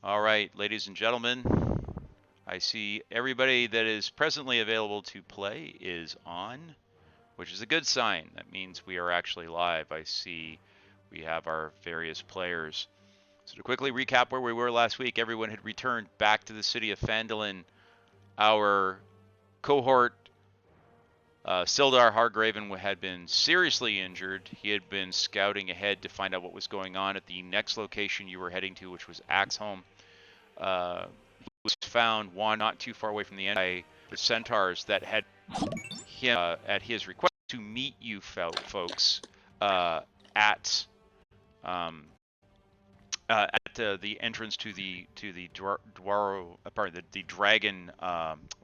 All right, ladies and gentlemen, I see everybody that is presently available to play is on, which is a good sign. That means we are actually live. I see we have our various players. So to quickly recap where we were last week, everyone had returned back to the city of Phandalin. Our cohort, Sildar Hargraven, had been seriously injured. He had been scouting ahead to find out what was going on at the next location you were heading to, which was Axholm. He was found not too far away from the end by the centaurs that had him at his request to meet you folks at the entrance to the dragon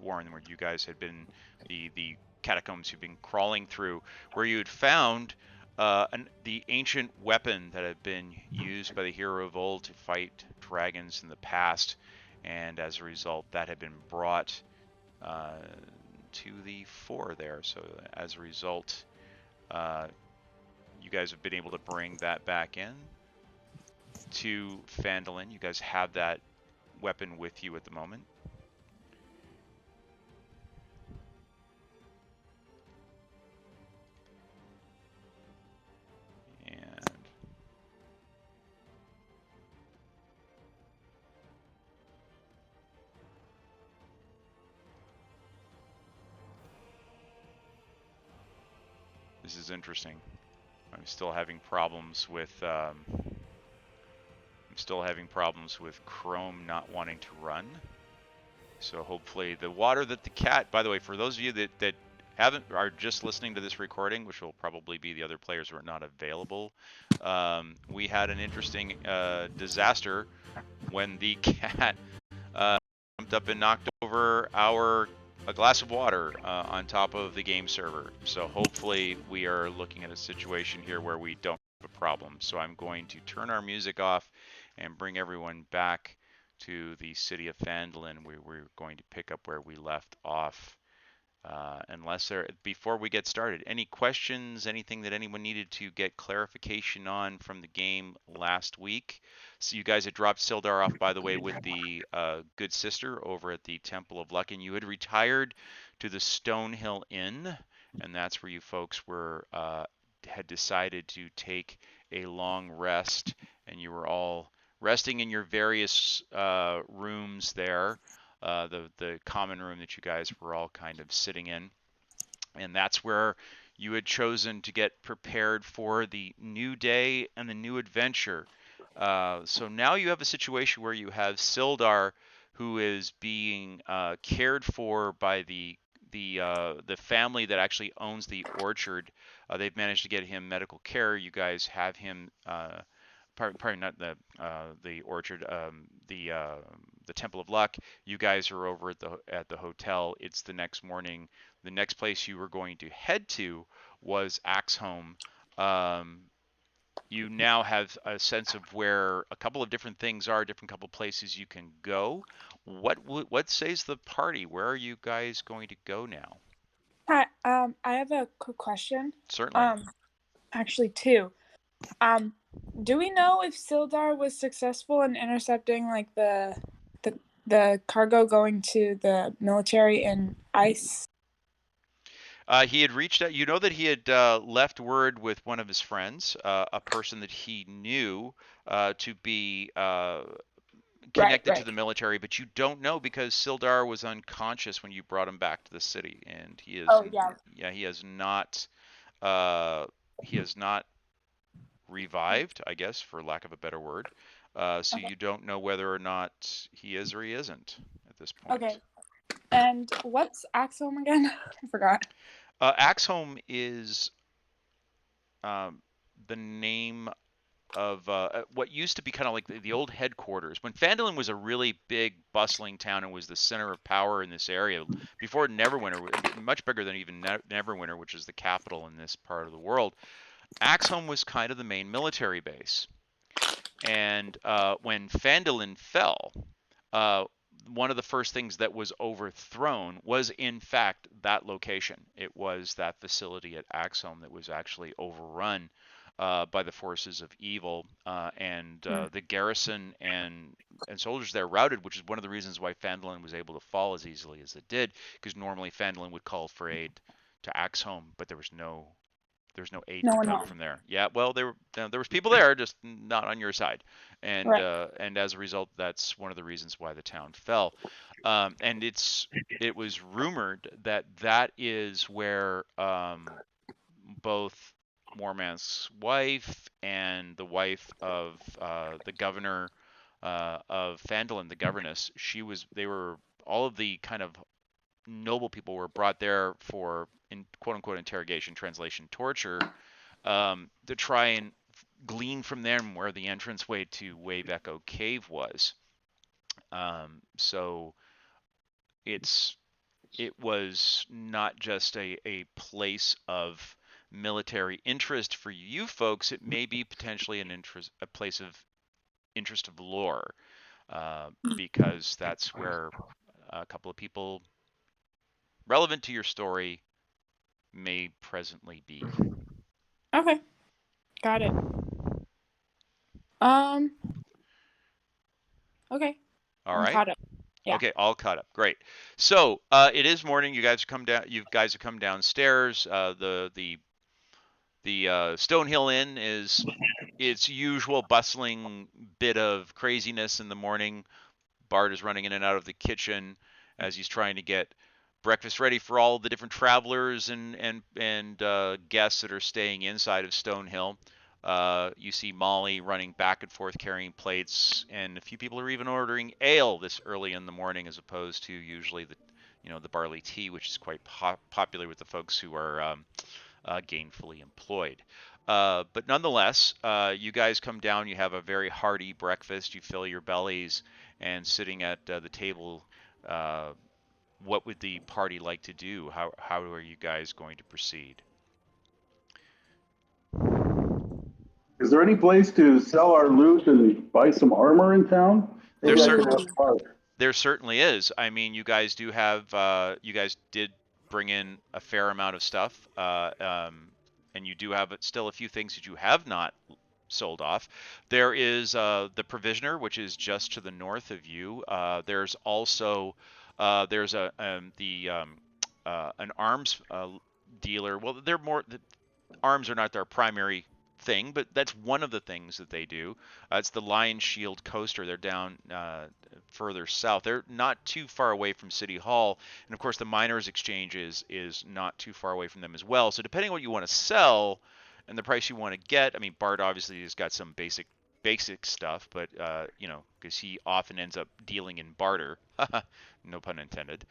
warren, where you guys had been, the catacombs you've been crawling through, where you had found the ancient weapon that had been used by the hero of old to fight dragons in the past, and as a result, that had been brought to the fore there. So as a result, you guys have been able to bring that back in to Phandalin. You guys have that weapon with you at the moment. And this is interesting. I'm still having problems with Chrome not wanting to run. So hopefully the water that the cat, by the way, for those of you that are just listening to this recording, which will probably be the other players who are not available, we had an interesting disaster when the cat jumped up and knocked over a glass of water on top of the game server. So hopefully we are looking at a situation here where we don't have a problem. So I'm going to turn our music off and bring everyone back to the city of Phandalin. We're going to pick up where we left off. Before we get started, any questions, anything that anyone needed to get clarification on from the game last week? So you guys had dropped Sildar off, by the way, with the good sister over at the Temple of Luck, and you had retired to the Stonehill Inn, and that's where you folks were had decided to take a long rest, and you were all resting in your various rooms there. The common room that you guys were all kind of sitting in, and that's where you had chosen to get prepared for the new day and the new adventure. So now you have a situation where you have Sildar, who is being cared for by the family that actually owns the orchard. They've managed to get him medical care. You guys have him. Probably not the orchard, the Temple of Luck. You guys are over at the hotel. It's the next morning. The next place you were going to head to was Axholm. You now have a sense of where a couple of different things are, different couple places you can go. What says the party? Where are you guys going to go now? Hi, I have a quick question. Certainly. Actually two. Do we know if Sildar was successful in intercepting like the cargo going to the military in Ice? He had reached out. You know that he had left word with one of his friends, a person that he knew to be connected to Right. the military, but you don't know because Sildar was unconscious when you brought him back to the city, and Oh yeah. he has not uh, revived, I guess, for lack of a better word. So Okay. you don't know whether or not he is or he isn't at this Okay. point. And what's Axholm again? I forgot. Axholm is um, the name of what used to be kind of like the old headquarters. When Phandalin was a really big, bustling town and was the center of power in this area, before Neverwinter, much bigger than even Neverwinter, which is the capital in this part of the world, Axholm was kind of the main military base. And when Phandalin fell, uh, one of the first things that was overthrown was, in fact, that location. It was that facility at Axholm that was actually overrun by the forces of evil, and the garrison and soldiers there routed, which is one of the reasons why Phandalin was able to fall as easily as it did, because normally Phandalin would call for aid to Axholm, but there's no aid No to one come else. from there. Yeah, well, there was people there, just not on your side, Right. and as a result, that's one of the reasons why the town fell. And it was rumored that that is where both Morman's wife and the wife of the governor of Phandalin, the governess, they were all of the kind of noble people were brought there for in quote unquote interrogation, translation, torture, to try and glean from them where the entranceway to Wave Echo Cave was. So it's it was not just a place of military interest for you folks. It may be potentially a place of interest of lore, because that's where a couple of people relevant to your story may presently be. Okay. Got it. Um. Okay. All I'm right. caught up. Yeah. Okay, all caught up. Great. So it is morning. You guys come down. You guys have come downstairs. The Stonehill Inn is its usual bustling bit of craziness in the morning. Bart is running in and out of the kitchen as he's trying to get breakfast ready for all the different travelers and guests that are staying inside of Stonehill. You see Molly running back and forth carrying plates, and a few people are even ordering ale this early in the morning, as opposed to usually the barley tea, which is quite popular with the folks who are gainfully employed. But nonetheless, you guys come down. You have a very hearty breakfast. You fill your bellies, and sitting at the table, uh, what would the party like to do? How are you guys going to proceed? Is there any place to sell our loot and buy some armor in town? There Maybe I could cer- have a part. there certainly is. I mean, you guys did bring in a fair amount of stuff, and you do have still a few things that you have not sold off. There is the Provisioner, which is just to the north of you. There's also there's an arms dealer. Well, they're more the arms are not their primary thing, but that's one of the things that they do. It's the Lion Shield Coaster. They're down further south. They're not too far away from City Hall, and of course the Miners Exchange is not too far away from them as well. So depending on what you want to sell and the price you want to get, I mean Bart obviously has got some basic stuff, but because he often ends up dealing in barter, no pun intended,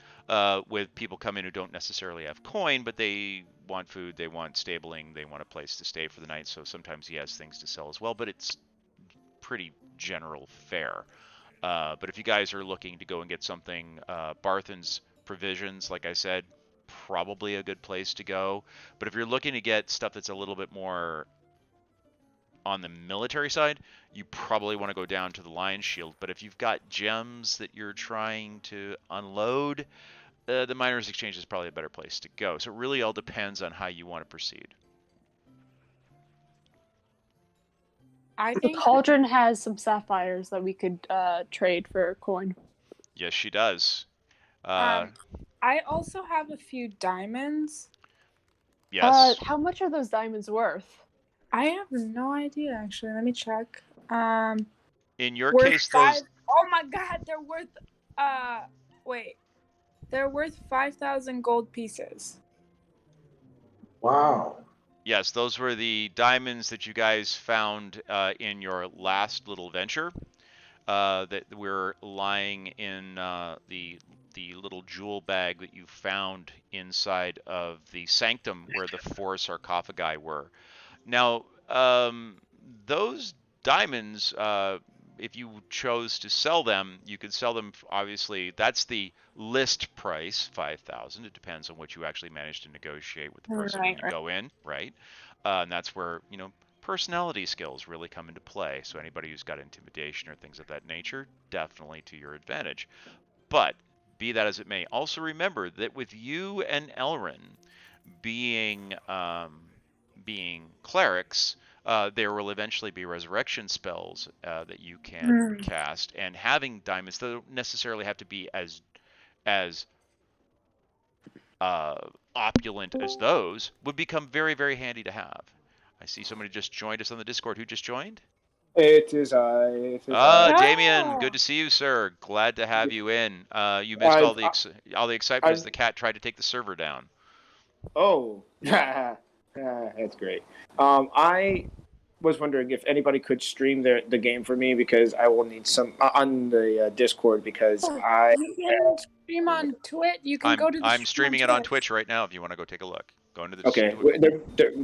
with people come in who don't necessarily have coin, but they want food, they want stabling, they want a place to stay for the night. So sometimes he has things to sell as well, but it's pretty general fare. But if you guys are looking to go and get something, Barthen's Provisions, like I said, probably a good place to go. But if you're looking to get stuff that's a little bit more on the military side, you probably want to go down to the Lion Shield. But if you've got gems that you're trying to unload, the Miners Exchange is probably a better place to go. So it really all depends on how you want to proceed. I The think cauldron has some sapphires that we could trade for a coin. Yes, she does. I also have a few diamonds. Yes. How much are those diamonds worth? I have no idea actually. Let me check. In your Worth case, five. those. Oh my God, they're worth. Wait, they're worth 5,000 gold pieces. Wow. Yes, those were the diamonds that you guys found in your last little venture. That were lying in the little jewel bag that you found inside of the sanctum where the four sarcophagi were. Now, those diamonds, if you chose to sell them, you could sell them. Obviously, that's the list price, 5,000. It depends on what you actually manage to negotiate with the person when Right, you right. go in, right? And that's where personality skills really come into play. So anybody who's got intimidation or things of that nature, definitely to your advantage. But be that as it may, also remember that with you and Elrin being clerics, there will eventually be resurrection spells that you can cast, and having diamonds, they don't necessarily have to be as opulent as those, would become very, very handy to have. I see somebody just joined us on the Discord. Who just joined? It is I. It is I. Damien, good to see you, sir. Glad to have you in. You missed all the excitement as the cat tried to take the server down. Oh, that's great. I was wondering if anybody could stream the game for me, because I will need some on the Discord, because You can stream on Twitch. You can go to the I'm streaming it on Twitch right now if you want to go take a look. Go into the Okay,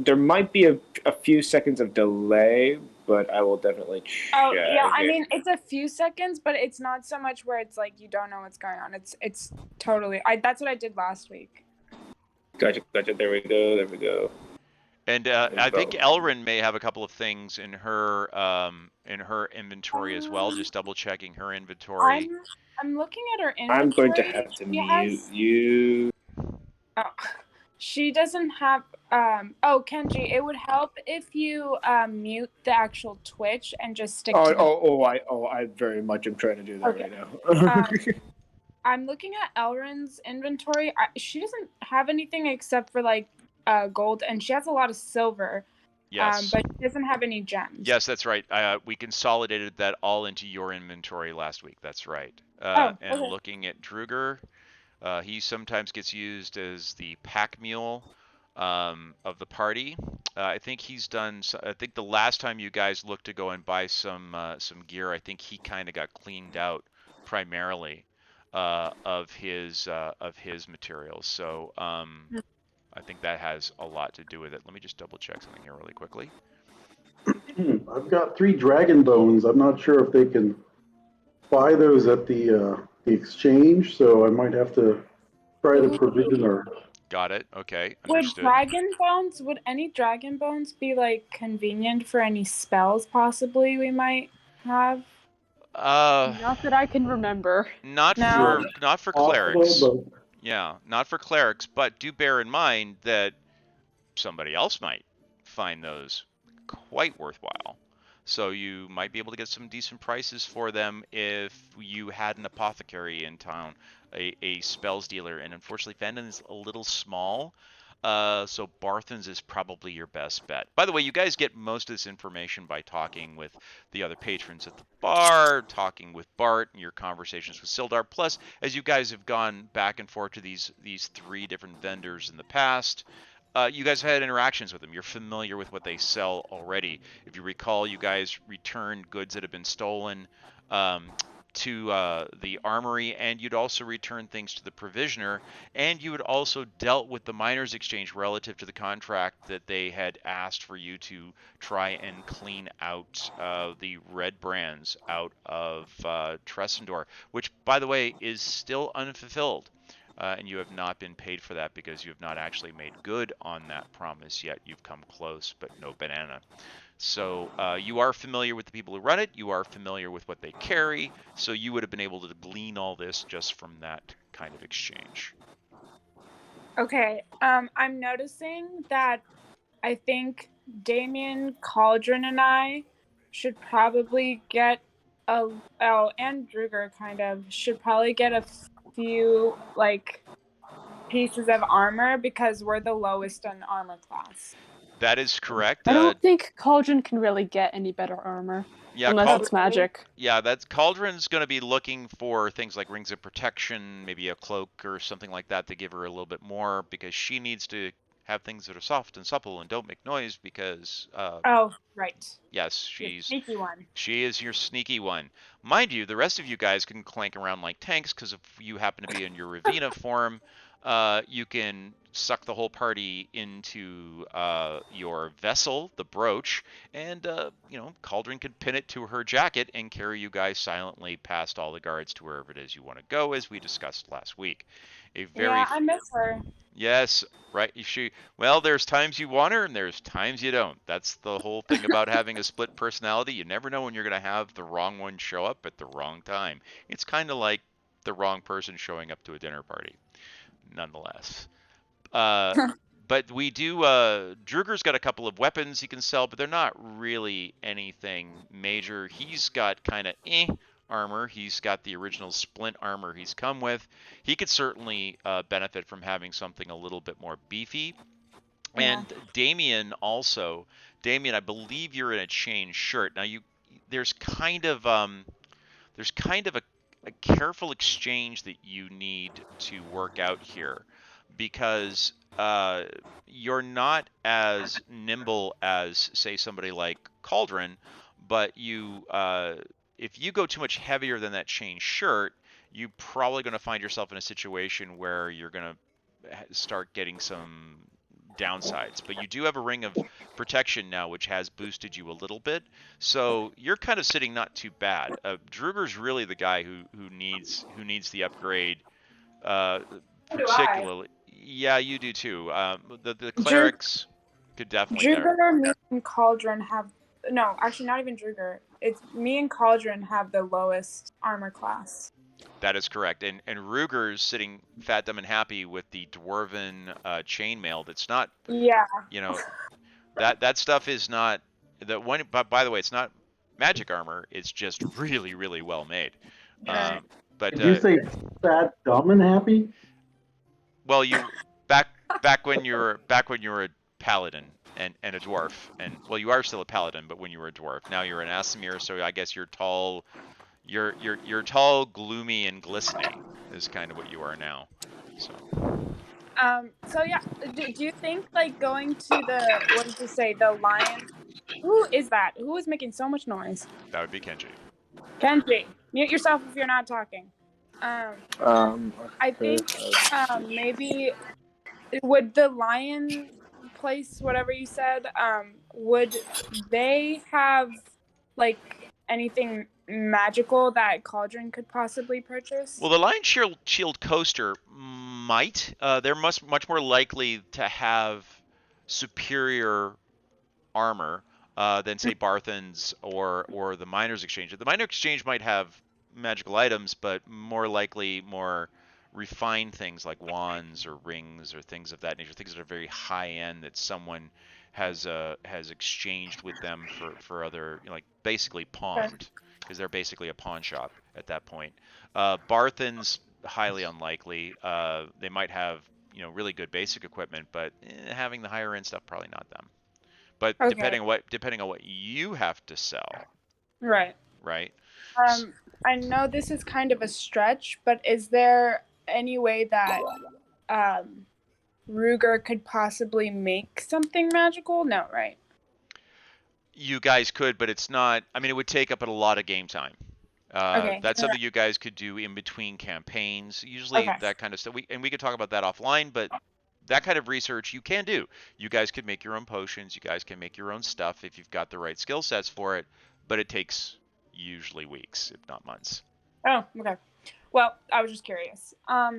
there might be a few seconds of delay, but I will definitely check. Oh yeah, I mean it's a few seconds, but it's not so much where it's like you don't know what's going on. It's totally. That's what I did last week. Gotcha. There we go. And I think Elrin may have a couple of things in her inventory as well. Just double checking her inventory. I'm looking at her inventory. I'm going to have to mute you. Oh, she doesn't have. Kenji, it would help if you mute the actual Twitch and just stick. I very much am trying to do that right now. I'm looking at Elrin's inventory. She doesn't have anything except for like gold, and she has a lot of silver. Yes. But she doesn't have any gems. Yes, that's right. We consolidated that all into your inventory last week. That's right. Looking at Druger, he sometimes gets used as the pack mule of the party. I think he's done. I think the last time you guys looked to go and buy some gear, I think he kind of got cleaned out primarily of his materials. So I think that has a lot to do with it. Let me just double check something here really quickly. I've got 3 dragon bones. I'm not sure if they can buy those at the exchange, so I might have to try the provisioner. Got it. Okay. Understood. Would any dragon bones be like convenient for any spells possibly we might have? Not that I can remember. Not for clerics. Yeah, not for clerics, but do bear in mind that somebody else might find those quite worthwhile. So you might be able to get some decent prices for them if you had an apothecary in town, a spells dealer. And unfortunately, Fandon is a little small, so Barthen's is probably your best bet. By the way, you guys get most of this information by talking with the other patrons at the bar, talking with Bart, and your conversations with Sildar. Plus, as you guys have gone back and forth to these 3 different vendors in the past, you guys have had interactions with them. You're familiar with what they sell already. If you recall, you guys returned goods that have been stolen to the armory, and you'd also return things to the provisioner, and you had also dealt with the miners' exchange relative to the contract that they had asked for you to try and clean out the red brands out of Tressendor, which, by the way, is still unfulfilled. And you have not been paid for that because you have not actually made good on that promise yet. You've come close, but no banana. So you are familiar with the people who run it. You are familiar with what they carry. So you would have been able to glean all this just from that kind of exchange. Okay. I'm noticing that I think Damien, Cauldron, and I should probably get and Druger kind of should probably get a few like pieces of armor because we're the lowest in armor class. That is correct. I don't think Cauldron can really get any better armor. Yeah, unless it's magic. Yeah, that's Cauldron's going to be looking for things like rings of protection, maybe a cloak or something like that to give her a little bit more, because she needs to have things that are soft and supple and don't make noise because right. Yes, she's sneaky one. She is your sneaky one. Mind you, the rest of you guys can clank around like tanks, because if you happen to be in your Ravina form, you can suck the whole party into your vessel, the brooch, and Cauldron can pin it to her jacket and carry you guys silently past all the guards to wherever it is you want to go, as we discussed last week. Yeah, I miss her. Yes, right. There's times you want her and there's times you don't. That's the whole thing about having a split personality. You never know when you're going to have the wrong one show up at the wrong time. It's kind of like the wrong person showing up to a dinner party, nonetheless. But But we do. Druger's got a couple of weapons he can sell, but they're not really anything major. He's got kind of armor. He's got the original splint armor he's come with. He could certainly benefit from having something a little bit more beefy. Yeah. And Damien also. Damien, I believe you're in a chain shirt. Now there's kind of a careful exchange that you need to work out here, because you're not as nimble as, say, somebody like Cauldron, but if you go too much heavier than that chain shirt, you're probably going to find yourself in a situation where you're going to start getting some downsides. But you do have a ring of protection now, which has boosted you a little bit, so you're kind of sitting not too bad. Druger's really the guy who needs the upgrade, particularly. Yeah, you do too. The clerics could definitely there. Druger, me, and Cauldron have no, actually not even Druger. It's me and Cauldron have the lowest armor class. That is correct, and Ruger's sitting fat, dumb, and happy with the dwarven chainmail. That's not, Yeah. That stuff is not the one. But by the way, it's not magic armor. It's just really, really well made. Right. But Did you say fat, dumb, and happy? well, you back when you were a paladin and a dwarf, and well, you are still a paladin, but when you were a dwarf, now you're an Asimir, so I guess you're tall. You're tall, gloomy, and glistening is kind of what you are now. So yeah, do you think like going to the lion? Who is that? Who is making so much noise? That would be Kenji. Kenji, mute yourself if you're not talking. I think maybe would the lion place, whatever you said, would they have like anything magical that Cauldron could possibly purchase? Well, the Lion Shield coaster might. They're much more likely to have superior armor than, say, Barthen's or the Miners Exchange. The Miner Exchange might have magical items, but more likely more refined things like wands or rings or things of that nature, things that are very high end that someone has exchanged with them for other, like basically pawned, because they're basically a pawn shop at that point. Barthen's highly unlikely. They might have really good basic equipment, but having the higher end stuff, probably not them. But depending on what you have to sell. Right. I know this is kind of a stretch, but is there any way that Ruger could possibly make something magical? No, right? You guys could, but it's not. I mean, it would take up a lot of game time. That's something you guys could do in between campaigns. Usually that kind of stuff. We could talk about that offline, but that kind of research you can do. You guys could make your own potions. You guys can make your own stuff if you've got the right skill sets for it, but it takes usually weeks, if not months. Oh, okay. Well, I was just curious. I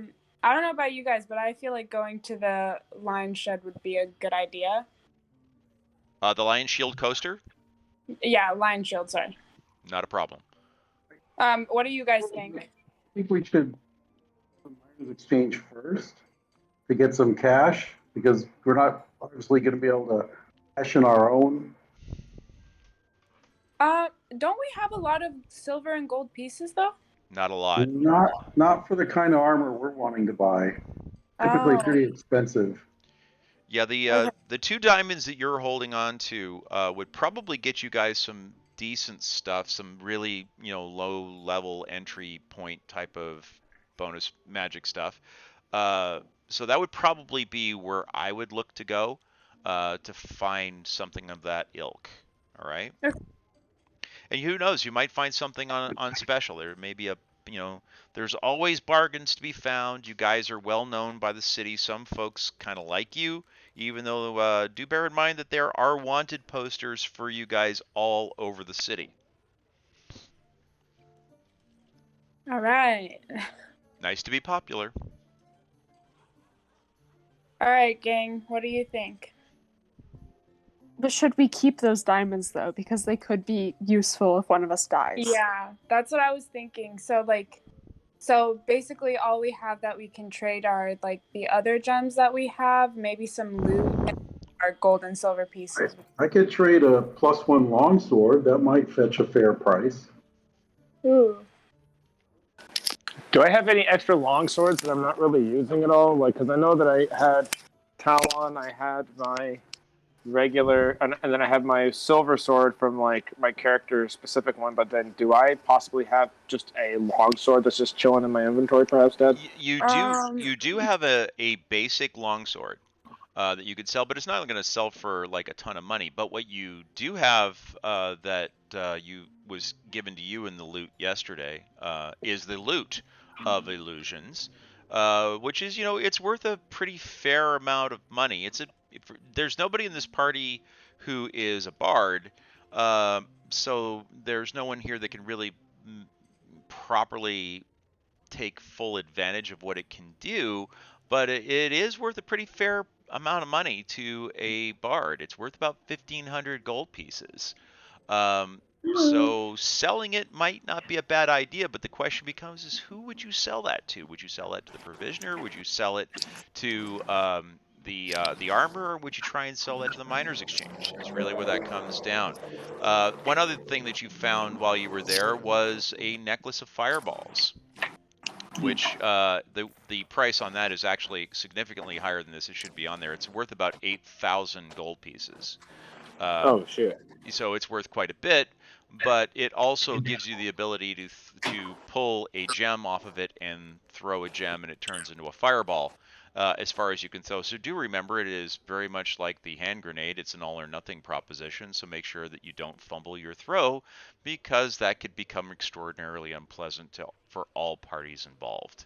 don't know about you guys, but I feel like going to the Lion Shed would be a good idea. The Lion Shield coaster? Yeah, Lion Shield, sorry. Not a problem. What do you guys think? I think we should Miners Exchange first to get some cash, because we're not obviously going to be able to cash in our own. Don't we have a lot of silver and gold pieces though? Not a lot. Not for the kind of armor we're wanting to buy. Typically pretty expensive. Yeah, the 2 diamonds that you're holding on to would probably get you guys some decent stuff, some really low level entry point type of bonus magic stuff. So that would probably be where I would look to go to find something of that ilk. All right. Okay. And who knows? You might find something on special. There may be there's always bargains to be found. You guys are well known by the city. Some folks kind of like you, even though do bear in mind that there are wanted posters for you guys all over the city. All right. Nice to be popular. All right, gang. What do you think? But should we keep those diamonds, though? Because they could be useful if one of us dies. Yeah, that's what I was thinking. So, So basically, all we have that we can trade are like the other gems that we have, maybe some loot, and our gold and silver pieces. I could trade a +1 longsword. That might fetch a fair price. Ooh. Do I have any extra long swords that I'm not really using at all? Like, because I know that I had Talon, I had my regular, and then I have my silver sword from like my character specific one. But then, do I possibly have just a long sword that's just chilling in my inventory, perhaps, Dad? You do have a basic longsword that you could sell, but it's not going to sell for like a ton of money. But what you do have that you was given to you in the loot yesterday is the loot of illusions, which is it's worth a pretty fair amount of money. There's nobody in this party who is a bard, so there's no one here that can really properly take full advantage of what it can do, but it is worth a pretty fair amount of money to a bard. It's worth about 1,500 gold pieces. So selling it might not be a bad idea, but the question becomes is who would you sell that to? Would you sell that to the provisioner? Would you sell it to the armor, or would you try and sell that to the miners exchange? Is really where that comes down. One other thing that you found while you were there was a necklace of fireballs, which the price on that is actually significantly higher than this. It should be on there. It's worth about 8,000 gold pieces. Oh shit! So it's worth quite a bit, but it also gives you the ability to pull a gem off of it and throw a gem, and it turns into a fireball. As far as you can throw. So do remember, it is very much like the hand grenade. It's an all or nothing proposition, so make sure that you don't fumble your throw, because that could become extraordinarily unpleasant for all parties involved.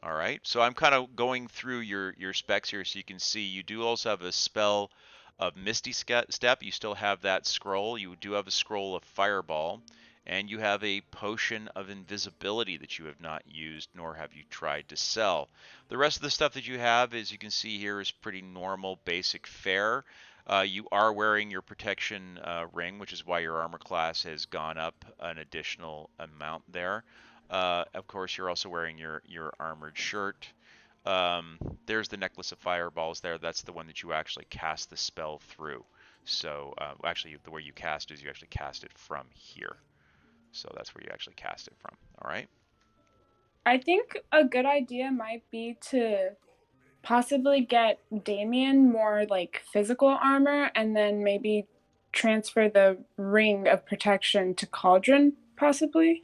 All right, so I'm kind of going through your specs here so you can see you do also have a spell of Misty Step. You still have that scroll. You do have a scroll of Fireball. And you have a potion of invisibility that you have not used, nor have you tried to sell. The rest of the stuff that you have, as you can see here, is pretty normal, basic fare. You are wearing your protection ring, which is why your armor class has gone up an additional amount there. Of course, you're also wearing your armored shirt. There's the necklace of fireballs there. That's the one that you actually cast the spell through. So actually, the way you cast is you actually cast it from here. So that's where you actually cast it from. All right. I think a good idea might be to possibly get Damien more like physical armor, and then maybe transfer the ring of protection to Cauldron, possibly.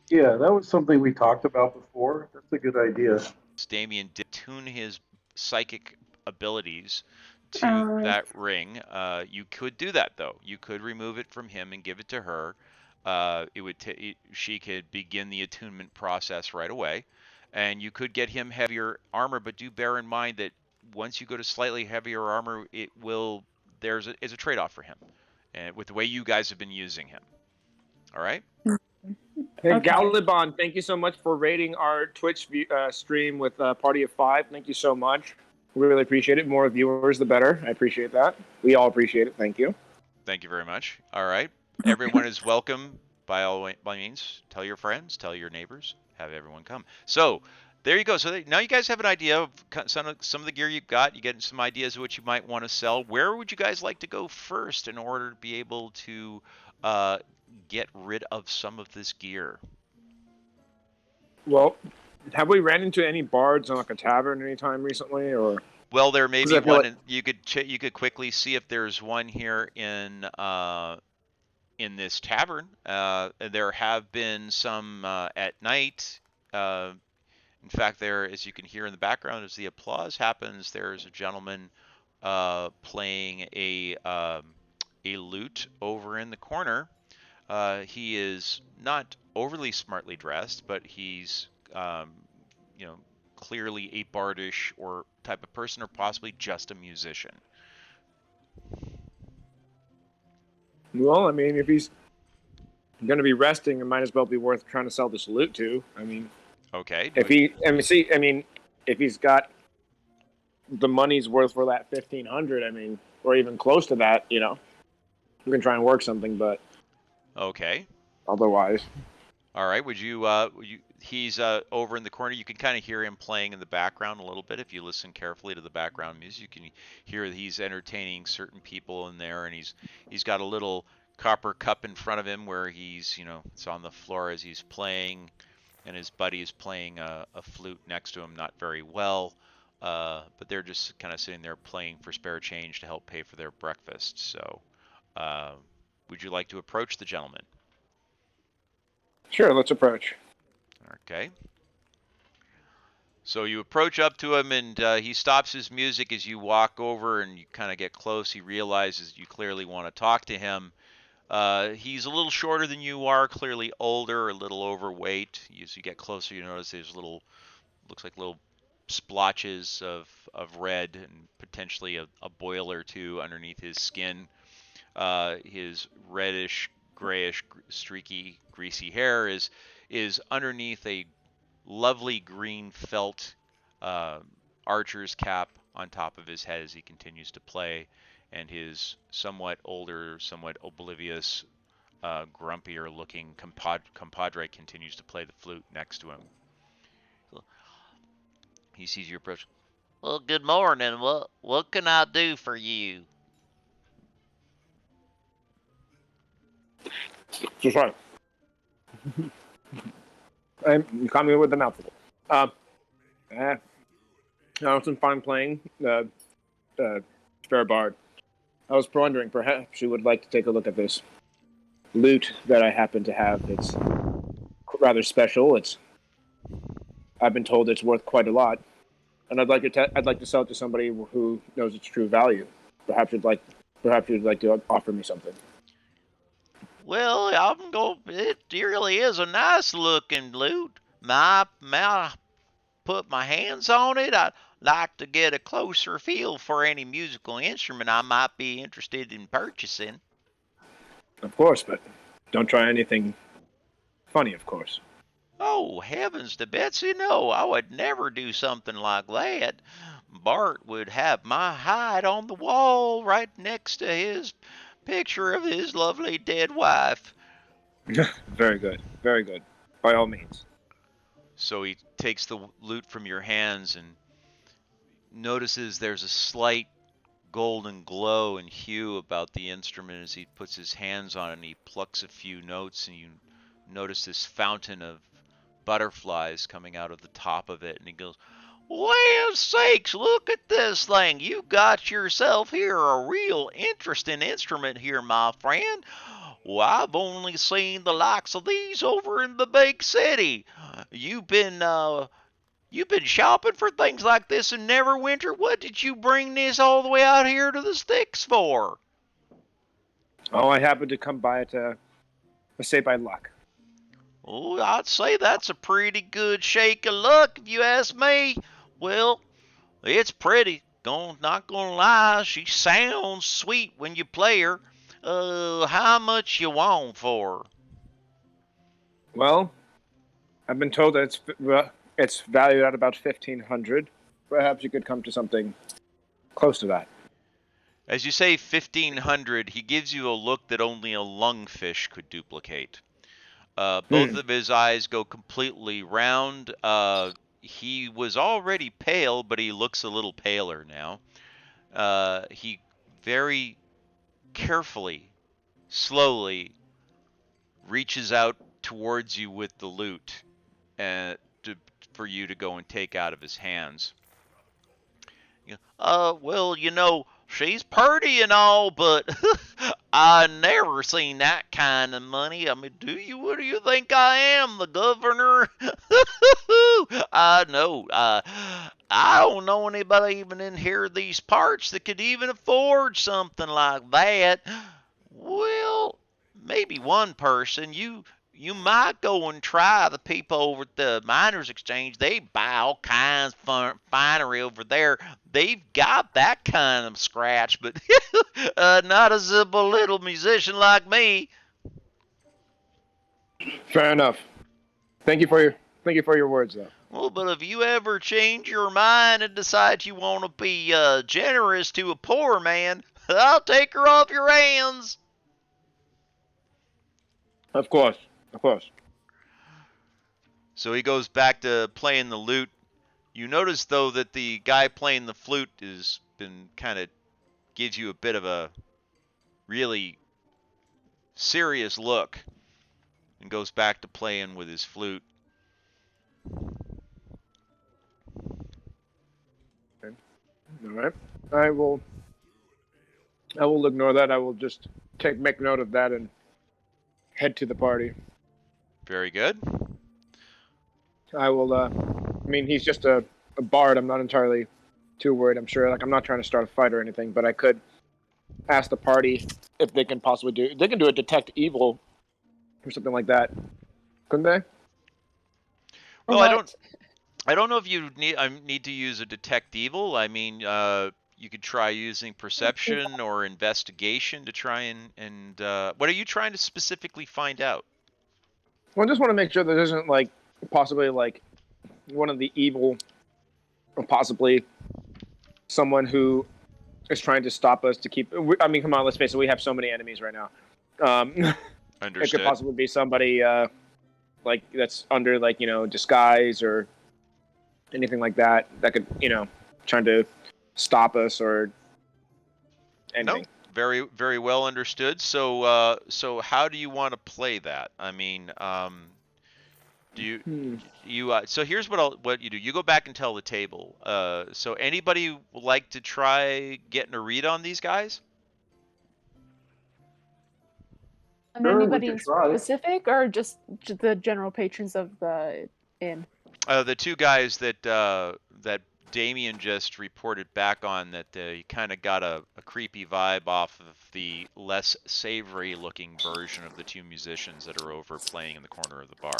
Yeah, that was something we talked about before. That's a good idea. Damien did tune his psychic abilities to that ring. You could do that though. You could remove it from him and give it to her. She could begin the attunement process right away, and you could get him heavier armor. But do bear in mind that once you go to slightly heavier armor, is a trade-off for him, and with the way you guys have been using him. All right. Hey, Okay. Galiban, thank you so much for rating our Twitch stream with Party of 5. Thank you so much. We really appreciate it. More viewers, the better. I appreciate that. We all appreciate it. Thank you. Thank you very much. All right. Everyone is welcome by all means. Tell your friends, tell your neighbors, have everyone come. So there you go. So now you guys have an idea of some of the gear you've got. You get some ideas of what you might want to sell. Where would you guys like to go first in order to be able to get rid of some of this gear? Well, have we ran into any bards in like a tavern anytime recently, or? Well, there may be one. Like... You could quickly see if there's one here in this tavern. There have been some at night. In fact, there, as you can hear in the background, as the applause happens, there's a gentleman playing a lute over in the corner. He is not overly smartly dressed, but he's clearly a bardish or type of person, or possibly just a musician. Well, I mean, if he's going to be resting, it might as well be worth trying to sell this loot to. I mean, okay. If he's got the money's worth for that 1,500, I mean, or even close to that, we can try and work something, but okay. Otherwise, all right. Would you He's over in the corner. You can kind of hear him playing in the background a little bit. If you listen carefully to the background music, you can hear that he's entertaining certain people in there, and he's got a little copper cup in front of him where he's, it's on the floor as he's playing, and his buddy is playing a flute next to him, not very well, but they're just kind of sitting there playing for spare change to help pay for their breakfast. So, would you like to approach the gentleman? Sure, let's approach. Okay. So you approach up to him, and he stops his music as you walk over, and you kind of get close. He realizes you clearly want to talk to him. He's a little shorter than you are, clearly older, a little overweight. As you get closer, you notice there's looks like little splotches of red and potentially a boil or two underneath his skin. His reddish, grayish, streaky, greasy hair is underneath a lovely green felt archer's cap on top of his head as he continues to play, and his somewhat older, somewhat oblivious, grumpier looking compadre continues to play the flute next to him. He sees you approach. Well, good morning. What can I do for you? Just right. You caught me with the mouthful. I was fine playing Spare Bard. I was wondering, perhaps you would like to take a look at this loot that I happen to have. It's rather special. I've been told it's worth quite a lot, and I'd like to sell it to somebody who knows its true value. Perhaps you'd like to offer me something. Well, it really is a nice looking loot. May I put my hands on it? I'd like to get a closer feel for any musical instrument I might be interested in purchasing. Of course, but don't try anything funny, of course. Oh, heavens to Betsy, no, I would never do something like that. Bart would have my hide on the wall right next to his picture of his lovely dead wife. Very good, very good. By all means. So he takes the lute from your hands and notices there's a slight golden glow and hue about the instrument as he puts his hands on it, and he plucks a few notes, and you notice this fountain of butterflies coming out of the top of it, and he goes, Well, sakes, look at this thing. You got yourself here a real interesting instrument here, my friend. Well, I've only seen the likes of these over in the big city. You've been shopping for things like this in Neverwinter. What did you bring this all the way out here to the sticks for? Oh, I happened to come by it, let's say by luck. Oh, I'd say that's a pretty good shake of luck, if you ask me. Well, it's pretty. Not gonna lie, she sounds sweet when you play her. How much you want for her? Well, I've been told that it's valued at about 1,500. Perhaps you could come to something close to that. as you say 1,500, he gives you a look that only a lungfish could duplicate. Both of his eyes go completely round. He was already pale, but he looks a little paler now. He very carefully, slowly reaches out towards you with the lute for you to go and take out of his hands. Well, she's purty and all, but I never seen that kind of money. I mean, what do you think I am, the governor? I know. I don't know anybody even in here these parts that could even afford something like that. Well, maybe one person. You might go and try the people over at the Miners Exchange. They buy all kinds of finery over there. They've got that kind of scratch, but not a simple little musician like me. Fair enough. Thank you for your words, though. Well, but if you ever change your mind and decide you want to be generous to a poor man, I'll take her off your hands. Of course. So he goes back to playing the lute. You notice though that the guy playing the flute has been kind of gives you a bit of a really serious look and goes back to playing with his flute. All right. I will ignore that. I will just make note of that and head to the party. Very good. I will. I mean, he's just a bard. I'm not entirely too worried. I'm sure. Like, I'm not trying to start a fight or anything, but I could ask the party if they can possibly do. They can do a detect evil or something like that, couldn't they? Well, I don't know if you need to use a detect evil. I mean, you could try using perception or investigation to try and what are you trying to specifically find out? Well, I just want to make sure there isn't like possibly like one of the evil, or possibly someone who is trying to stop us to keep. I mean, come on, let's face it. We have so many enemies right now. Understood. It could possibly be somebody like that's under like disguise or anything like that that could trying to stop us or anything. No, very very well understood. So so how do you want to play that? I mean, do you so here's what you do. You go back and tell the table. So anybody would like to try getting a read on these guys? And Sure, we anybody could in try. specific, or just the general patrons of the inn? The two guys that that Damien just reported back on that you kind of got a creepy vibe off of the less savory looking version of the two musicians that are over playing in the corner of the bar.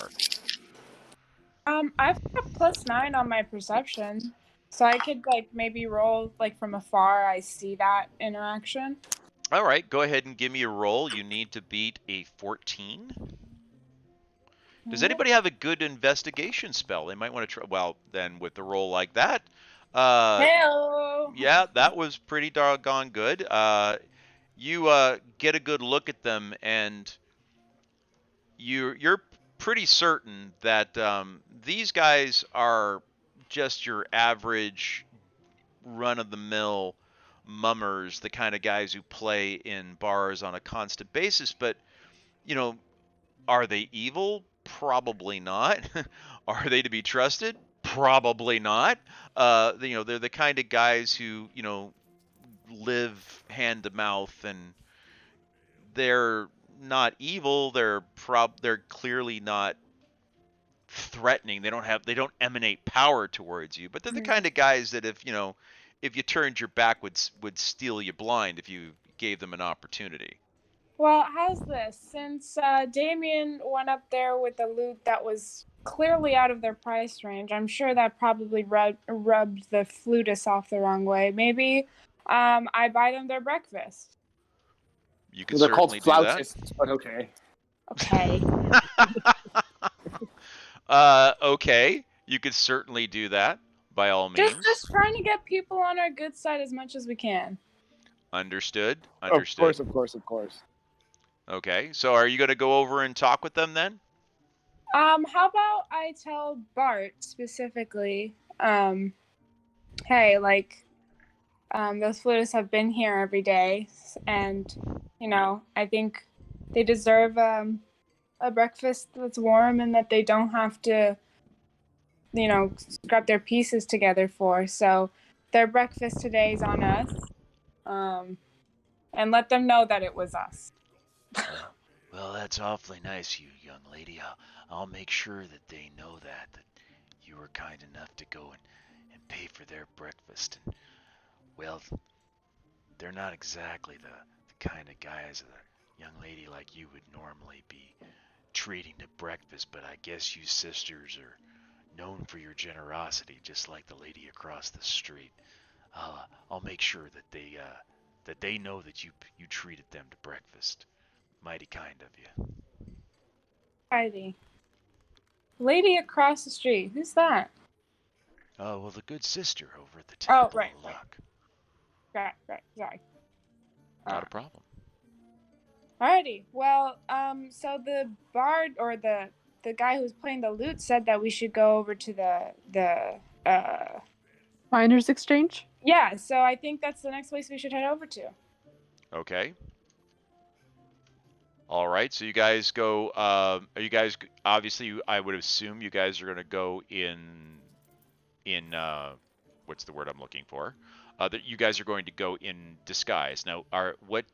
I've got +9 on my perception, so I could like maybe roll like from afar. I see that interaction. All right, go ahead and give me a roll. You need to beat a 14. Does anybody have a good investigation spell? They might want to try. Well, then with the roll like that, Hello. yeah, that was pretty doggone good. You get a good look at them, and you're pretty certain that these guys are just your average run-of-the-mill mummers, the kind of guys who play in bars on a constant basis. But are they evil? Probably not. Are they to be trusted? Probably not. They're the kind of guys who live hand to mouth, and they're not evil. They're clearly not threatening. They don't emanate power towards you. But they're the kind of guys that if you turned your back would steal you blind if you gave them an opportunity. Well, how's this? Since Damien went up there with a loot that was clearly out of their price range, I'm sure that probably rubbed the flutists off the wrong way. Maybe I buy them their breakfast. You could They're called certainly do that. flautists, but okay. Okay. Okay, you could certainly do that by all means. Just trying to get people on our good side as much as we can. Understood. Of course. Okay, so are you going to go over and talk with them then? How about I tell Bart specifically, hey, like, those flutists have been here every day, and, I think they deserve a breakfast that's warm and that they don't have to, scrap their pieces together for. So their breakfast today is on us, and let them know that it was us. Well, that's awfully nice, you young lady. I'll make sure that they know that you were kind enough to go and pay for their breakfast. And, well, they're not exactly the kind of guys a young lady like you would normally be treating to breakfast, but I guess you sisters are known for your generosity, just like the lady across the street. I'll make sure that they know that you treated them to breakfast. Mighty kind of you. Heidi. Lady across the street. Who's that? Oh, well, the good sister over at the Temple right, of Luck. Right. Sorry. Not a problem. Alrighty. Well, so the bard or the guy who's playing the lute said that we should go over to the Miners Exchange? yeah, so I think that's the next place we should head over to. Okay. All right. So you guys go. Are you guys obviously? I would assume you guys are going to go in. What's the word I'm looking for? That you guys are going to go in disguise. Now, what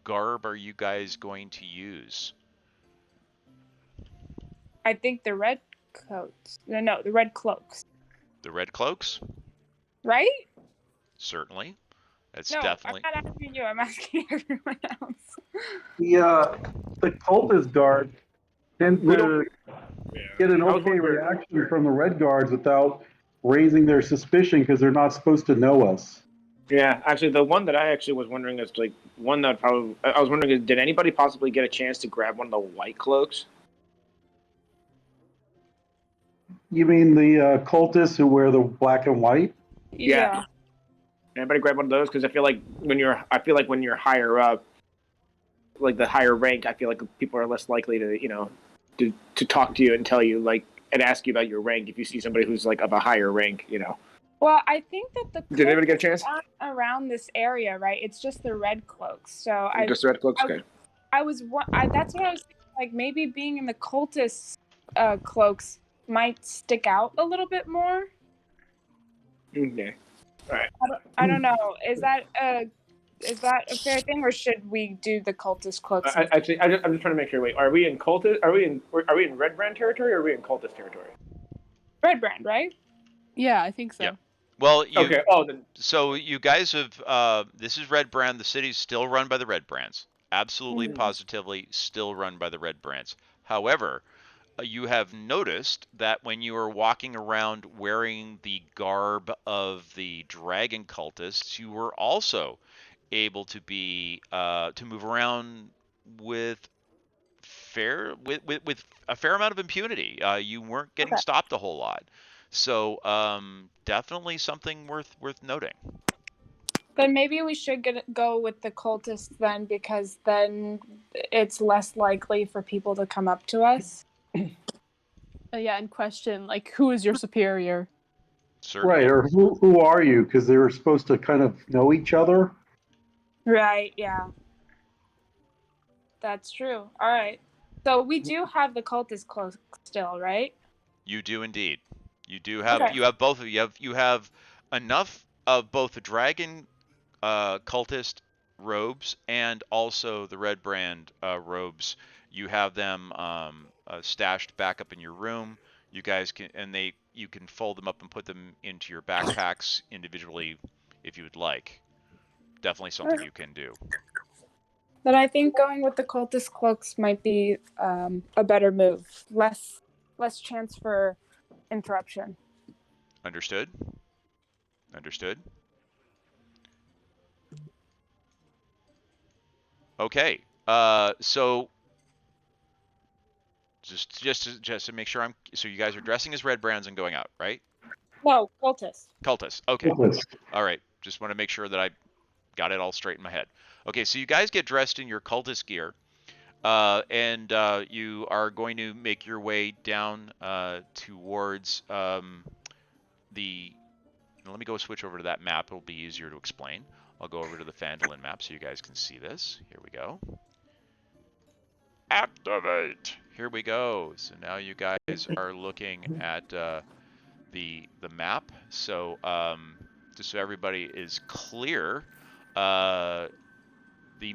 garb are you guys going to use? I think the red coats. No, the red cloaks. The red cloaks? Right? Certainly. That's No, definitely. I'm not asking you. I'm asking everyone else. The cultist guard tend to get an I was okay wondering- reaction from the red guards without raising their suspicion because they're not supposed to know us. Yeah, actually, the one that I actually was wondering is like one that probably I was wondering is did anybody possibly get a chance to grab one of the white cloaks? You mean the cultists who wear the black and white? Yeah. Anybody grab one of those? Because I feel like when you're higher up, like the higher rank, I feel like people are less likely to to talk to you and tell you like and ask you about your rank if you see somebody who's like of a higher rank, Well, I think that the Did anybody get a cloaks chance? aren't around this area, right? It's just the red cloaks. So Just the red cloaks. Okay. that's what I was thinking, like maybe being in the cultists cloaks might stick out a little bit more. Okay. I don't know. Is that a fair thing, or should we do the cultist cloaks? I'm just trying to make sure. Wait, are we in cultist? Are we in Red Brand territory, or are we in cultist territory? Red brand, right? Yeah, I think so. Yeah. Well, Okay. Oh, then so you guys have. This is Red Brand. The city's still run by the Red Brands. Absolutely, positively, still run by the Red Brands. However, you have noticed that when you are walking around wearing the garb of the dragon cultists, you were also able to be to move around with with a fair amount of impunity. You weren't getting stopped a whole lot, so definitely something worth noting. Then maybe we should go with the cultists then, because then it's less likely for people to come up to us. Yeah, and question, like, who is your superior? Certainly. Right, or who are you? Because they were supposed to kind of know each other. Right, yeah. That's true. All right. So we do have the cultist cloak still, right? You do indeed. You do have Okay. you have both of you have enough of both the dragon cultist robes and also the red brand robes. You have them stashed back up in your room. You guys can you can fold them up and put them into your backpacks individually if you would like. Definitely something you can do. Then I think going with the cultist cloaks might be a better move. Less chance for interruption. Understood? Understood? Okay. So just to make sure so you guys are dressing as red brands and going out, right? No, cultist. Cultists. Okay. Cultists. All right. Just want to make sure that I got it all straight in my head. Okay, so you guys get dressed in your cultist gear, and you are going to make your way down towards the. Let me go switch over to that map. It'll be easier to explain. I'll go over to the Phandalin map so you guys can see this. Here we go. Activate. Here we go. So now you guys are looking at the map. So just so everybody is clear, the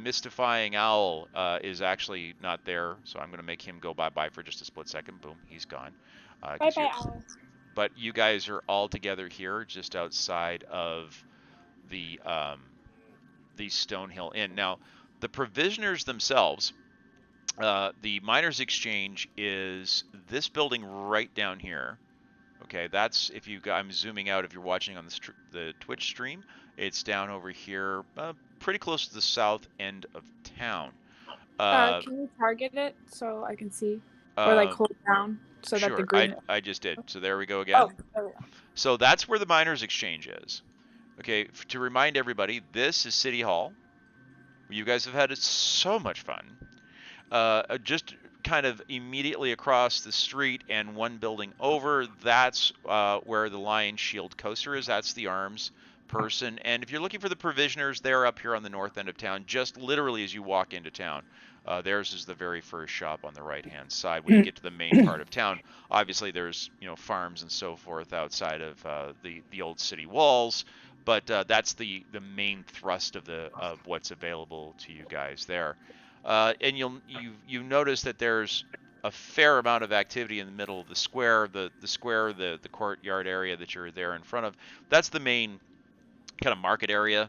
mystifying owl is actually not there. So I'm going to make him go bye-bye for just a split second. Boom, he's gone. Bye-bye, owl. But you guys are all together here, just outside of the Stonehill Inn. Now, the provisioners themselves, the Miners Exchange is this building right down here. Okay, that's if you. I'm zooming out. If you're watching on the Twitch stream, it's down over here, pretty close to the south end of town. Can you target it so I can see, or like hold down so sure, that the green? I just did. So there we go again. Oh, there we go. So that's where the Miners Exchange is. Okay, to remind everybody, this is City Hall. You guys have had so much fun. Just kind of immediately across the street and one building over, that's where the Lion Shield coaster is. That's the arms person. And if you're looking for the provisioners, they're up here on the north end of town, just literally as you walk into town. Theirs is the very first shop on the right-hand side when you get to the main part of town. Obviously, there's farms and so forth outside of the old city walls, but that's the main thrust of what's available to you guys there. And you notice that there's a fair amount of activity in the middle of the square, the courtyard area that you're there in front of. That's the main kind of market area.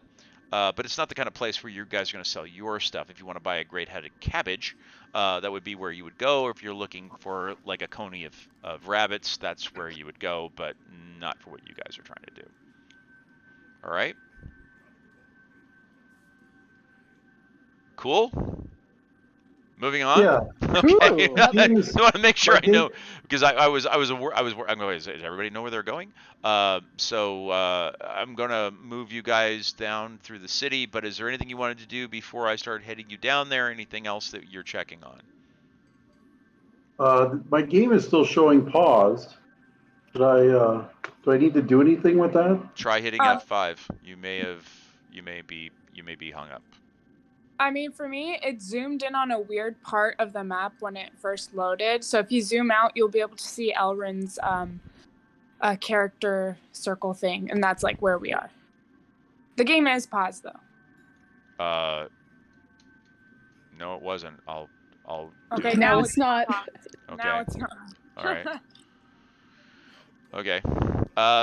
But it's not the kind of place where you guys are going to sell your stuff. If you want to buy a great head of cabbage, that would be where you would go. Or if you're looking for like a coney of rabbits, that's where you would go, but not for what you guys are trying to do. All right? Cool? Moving on. Yeah. Okay. Cool. I Game is- want to make sure my I know game- because I'm going. Does everybody know where they're going? So I'm gonna move you guys down through the city. But is there anything you wanted to do before I start heading you down there? Anything else that you're checking on? My game is still showing paused. Should I? Do I need to do anything with that? Try hitting F5. You may be hung up. I mean, for me, it zoomed in on a weird part of the map when it first loaded. So if you zoom out, you'll be able to see Elrin's character circle thing, and that's like where we are. The game is paused though. No, it wasn't. I'll. Okay, do now No, it's not. paused. Okay. Now it's not. All right. Okay.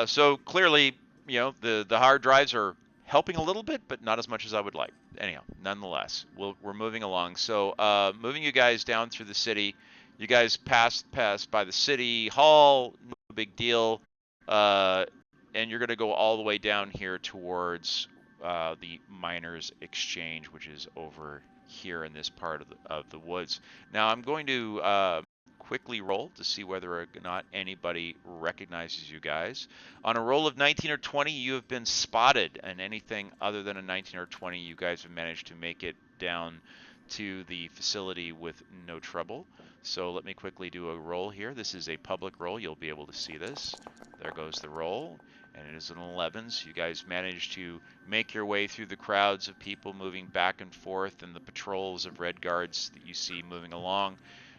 So clearly, the hard drives are helping a little bit, but not as much as I would like. Anyhow, nonetheless, we're moving along. So moving you guys down through the city. You guys pass by the city hall. No big deal. And you're going to go all the way down here towards the Miners Exchange, which is over here in this part of the woods. Now I'm going to quickly roll to see whether or not anybody recognizes you guys. On a roll of 19 or 20, you have been spotted, and anything other than a 19 or 20, you guys have managed to make it down to the facility with no trouble. So let me quickly do a roll here. This is a public roll. You'll be able to see this. There goes the roll, and it is an 11. So you guys managed to make your way through the crowds of people moving back and forth and the patrols of red guards that you see moving along.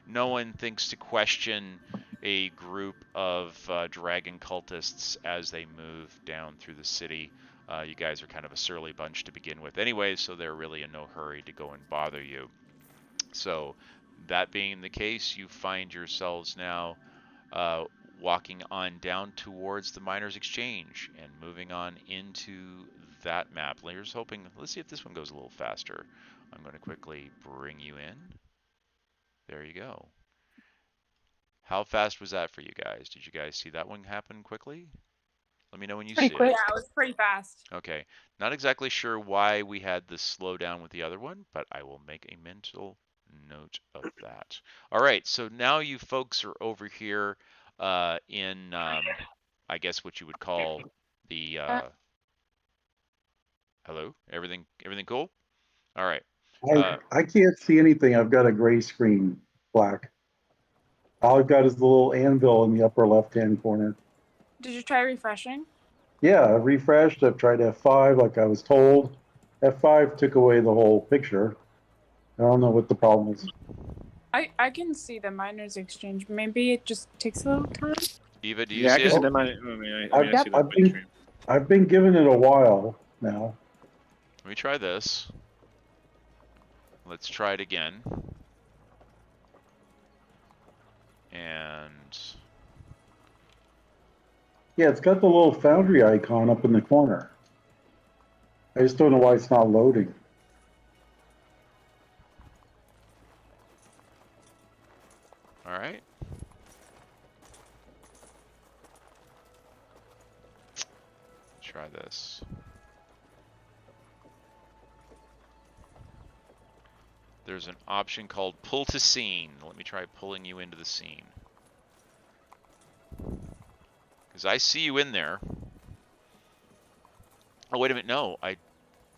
No one thinks to question a group of dragon cultists as they move down through the city. You guys are kind of a surly bunch to begin with anyway, so they're really in no hurry to go and bother you. So that being the case, you find yourselves now walking on down towards the Miners Exchange and moving on into that map. Let's see if this one goes a little faster. I'm going to quickly bring you in. There you go. How fast was that for you guys? Did you guys see that one happen quickly? Let me know when you see Yeah, it. it was pretty fast. Okay. Not exactly sure why we had this slowdown with the other one, but I will make a mental note of that. All right. So now you folks are over here in, I guess what you would call the, hello? Everything cool? All right. I can't see anything. I've got a gray screen, black. All I've got is the little anvil in the upper left-hand corner. Did you try refreshing? Yeah, I've refreshed. I've tried F5 like I was told. F5 took away the whole picture. I don't know what the problem is. I can see the Miners Exchange. Maybe it just takes a little time. Eva, do you Yeah, I see can it? see them. I see I've that. I've been given it a while now. Let me try this. Let's try it again. And Yeah, it's got the little foundry icon up in the corner. I just don't know why it's not loading. all right. Try this. There's an option called pull to scene. Let me try pulling you into the scene. Because I see you in there. Oh, wait a minute. No,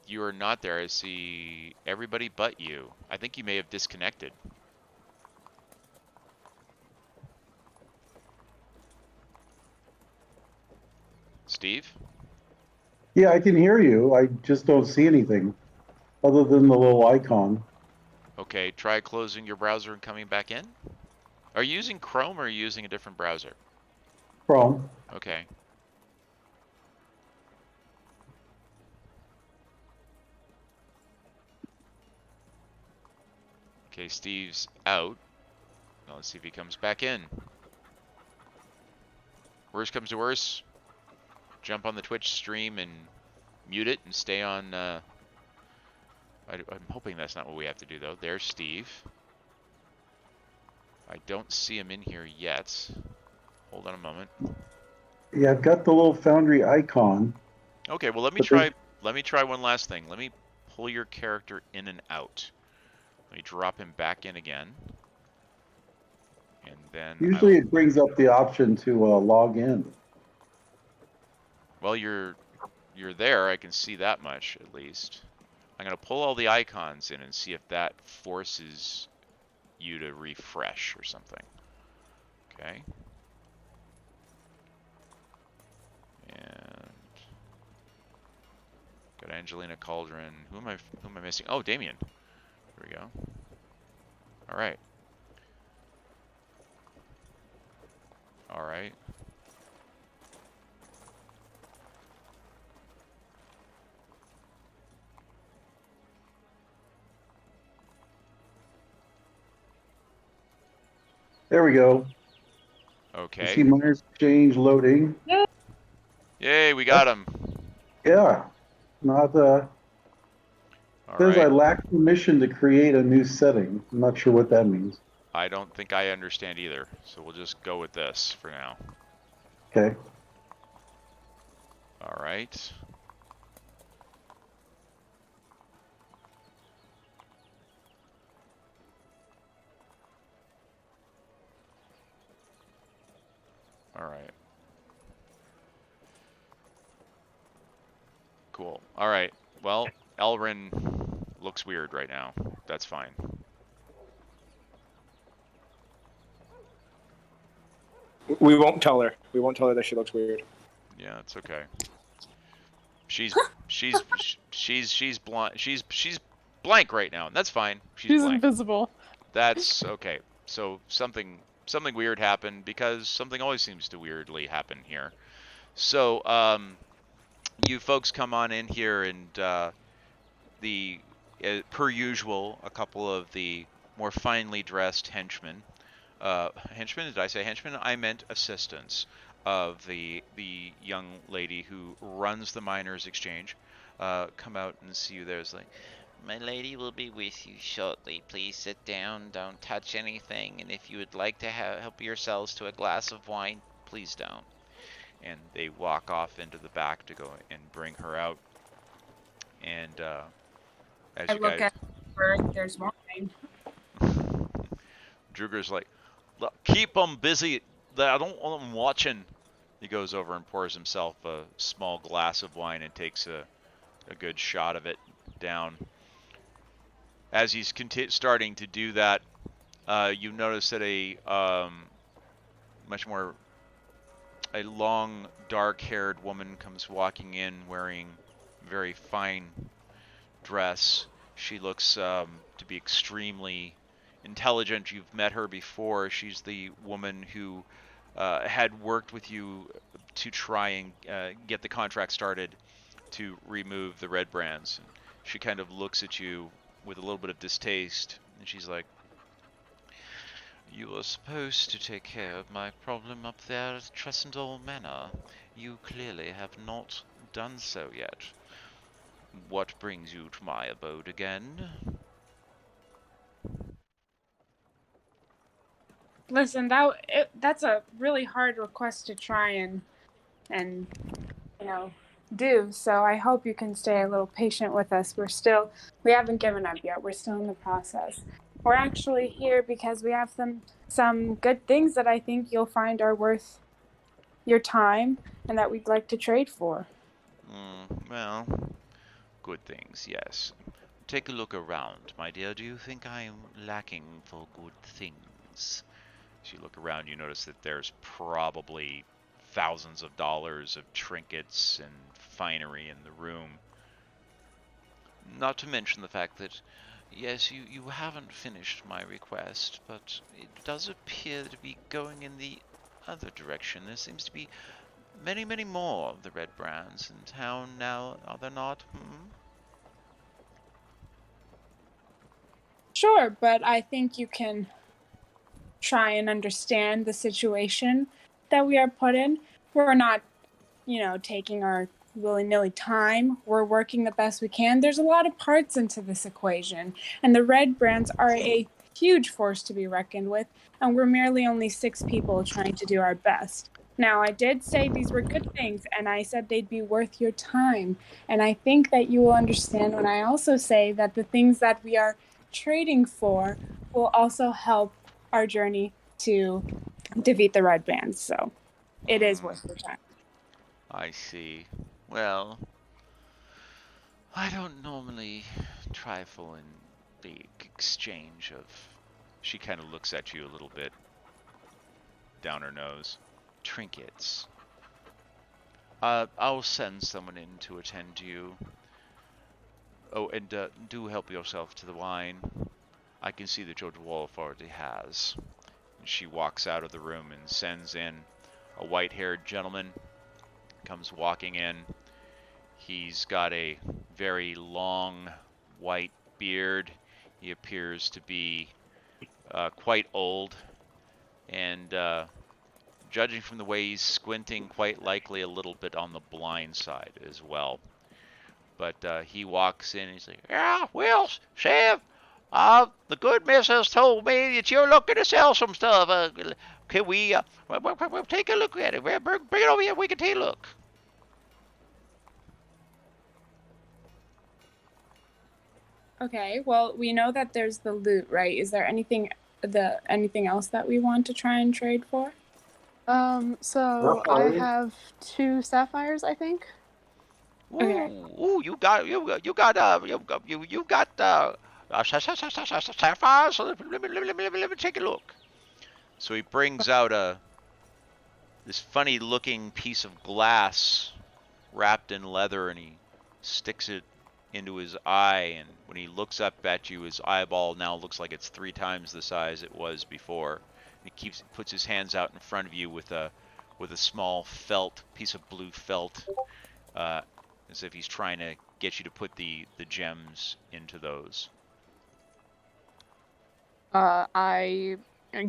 you are not there. I see everybody but you. I think you may have disconnected. Steve? Yeah, I can hear you. I just don't see anything other than the little icon. Okay, try closing your browser and coming back in. Are you using Chrome or are you using a different browser? Chrome. Okay. Okay, Steve's out. Now let's see if he comes back in. Worst comes to worst, jump on the Twitch stream and mute it and stay on. I'm hoping that's not what we have to do, though. There's Steve. I don't see him in here yet. Hold on a moment. Yeah, I've got the little Foundry icon. Okay, well let me But they- try. Let me try one last thing. Let me pull your character in and out. Let me drop him back in again, and then Usually it brings up the option to log in. well, you're there. I can see that much at least. I'm gonna pull all the icons in and see if that forces you to refresh or something. Okay. And got Angelina Cauldron. Who am I missing? Oh, Damien. There we go. All right. All right. There we go. You Okay. see Miners Exchange loading. Yay, we got him. Yeah. Not All says I right. lack permission to create a new setting. I'm not sure what that means. I don't think I understand either, so we'll just go with this for now. Okay. All right. All right. Cool. All right. Well, Elrin looks weird right now. That's fine. We won't tell her. We won't tell her that she looks weird. Yeah, it's okay. She's blind. She's blank right now, and that's fine. She's Blank. invisible. That's okay. So something weird happened because something always seems to weirdly happen here. So you folks come on in here, and per usual, a couple of the more finely dressed henchmen. Henchmen? Did I say henchmen? I meant assistants of the young lady who runs the miners' exchange. Come out and see you there. It's like, My lady will be with you shortly. Please sit down, don't touch anything, and if you would like to help yourselves to a glass of wine, please don't. and they walk off into the back to go and bring her out. And as I you look guys, at her, there's wine. Druger's like, "Look, keep them busy. I don't want them watching." He goes over and pours himself a small glass of wine and takes a good shot of it down. As he's starting to do that, you notice that a long, dark-haired woman comes walking in wearing a very fine dress. She looks to be extremely intelligent. You've met her before. She's the woman who had worked with you to try and get the contract started to remove the red brands. She kind of looks at you with a little bit of distaste, and she's like, "You were supposed to take care of my problem up there at Tressendal Manor. You clearly have not done so yet. What brings you to my abode again?" Listen, that's a really hard request to try and do. So I hope you can stay a little patient with us. We haven't given up yet. We're still in the process. We're actually here because we have some good things that I think you'll find are worth your time and that we'd like to trade for. Well, good things, yes. Take a look around, my dear. Do you think I am lacking for good things? As you look around, you notice that there's probably thousands of dollars of trinkets and finery in the room. Not to mention the fact that, yes, you haven't finished my request, but it does appear to be going in the other direction. There seems to be many, many more of the red brands in town now, are there not? Sure, but I think you can try and understand the situation that we are put in. We're not, taking our willy-nilly time. We're working the best we can. There's a lot of parts into this equation, and the red brands are a huge force to be reckoned with, and we're merely only 6 people trying to do our best. Now, I did say these were good things, and I said they'd be worth your time, and I think that you will understand when I also say that the things that we are trading for will also help our journey to defeat the red bands, so it is worth your time. I see. Well, I don't normally trifle in the exchange of... She kind of looks at you a little bit, down her nose. Trinkets. I'll send someone in to attend to you. Oh, and do help yourself to the wine. I can see that George Wolf already has. And she walks out of the room and sends in a white-haired gentleman. Comes walking in. He's got a very long white beard. He appears to be quite old, and judging from the way he's squinting, quite likely a little bit on the blind side as well. But he walks in and he's like, Yeah, well, Sam, the good missus told me that you're looking to sell some stuff. Can we we'll take a look at it? Bring it over here. We can take a look. Okay, well, we know that there's the loot, right? Is there anything else that we want to try and trade for? So I have 2 sapphires, I think. Okay. Ooh, you got sapphires. Let me take a look. so he brings out this funny-looking piece of glass wrapped in leather, and he sticks it into his eye, and when he looks up at you, his eyeball now looks like it's 3 times the size it was before. And he puts his hands out in front of you with a small piece of blue felt, as if he's trying to get you to put the gems into those. I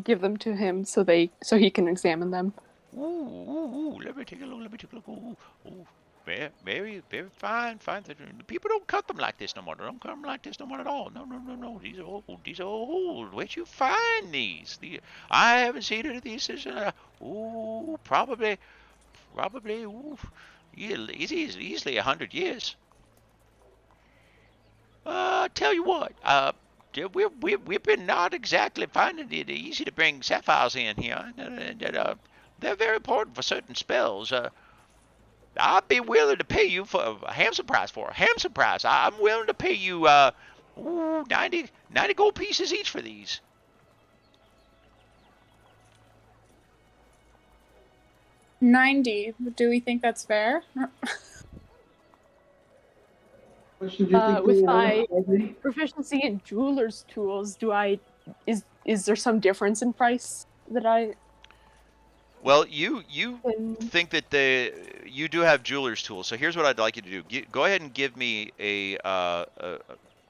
give them to him so he can examine them. Ooh, let me take a look. Ooh, very fine. The people don't cut them like this no more. They don't cut them like this no more at all. No. These are old. Where'd you find these? I haven't seen any of these since, probably, it's easily 100 years. Tell you what, we've been not exactly finding it easy to bring sapphires in here. They're very important for certain spells. I'd be willing to pay you for a handsome price I'm willing to pay you 90 gold pieces each for these. $90. Do we think that's fair? With my proficiency in jeweler's tools, is there some difference in price that I? Well, you think that you do have jeweler's tools. So here's what I'd like you to do. Go ahead and give me a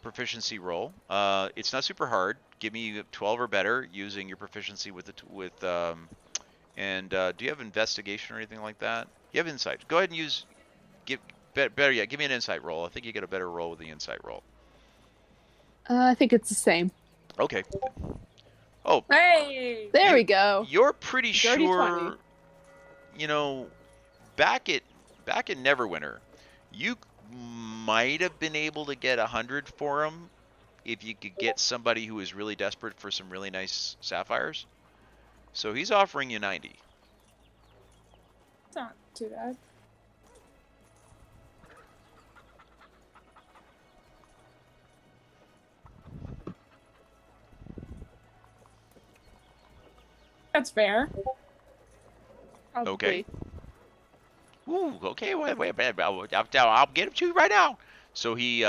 proficiency roll. It's not super hard. Give me 12 or better using your proficiency with and do you have investigation or anything like that? You have insight. Go ahead and better yet, give me an insight roll. I think you get a better roll with the insight roll. I think it's the same. Okay. Oh, Hey! There we go. You're pretty Dirty sure, 20. back in Neverwinter, you might have been able to get 100 for him if you could get somebody who is really desperate for some really nice sapphires. So he's offering you 90. It's not too bad. That's fair. Probably. Okay. Ooh, okay, wait, I'll get him to you right now. So he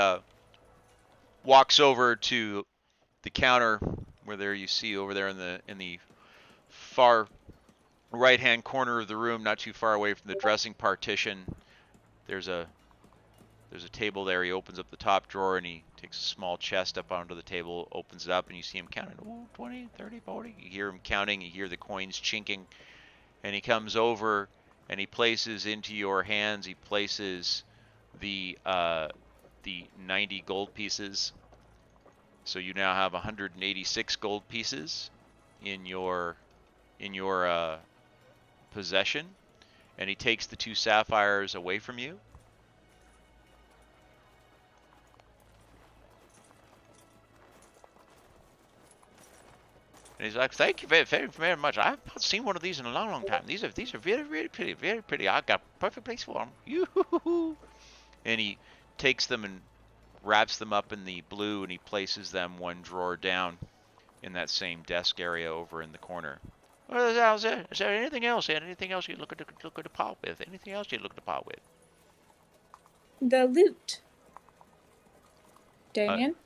walks over to the counter where there you see over there in the far right-hand corner of the room, not too far away from the dressing partition. There's a table there. He opens up the top drawer and he takes a small chest up onto the table, opens it up, and you see him counting. Ooh, 20, 30, 40. You hear him counting. You hear the coins chinking. And he comes over and he places into your hands, he places the 90 gold pieces. So you now have 186 gold pieces in your possession. And he takes the 2 sapphires away from you. And he's like, "Thank you very, very, very much. I've not seen one of these in a long, long time. These are very, very pretty, very pretty. I got a perfect place for them." Yoo-hoo-hoo-hoo. And he takes them and wraps them up in the blue, and he places them 1 drawer down in that same desk area over in the corner. Well, is there anything else? Anything else you look to part with? Anything else you look to part with? The loot. Damien?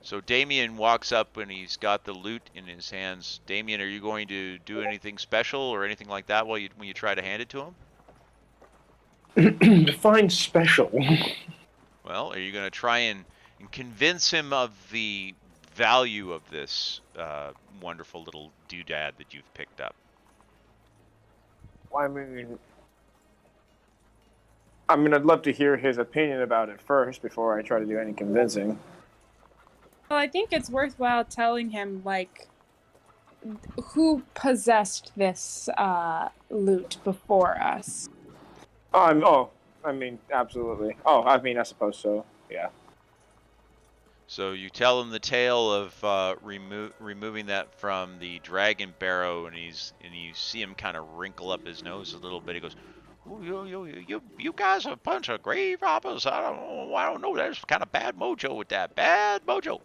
So Damien walks up and he's got the loot in his hands. Damien, are you going to do anything special or anything like that when you try to hand it to him? Define special. Well, are you going to try and convince him of the value of this wonderful little doodad that you've picked up? I mean, I'd love to hear his opinion about it first before I try to do any convincing. Well, I think it's worthwhile telling him, like, who possessed this loot before us. Absolutely. I suppose so. Yeah. So you tell him the tale of removing that from the dragon barrow, and you see him kind of wrinkle up his nose a little bit. He goes, "Ooh, you guys are a bunch of grave robbers. I don't know. There's kind of bad mojo with that. Bad mojo.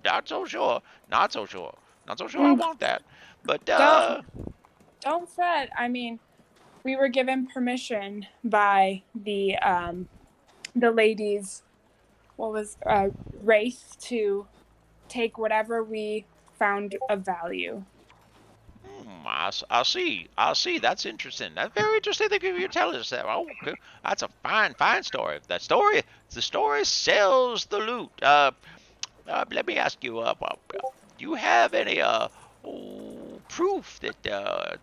Not so sure. Not so sure. Not so sure I want that. But Don't fret. I mean, we were given permission by the ladies. What was Wraith to take whatever we found of value. I see. That's interesting. That's very interesting that you're telling us that. Oh, okay. That's a fine story. The story sells the loot. Let me ask you, do you have any proof that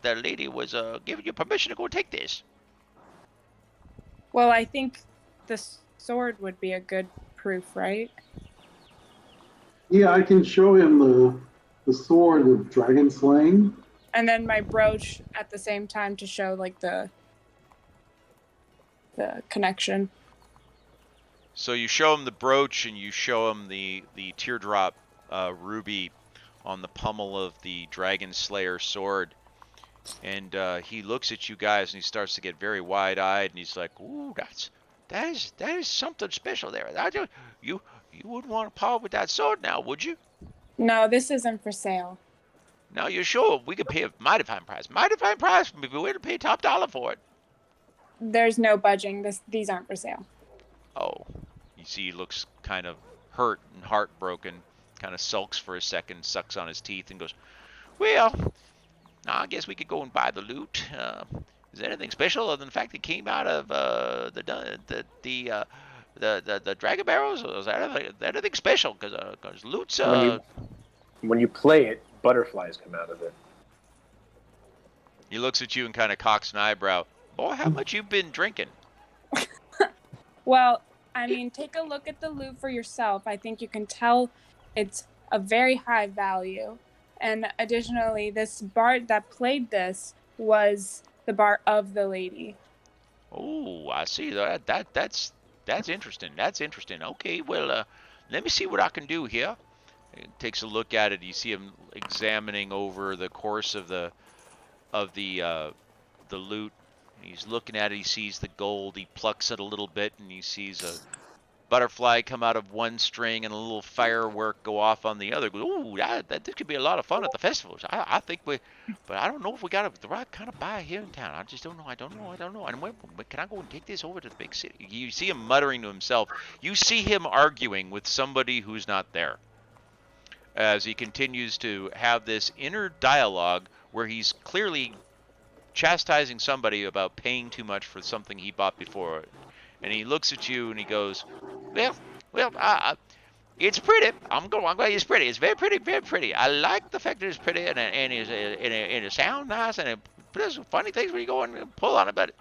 the lady was giving you permission to go take this? Well, I think the sword would be a good proof, right? Yeah, I can show him the sword of dragon slaying. And then my brooch at the same time to show like the connection. So you show him the brooch and you show him the teardrop ruby on the pommel of the Dragon Slayer sword. And he looks at you guys and he starts to get very wide-eyed and he's like, "Ooh, that is something special there. You wouldn't want to part with that sword now, would you?" No, this isn't for sale. Now you're sure we could pay a mighty fine price? Mighty fine price. We'd be willing to pay top dollar for it. There's no budging. These aren't for sale. Oh, you see he looks kind of hurt and heartbroken, kind of sulks for a second, sucks on his teeth and goes, "Well, I guess we could go and buy the loot. Is there anything special other than the fact it came out of the dragon barrels? Or is there anything special? Because loot's When you play it, butterflies come out of it. He looks at you and kind of cocks an eyebrow. Boy, how much you been drinking? Well, I mean, take a look at the loot for yourself. I think you can tell it's a very high value. And additionally, this bard that played this was the bard of the lady. Oh, I see. That's interesting. That's interesting. Okay, well, let me see what I can do here. He takes a look at it. You see him examining over the course of the loot. He's looking at it. He sees the gold. He plucks it a little bit, and he sees butterfly come out of one string and a little firework go off on the other. Ooh, this could be a lot of fun at the festivals. I think but I don't know if we got the right kind of buy here in town. I just don't know. I don't know. And when can I go and take this over to the big city? You see him muttering to himself. You see him arguing with somebody who's not there, as he continues to have this inner dialogue where he's clearly chastising somebody about paying too much for something he bought before. And he looks at you and he goes, well, it's pretty. I'm glad it's pretty. It's very pretty, very pretty. I like the fact that it's pretty and it sounds nice and it does funny things when you go and pull on it. But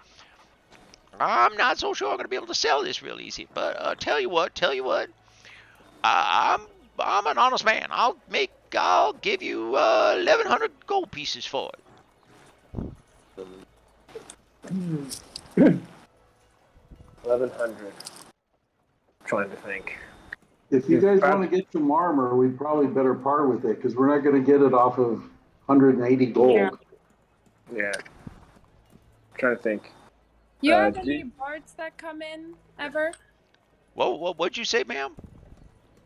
I'm not so sure I'm going to be able to sell this real easy. But tell you what, I'm an honest man. I'll give you 1,100 gold pieces for it. 1,100. Trying to think. If you guys want to get some armor, we'd probably better part with it because we're not going to get it off of 180 gold. Yeah. Trying to think. You have any bards that come in ever? What'd you say, ma'am?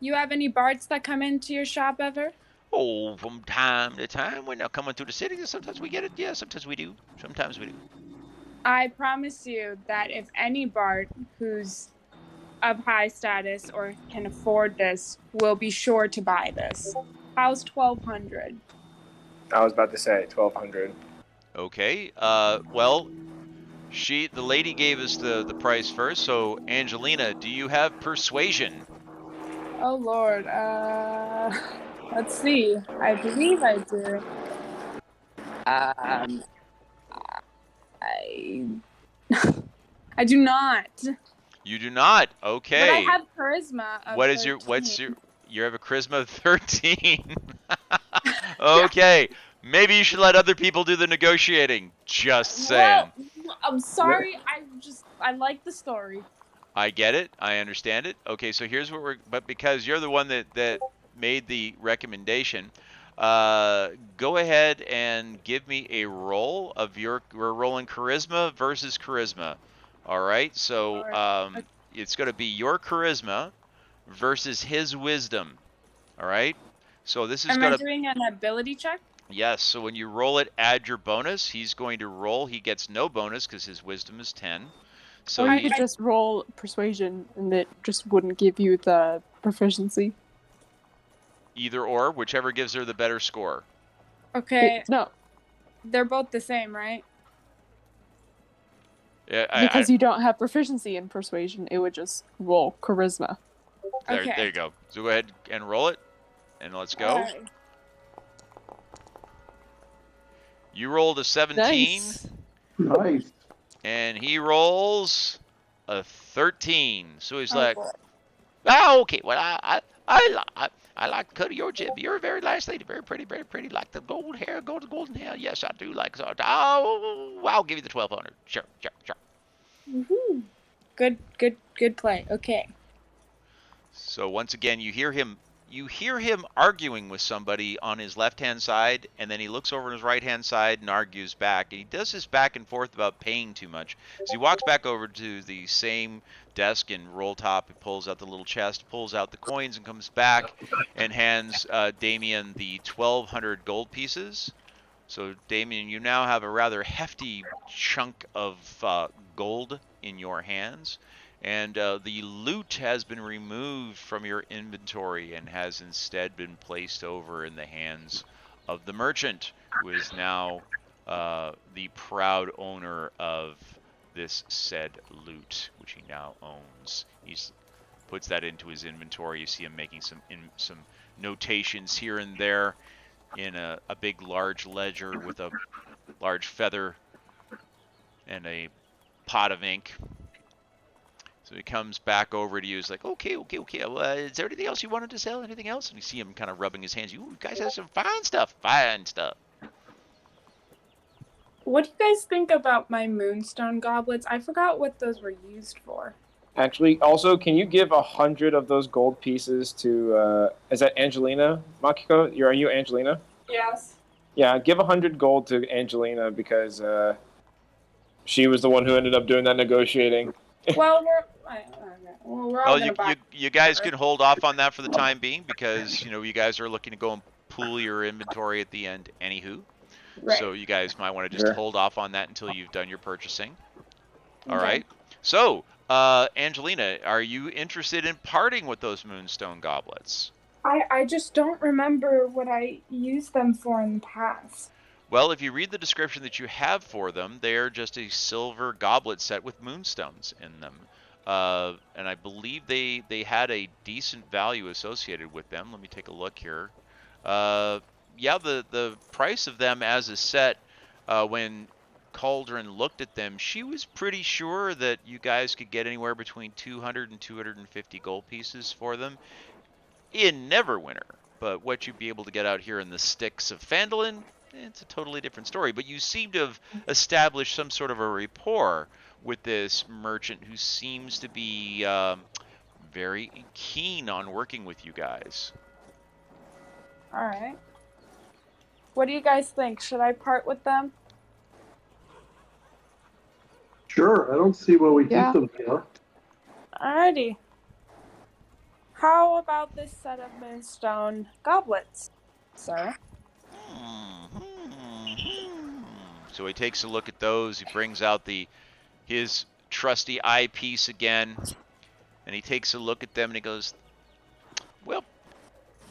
You have any bards that come into your shop ever? Oh, from time to time when they're coming through the city, sometimes we get it. Yeah, sometimes we do. I promise you that if any bard who's of high status or can afford this will be sure to buy this. How's 1,200? I was about to say 1,200. Okay. Well, the lady gave us the price first. So, Angelina, do you have persuasion? Oh Lord. Let's see. I believe I do. I do not. You do not. Okay. But I have charisma of 13. You have a charisma of 13. Okay. Yeah. Maybe you should let other people do the negotiating. Just saying. Well, I'm sorry. I like the story. I get it. I understand it. Okay, so here's what but because you're the one that made the recommendation, go ahead and give me a roll of we're rolling charisma versus charisma. All right, so it's going to be your charisma versus his wisdom. All right, so this is Am I doing an ability check? Yes, so when you roll it, add your bonus. He's going to roll. He gets no bonus because his wisdom is 10. So you could just roll persuasion and it just wouldn't give you the proficiency. Either or, whichever gives her the better score. Okay. No. They're both the same, right? Yeah, because you don't have proficiency in persuasion, it would just roll charisma. There you go. So go ahead and roll it, and let's go. Right. You rolled a 17. Nice. And he rolls a 13. So he's like, boy. Okay. Well, I like the cut of your jib. You're a very nice lady, very pretty, very pretty. Like the golden hair. Yes, I do like so. Oh, I'll give you the 1,200. Sure. Woohoo! Good play. Okay. So once again, you hear him arguing with somebody on his left-hand side, and then he looks over on his right-hand side and argues back. And he does this back and forth about paying too much. So he walks back over to the same desk and roll top. He pulls out the little chest, pulls out the coins, and comes back and hands Damien the 1,200 gold pieces. So Damien, you now have a rather hefty chunk of gold in your hands. And the loot has been removed from your inventory and has instead been placed over in the hands of the merchant, who is now the proud owner of this said loot, which he now owns. He puts that into his inventory. You see him making some notations here and there in a big, large ledger with a large feather and a pot of ink. So he comes back over to you. He's like, okay. Well, is there anything else you wanted to sell? Anything else? And you see him kind of rubbing his hands. You guys have some fine stuff. What do you guys think about my moonstone goblets? I forgot what those were used for. Actually, also, can you give 100 of those gold pieces to, is that Angelina? Makiko, are you Angelina? Yes. Yeah, give 100 gold to Angelina because she was the one who ended up doing that negotiating. Well, we're all Well, gonna buy. you guys can hold off on that for the time being because you guys are looking to go and pool your inventory at the end, anywho. Right. So you guys might want to just Yeah. hold off on that until you've done your purchasing. All Okay. right. So, Angelina, are you interested in parting with those Moonstone goblets? I just don't remember what I used them for in the past. Well, if you read the description that you have for them, they are just a silver goblet set with moonstones in them. And I believe they had a decent value associated with them. Let me take a look here. Yeah, the price of them as a set, when Cauldron looked at them, she was pretty sure that you guys could get anywhere between 200 and 250 gold pieces for them in Neverwinter. But what you'd be able to get out here in the sticks of Phandalin, it's a totally different story. But you seem to have established some sort of a rapport with this merchant who seems to be very keen on working with you guys. All right. What do you guys think? Should I part with them? Sure, I don't see what we Yeah. keep them for. Alrighty. How about this set of moonstone goblets, sir? So he takes a look at those. He brings out his trusty eyepiece again, and he takes a look at them and he goes, "Well,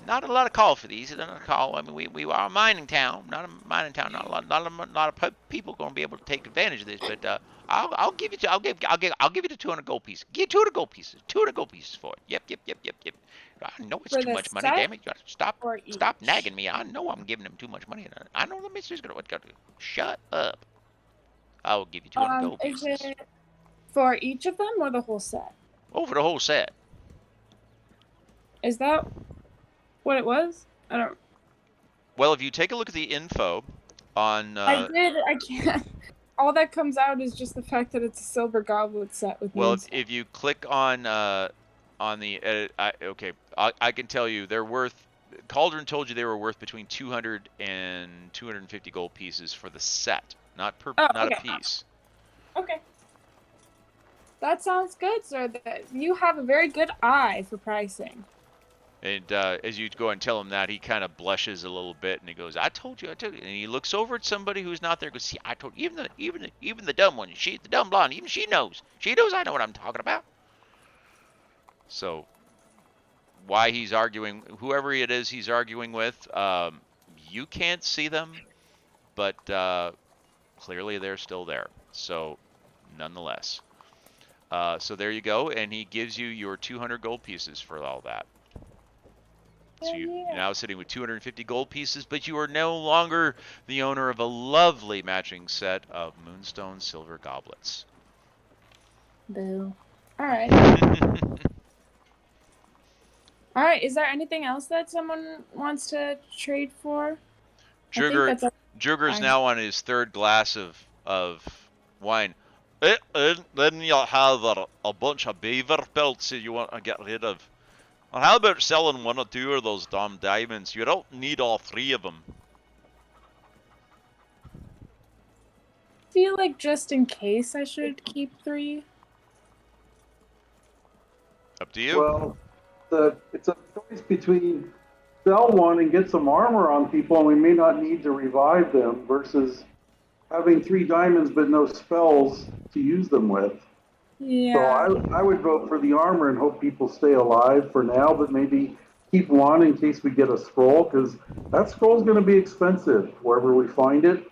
not a lot of call for these. Not a call. I mean, we are a mining town. Not a mining town. Not a lot of people going to be able to take advantage of this. But I'll give you I'll give you the 200 gold pieces. Get 200 gold pieces. 200 gold pieces for it. Yep. I know it's For too the much money. set Damn it! You gotta stop or each? nagging me. I know I'm giving them too much money. I know the mistress is gonna shut up. I will give you 200 gold Is pieces it for each of them or the whole set? over the whole set. Is that what it was? I don't. Well, if you take a look at the info on I did. I can't. All that comes out is just the fact that it's a silver goblet set with well, moonstone. if you click on the edit, okay, I can tell you they're worth. Cauldron told you they were worth between 200 and 250 gold pieces for the set, not okay. a piece. Okay. That sounds good, sir. You have a very good eye for pricing. And as you go and tell him that, he kind of blushes a little bit, and he goes, "I told you." And he looks over at somebody who's not there. And goes, "See, I told you." Even the dumb one, the dumb blonde, even she knows. She knows I know what I'm talking about. So, why he's arguing, whoever it is he's arguing with, you can't see them, but clearly they're still there. So, nonetheless, so there you go, and he gives you your 200 gold pieces for all that. So you're now sitting with 250 gold pieces, but you are no longer the owner of a lovely matching set of Moonstone silver goblets. Boo. All right. All right. Is there anything else that someone wants to trade for? Jurger's now on his third glass of wine. Then you'll have a bunch of beaver pelts that you want to get rid of. Well, how about selling one or two of those damn diamonds? You don't need all three of them. I feel like just in case I should keep 3. Up to you. Well, it's a choice between sell one and get some armor on people, and we may not need to revive them, versus having 3 diamonds but no spells to use them with. Yeah. So I would vote for the armor and hope people stay alive for now, but maybe keep one in case we get a scroll, because that scroll's going to be expensive wherever we find it.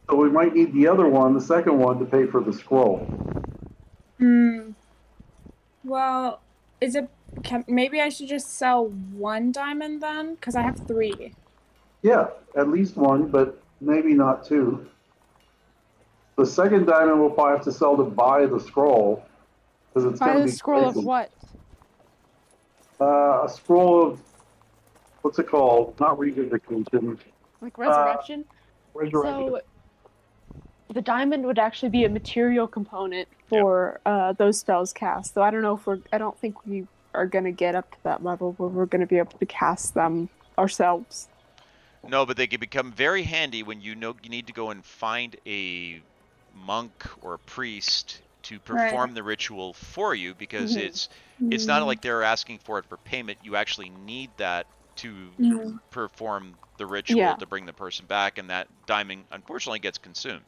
So we might need the other one, the second one, to pay for the scroll. Well, maybe I should just sell 1 diamond then, because I have 3. Yeah, at least 1, but maybe not 2. The second diamond we'll probably have to sell to buy the scroll, because it's going to be Buy the scroll crazy. of what? A scroll of, what's it called? Not revivification. Like resurrection? Resurrection. So the diamond would actually be a material component for those spells cast. So I don't know if I don't think we are going to get up to that level where we're going to be able to cast them ourselves. No, but they can become very handy when you know you need to go and find a monk or a priest to Right. perform the ritual for you, because Mm-hmm. it's not like they're asking for it for payment. You actually need that to Mhm. perform the ritual Yeah. to bring the person back, and that diamond unfortunately gets consumed.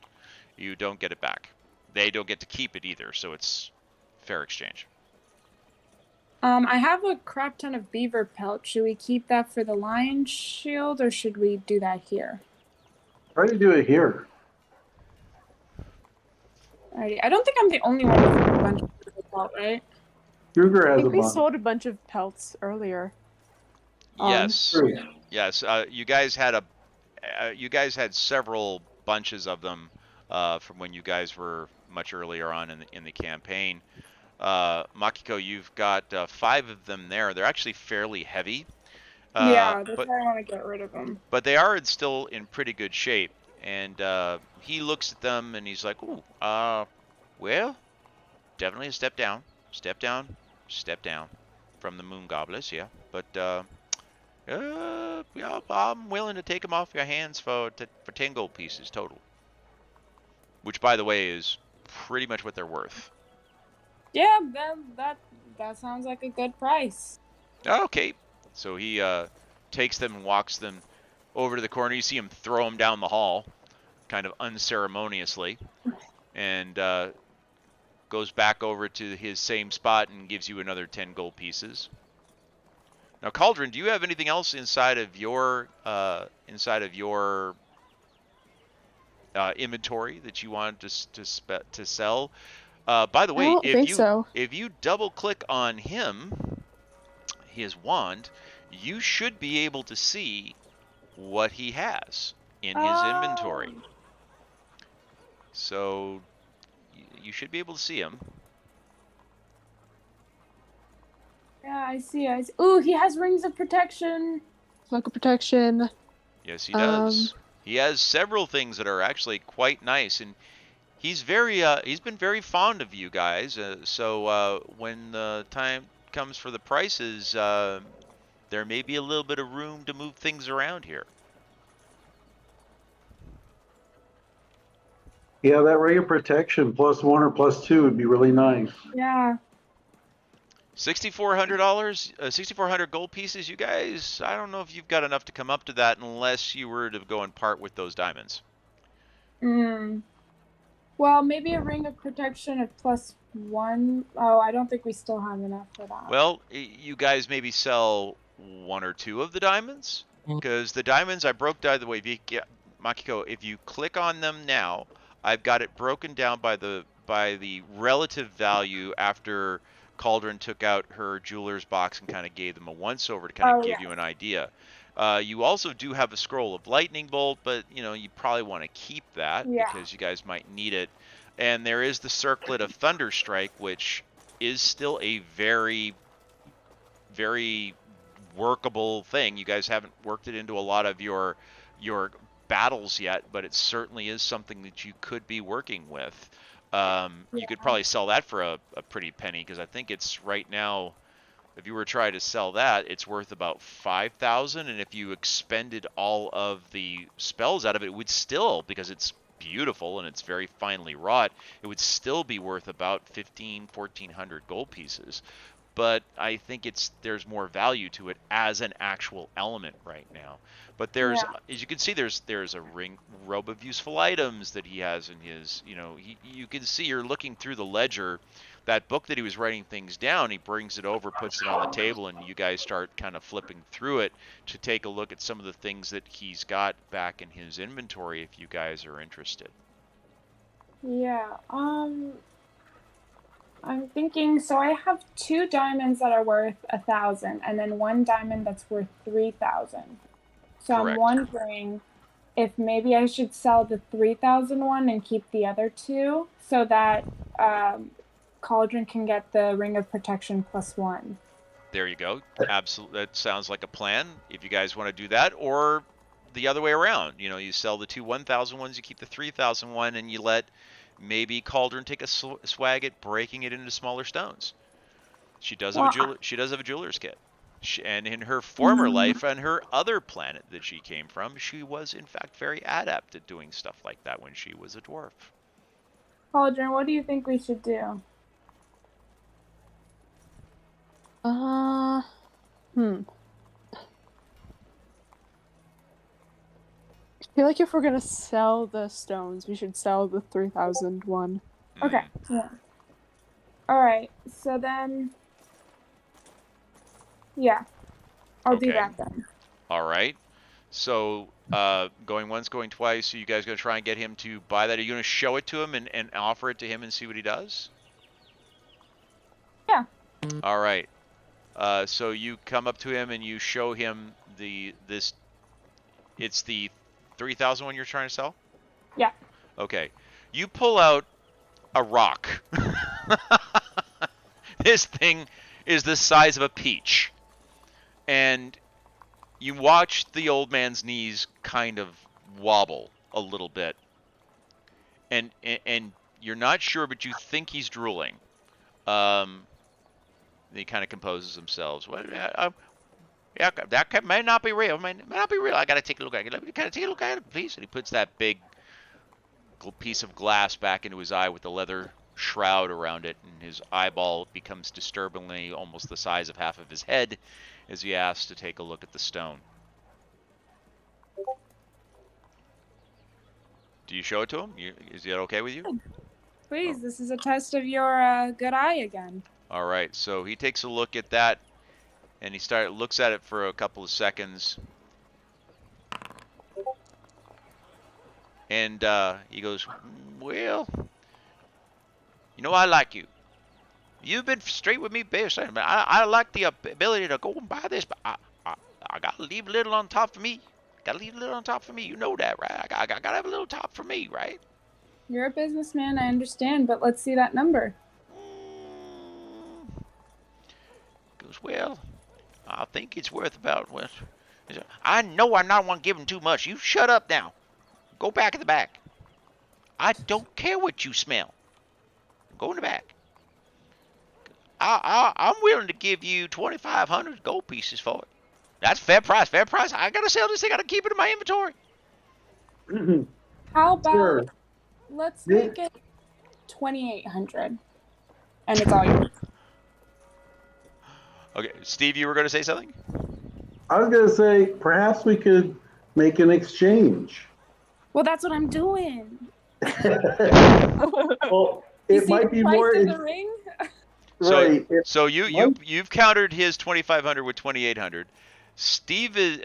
You don't get it back. They don't get to keep it either, so it's fair exchange. I have a crap ton of beaver pelt. Should we keep that for the lion shield, or should we do that here? Try to do it here. Alrighty. I don't think I'm the only one with a bunch of beaver pelt, right? Kruger I has a think we bunch. sold a bunch of pelts earlier. Yes, True. yes. You guys had several bunches of them from when you guys were much earlier on in the campaign. Makiko, you've got 5 of them there. They're actually fairly heavy, Yeah, that's but why I want to get rid of them. they are still in pretty good shape. And he looks at them and he's like, "Ooh, well, definitely a step down, step down, step down from the moon goblets, yeah. But yeah, I'm willing to take them off your hands for 10 gold pieces total." Which, by the way, is pretty much what they're worth. Yeah, then that sounds like a good price. Okay, so he takes them and walks them over to the corner. You see him throw them down the hall, kind of unceremoniously, and goes back over to his same spot and gives you another 10 gold pieces. Now, Cauldron, do you have anything else inside of your inventory that you want to sell? By the I way, don't think so. if you double click on his wand, you should be able to see what he has in his inventory. So you should be able to see him. Yeah, I see. Ooh, he has rings of protection. Smoke of protection. Yes, he does. He has several things that are actually quite nice, and he's been very fond of you guys. So when the time comes for the prices, there may be a little bit of room to move things around here. Yeah, that ray of protection +1 or +2 would be really nice. Yeah. $6,400, 6,400 gold pieces. You guys, I don't know if you've got enough to come up to that unless you were to go and part with those diamonds. Well, maybe a ring of protection of +1. Oh, I don't think we still have enough for that. Well, you guys maybe sell 1 or 2 of the diamonds, because the diamonds I broke down the way. Makiko, if you click on them now, I've got it broken down by the relative value after Cauldron took out her jeweler's box and kind of gave them a once over to kind of give you an idea. You also do have a scroll of lightning bolt, but you probably want to keep that because you guys might need it. And there is the circlet of thunderstrike, which is still a very, very workable thing. You guys haven't worked it into a lot of your battles yet, but it certainly is something that you could be working with. You could probably sell that for a pretty penny, because I think it's right now, if you were trying to sell that, it's worth about 5,000, and if you expended all of the spells out of it, it would still, because it's beautiful and it's very finely wrought, it would still be worth about 1,400 gold pieces. But I think there's more value to it as an actual element right now. But as you can see, there's a robe of useful items that he has in his, you can see, you're looking through the ledger, that book that he was writing things down, he brings it over, puts it on the table, and you guys start kind of flipping through it to take a look at some of the things that he's got back in his inventory if you guys are interested. Yeah. I'm thinking, so I have 2 diamonds that are worth 1,000, and then 1 diamond that's worth 3,000. So Correct. I'm wondering if maybe I should sell the 3,000 one and keep the other 2, so that Cauldron can get the ring of protection +1. There you go. Absolutely, that sounds like a plan. If you guys want to do that, or the other way around, you sell the 2 1,000 ones, you keep the 3,000 one, and you let maybe Cauldron take a swag at breaking it into smaller stones. She does have a jeweler's kit. And in her former life, on her other planet that she came from, she was in fact very adept at doing stuff like that when she was a dwarf. Cauldron, what do you think we should do? I feel like if we're gonna sell the stones, we should sell the 3,000 one. Okay. Yeah. All right. So then, yeah, I'll do Okay. that then. All right. So, going once, going twice. So you guys gonna try and get him to buy that? Are you gonna show it to him and offer it to him and see what he does? Yeah. All right. So you come up to him and you show him this. It's the 3,000 one you're trying to sell? Yeah. Okay. You pull out a rock. This thing is the size of a peach. And you watch the old man's knees kind of wobble a little bit. And you're not sure, but you think he's drooling. He kind of composes himself. Well, yeah, that may not be real. May not be real. I gotta take a look at it. Let me kind of take a look at it, please. And he puts that big piece of glass back into his eye with the leather shroud around it, and his eyeball becomes disturbingly almost the size of half of his head as he asks to take a look at the stone. Do you show it to him? Is that okay with you? Please, this is a test of your good eye again. All right, so he takes a look at that, and he looks at it for a couple of seconds, and he goes, "Well, you know, I like you. You've been straight with me, best. I like the ability to go and buy this, but I gotta leave a little on top for me. Gotta leave a little on top for me. You know that, right? I gotta have a little top for me, right?" You're a businessman, I understand, but let's see that number. Goes, well, I think it's worth about what? I know I'm not one giving too much. You shut up now. Go back in the back. I don't care what you smell. Go in the back. I'm willing to give you 2,500 gold pieces for it. That's fair price. Fair price. I gotta sell this thing. I gotta keep it in my inventory. How about Sure. let's make it 2,800, and it's all yours. Okay, Steve, you were gonna say something? I was gonna say perhaps we could make an exchange. Well, that's what I'm doing. Well, You it see might the be price more of the ring? right. So you've countered his 2,500 with 2,800. Steve is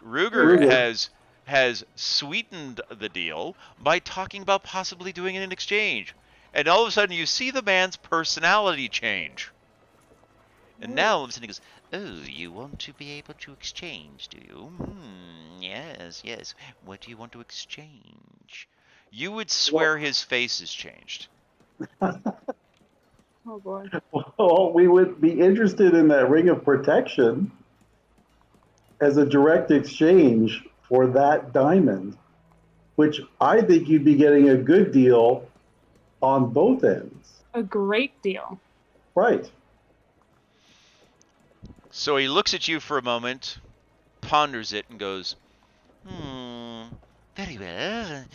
Ruger has sweetened the deal by talking about possibly doing an exchange, and all of a sudden you see the man's personality change. And now all of a sudden he goes, "Oh, you want to be able to exchange, do you? Yes, yes. What do you want to exchange?" You would swear his face has changed. Oh boy. Well, we would be interested in that ring of protection as a direct exchange for that diamond, which I think you'd be getting a good deal on both ends. A great deal. Right. So he looks at you for a moment, ponders it, and goes, very well.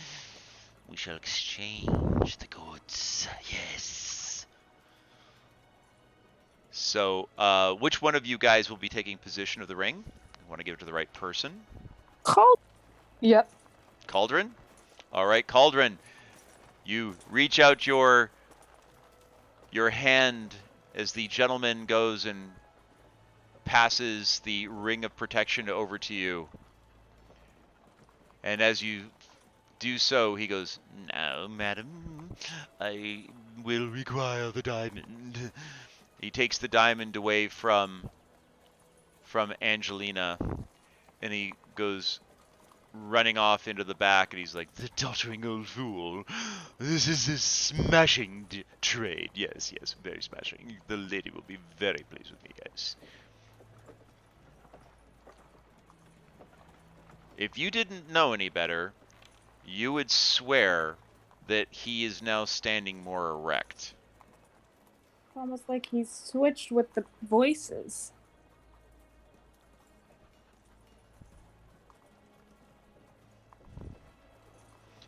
We shall exchange the goods. Yes. So, which one of you guys will be taking possession of the ring? I want to give it to the right person. Yep. Cauldron? All right, Cauldron. You reach out your hand as the gentleman goes and passes the ring of protection over to you. And as you do so, he goes, "Now, madam, I will require the diamond." He takes the diamond away from Angelina, and he goes running off into the back, and he's like, "The doddering old fool. This is a smashing trade. Yes, yes, very smashing. The lady will be very pleased with me, yes." If you didn't know any better, you would swear that he is now standing more erect. It's almost like he's switched with the voices.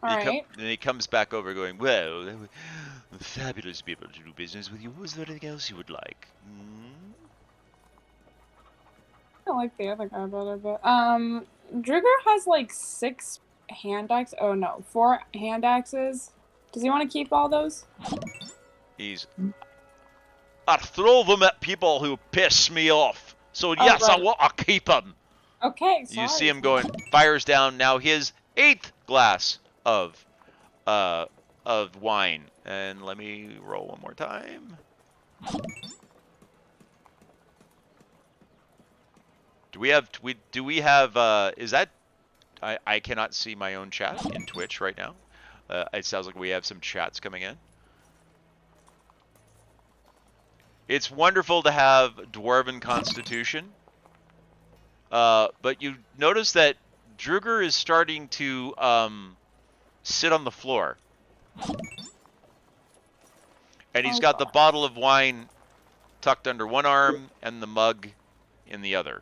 All right. And he comes back over going, well, fabulous people to do business with you. Was there anything else you would like? Hmm? I like the other guy better, but Drigger has like 6 hand axes. Oh no, 4 hand axes. Does he want to keep all those? I throw them at people who piss me off. So yes, I right. want to keep them. Okay, sorry. You see him going, fires down now his 8th glass of wine. And let me roll one more time. Do we have is that I cannot see my own chat in Twitch right now. It sounds like we have some chats coming in. It's wonderful to have Dwarven Constitution. But you notice that Druger is starting to sit on the floor. And he's got the bottle of wine tucked under one arm and the mug in the other.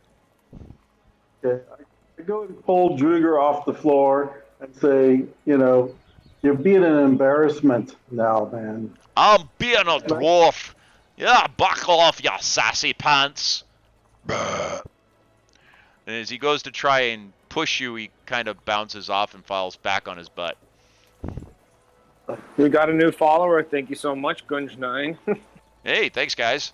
Okay. I go and pull Druger off the floor and say, you're being an embarrassment now, man. I'm being a dwarf. Yeah, back off, you sassy pants. And as he goes to try and push you, he kind of bounces off and falls back on his butt. We got a new follower. Thank you so much, Gunge9. Hey, thanks, guys.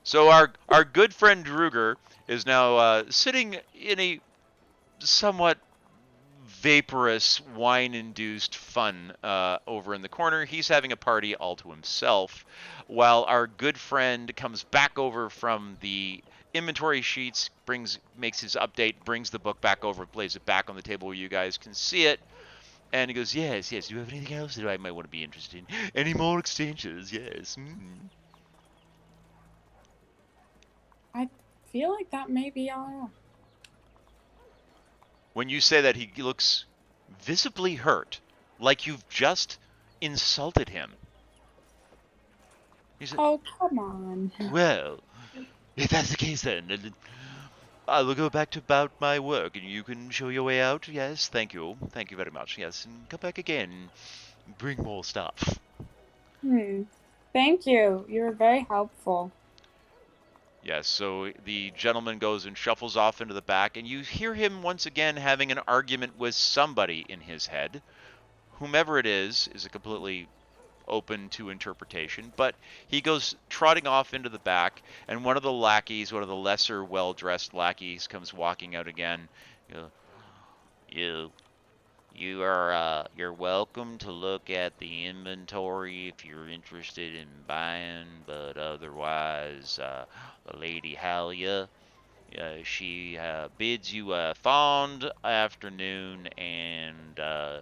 So our good friend Druger is now sitting in a somewhat vaporous, wine-induced fun over in the corner. He's having a party all to himself, while our good friend comes back over from the inventory sheets, makes his update, brings the book back over, lays it back on the table where you guys can see it, and he goes, yes, do you have anything else that I might want to be interested in? Any more exchanges? Yes. I feel like that may be all. When you say that, he looks visibly hurt, like you've just insulted him. He's like, Oh, come on. well, if that's the case then, I will go back to about my work, and you can show your way out. Yes, thank you. Thank you very much. Yes, and come back again. Bring more stuff. Thank you. You were very helpful. Yes, so the gentleman goes and shuffles off into the back, and you hear him once again having an argument with somebody in his head. Whomever it is a completely open to interpretation, but he goes trotting off into the back, and one of the lackeys, one of the lesser well-dressed lackeys, comes walking out again. You're welcome to look at the inventory if you're interested in buying, but otherwise, the Lady Halia, she bids you a fond afternoon and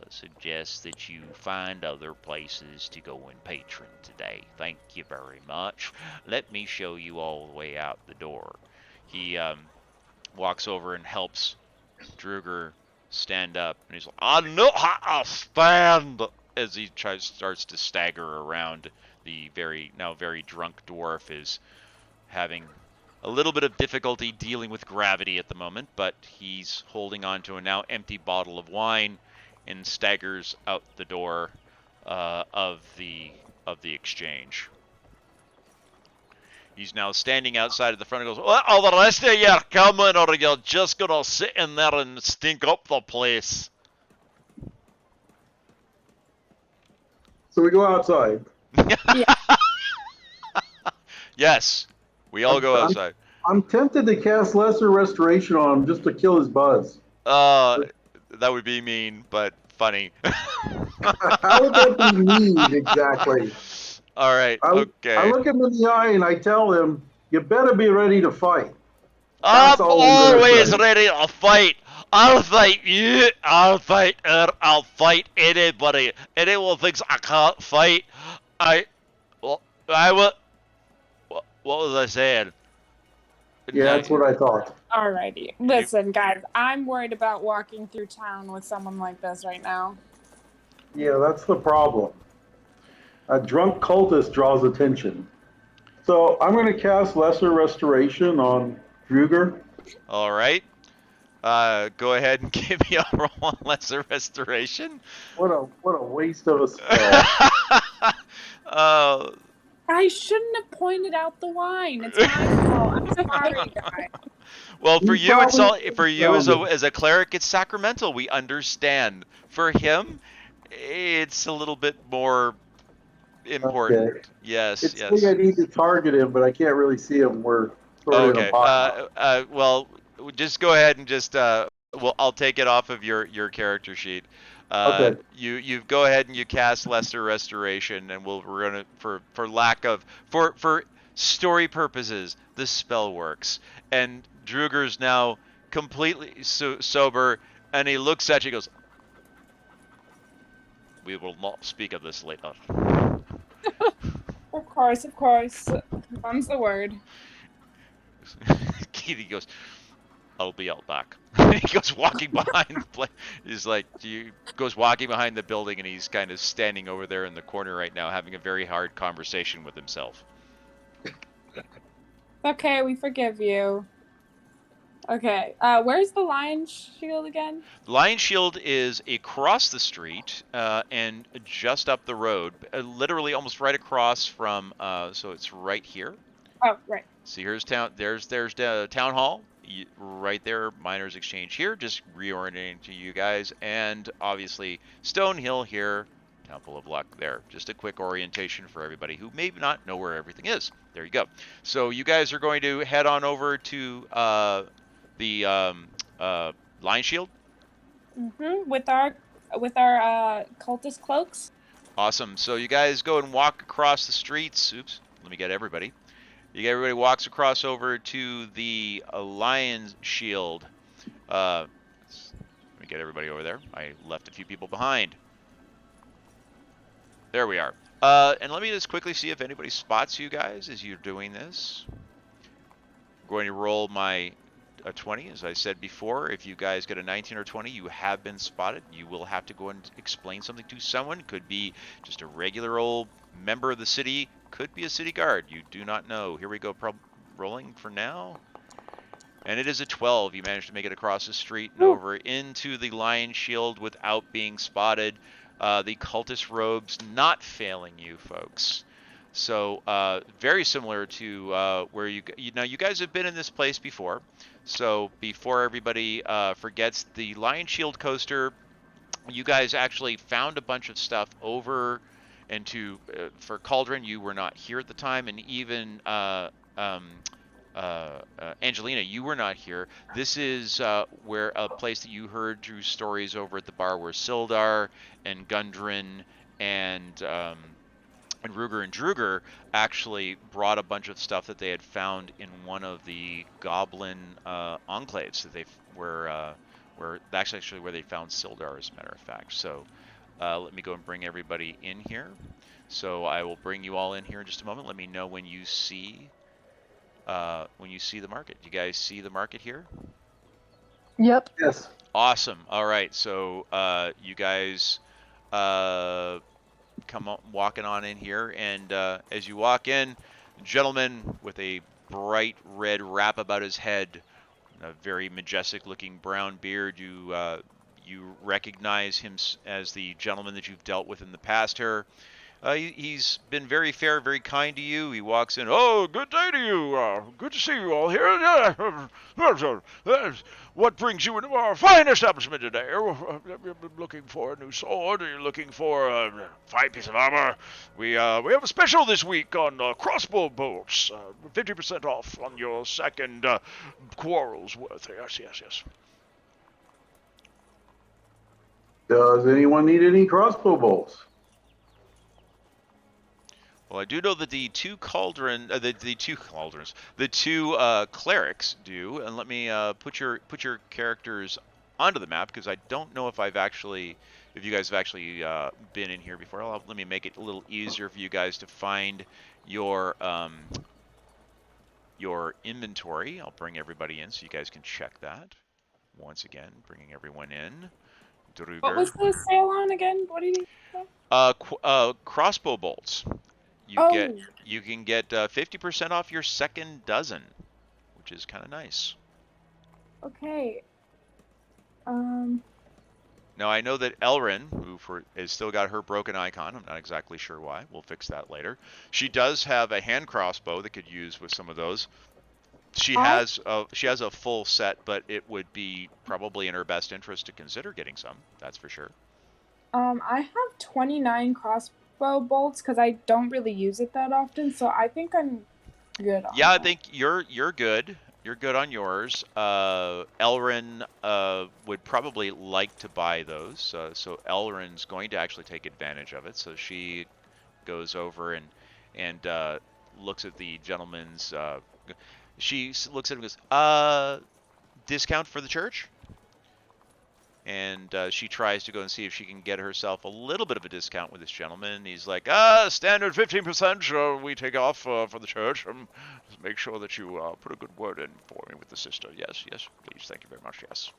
suggests that you find other places to go and patron today. Thank you very much. Let me show you all the way out the door. He walks over and helps Druger stand up, and he's like, I know how to stand, as he starts to stagger around. The now very drunk dwarf is having a little bit of difficulty dealing with gravity at the moment, but he's holding on to a now empty bottle of wine and staggers out the door of the exchange. He's now standing outside of the front and goes, well, the rest of you are coming, or you're just going to sit in there and stink up the place. So we go outside. Yes, we all go outside. I'm tempted to cast Lesser Restoration on him just to kill his buzz. That would be mean, but funny. How would that be mean, exactly? All right, okay. I look him in the eye and I tell him, you better be ready to fight. I'm always ready to fight. I'll fight you. I'll fight her. I'll fight anybody. Anyone thinks I can't fight. What was I saying? Yeah, that's what I thought. Alrighty. Listen, guys, I'm worried about walking through town with someone like this right now. Yeah, that's the problem. A drunk cultist draws attention. So I'm going to cast Lesser Restoration on Druger. All right. Go ahead and give me a roll on Lesser Restoration. What a waste of a spell. uh, I shouldn't have pointed out the wine. It's my fault. I'm sorry, guys. well, for You you, it's probably all for you found it. as a cleric, it's sacramental. We understand. For him, it's a little bit more important. Okay. Yes, It's like I yes. need to target him, but I can't really see him. We're sort of in a Okay. pocket. Well, just go ahead and just well, I'll take it off of your character sheet. Okay. You go ahead and you cast Lesser Restoration, and we're gonna for lack of for story purposes, this spell works. And Druger's now completely sober, and he looks at you, and goes, "We will not speak of this later." Of course, of course. Mum's the word. He goes, "I'll be out back." He goes walking behind. He's like, goes walking behind the building, and he's kind of standing over there in the corner right now, having a very hard conversation with himself. Okay, we forgive you. Okay, where's the lion shield again? The Lion Shield is across the street and just up the road, literally almost right across from. So it's right here. Oh, right. See, here's town. There's the town hall right there. Miners Exchange here. Just reorienting to you guys, and obviously Stonehill here. Temple of Luck there. Just a quick orientation for everybody who may not know where everything is. There you go. So you guys are going to head on over to the Lion Shield. With our cultist cloaks. Awesome. So you guys go and walk across the streets. Oops. Let me get everybody. Everybody walks across over to the Lion Shield. Let me get everybody over there. I left a few people behind. There we are. And let me just quickly see if anybody spots you guys as you're doing this. I'm going to roll my 20. As I said before, if you guys get a 19 or 20, you have been spotted. You will have to go and explain something to someone. Could be just a regular old member of the city. Could be a city guard. You do not know. Here we go. Rolling for now. And it is a 12. You managed to make it across the street and over into the Lion Shield without being spotted. The cultist robes not failing you, folks. So very similar to where you guys have been in this place before. So before everybody forgets, the Lion Shield coaster, you guys actually found a bunch of stuff over into for Cauldron. You were not here at the time, and even Angelina, you were not here. This is where a place that you heard through stories over at the bar where Sildar and Gundren and Ruger and Druger actually brought a bunch of stuff that they had found in one of the goblin enclaves that they where that's actually where they found Sildar, as a matter of fact. So let me go and bring everybody in here. So I will bring you all in here in just a moment. Let me know when you see the market. Do you guys see the market here? Yep. Yes. Awesome. All right. So you guys come walking on in here, and as you walk in, a gentleman with a bright red wrap about his head, a very majestic looking brown beard. You recognize him as the gentleman that you've dealt with in the past here. He's been very fair, very kind to you. He walks in. Oh, good day to you. Good to see you all here. What brings you into our fine establishment today? Are you looking for a new sword? Are you looking for a fine piece of armor? We have a special this week on crossbow bolts. 50% off on your second quarrel's worth. Yes. Does anyone need any crossbow bolts? Well, I do know that the two clerics do, and let me put your characters onto the map because I don't know if you guys have actually been in here before. Let me make it a little easier for you guys to find your inventory. I'll bring everybody in so you guys can check that. Once again, bringing everyone in. Druger. What was the sale on again? What did you say? Crossbow bolts. Oh. You can get 50% off your second dozen, which is kind of nice. Okay. Now I know that Elrin, who has still got her broken icon. I'm not exactly sure why. We'll fix that later. She does have a hand crossbow that could use with some of those. She I has a full set, but it would be probably in her best interest to consider getting some. That's for sure. I have 29 crossbow bolts because I don't really use it that often, so I think I'm good on Yeah, I that. think you're good. You're good on yours. Elrin would probably like to buy those, so Elrin's going to actually take advantage of it. So she goes over and looks at the gentleman's. She looks at him and goes, discount for the church? And she tries to go and see if she can get herself a little bit of a discount with this gentleman. And he's like, standard 15% we take off for the church. Just make sure that you put a good word in for me with the sister. Yes, please, thank you very much, yes.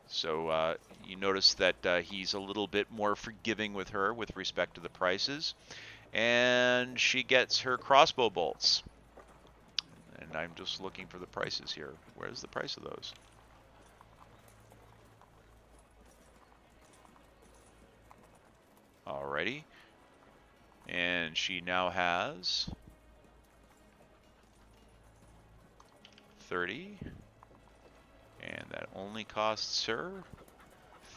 So you notice that he's a little bit more forgiving with her with respect to the prices. And she gets her crossbow bolts. And I'm just looking for the prices here. Where's the price of those? Alrighty. And she now has 30. And that only costs her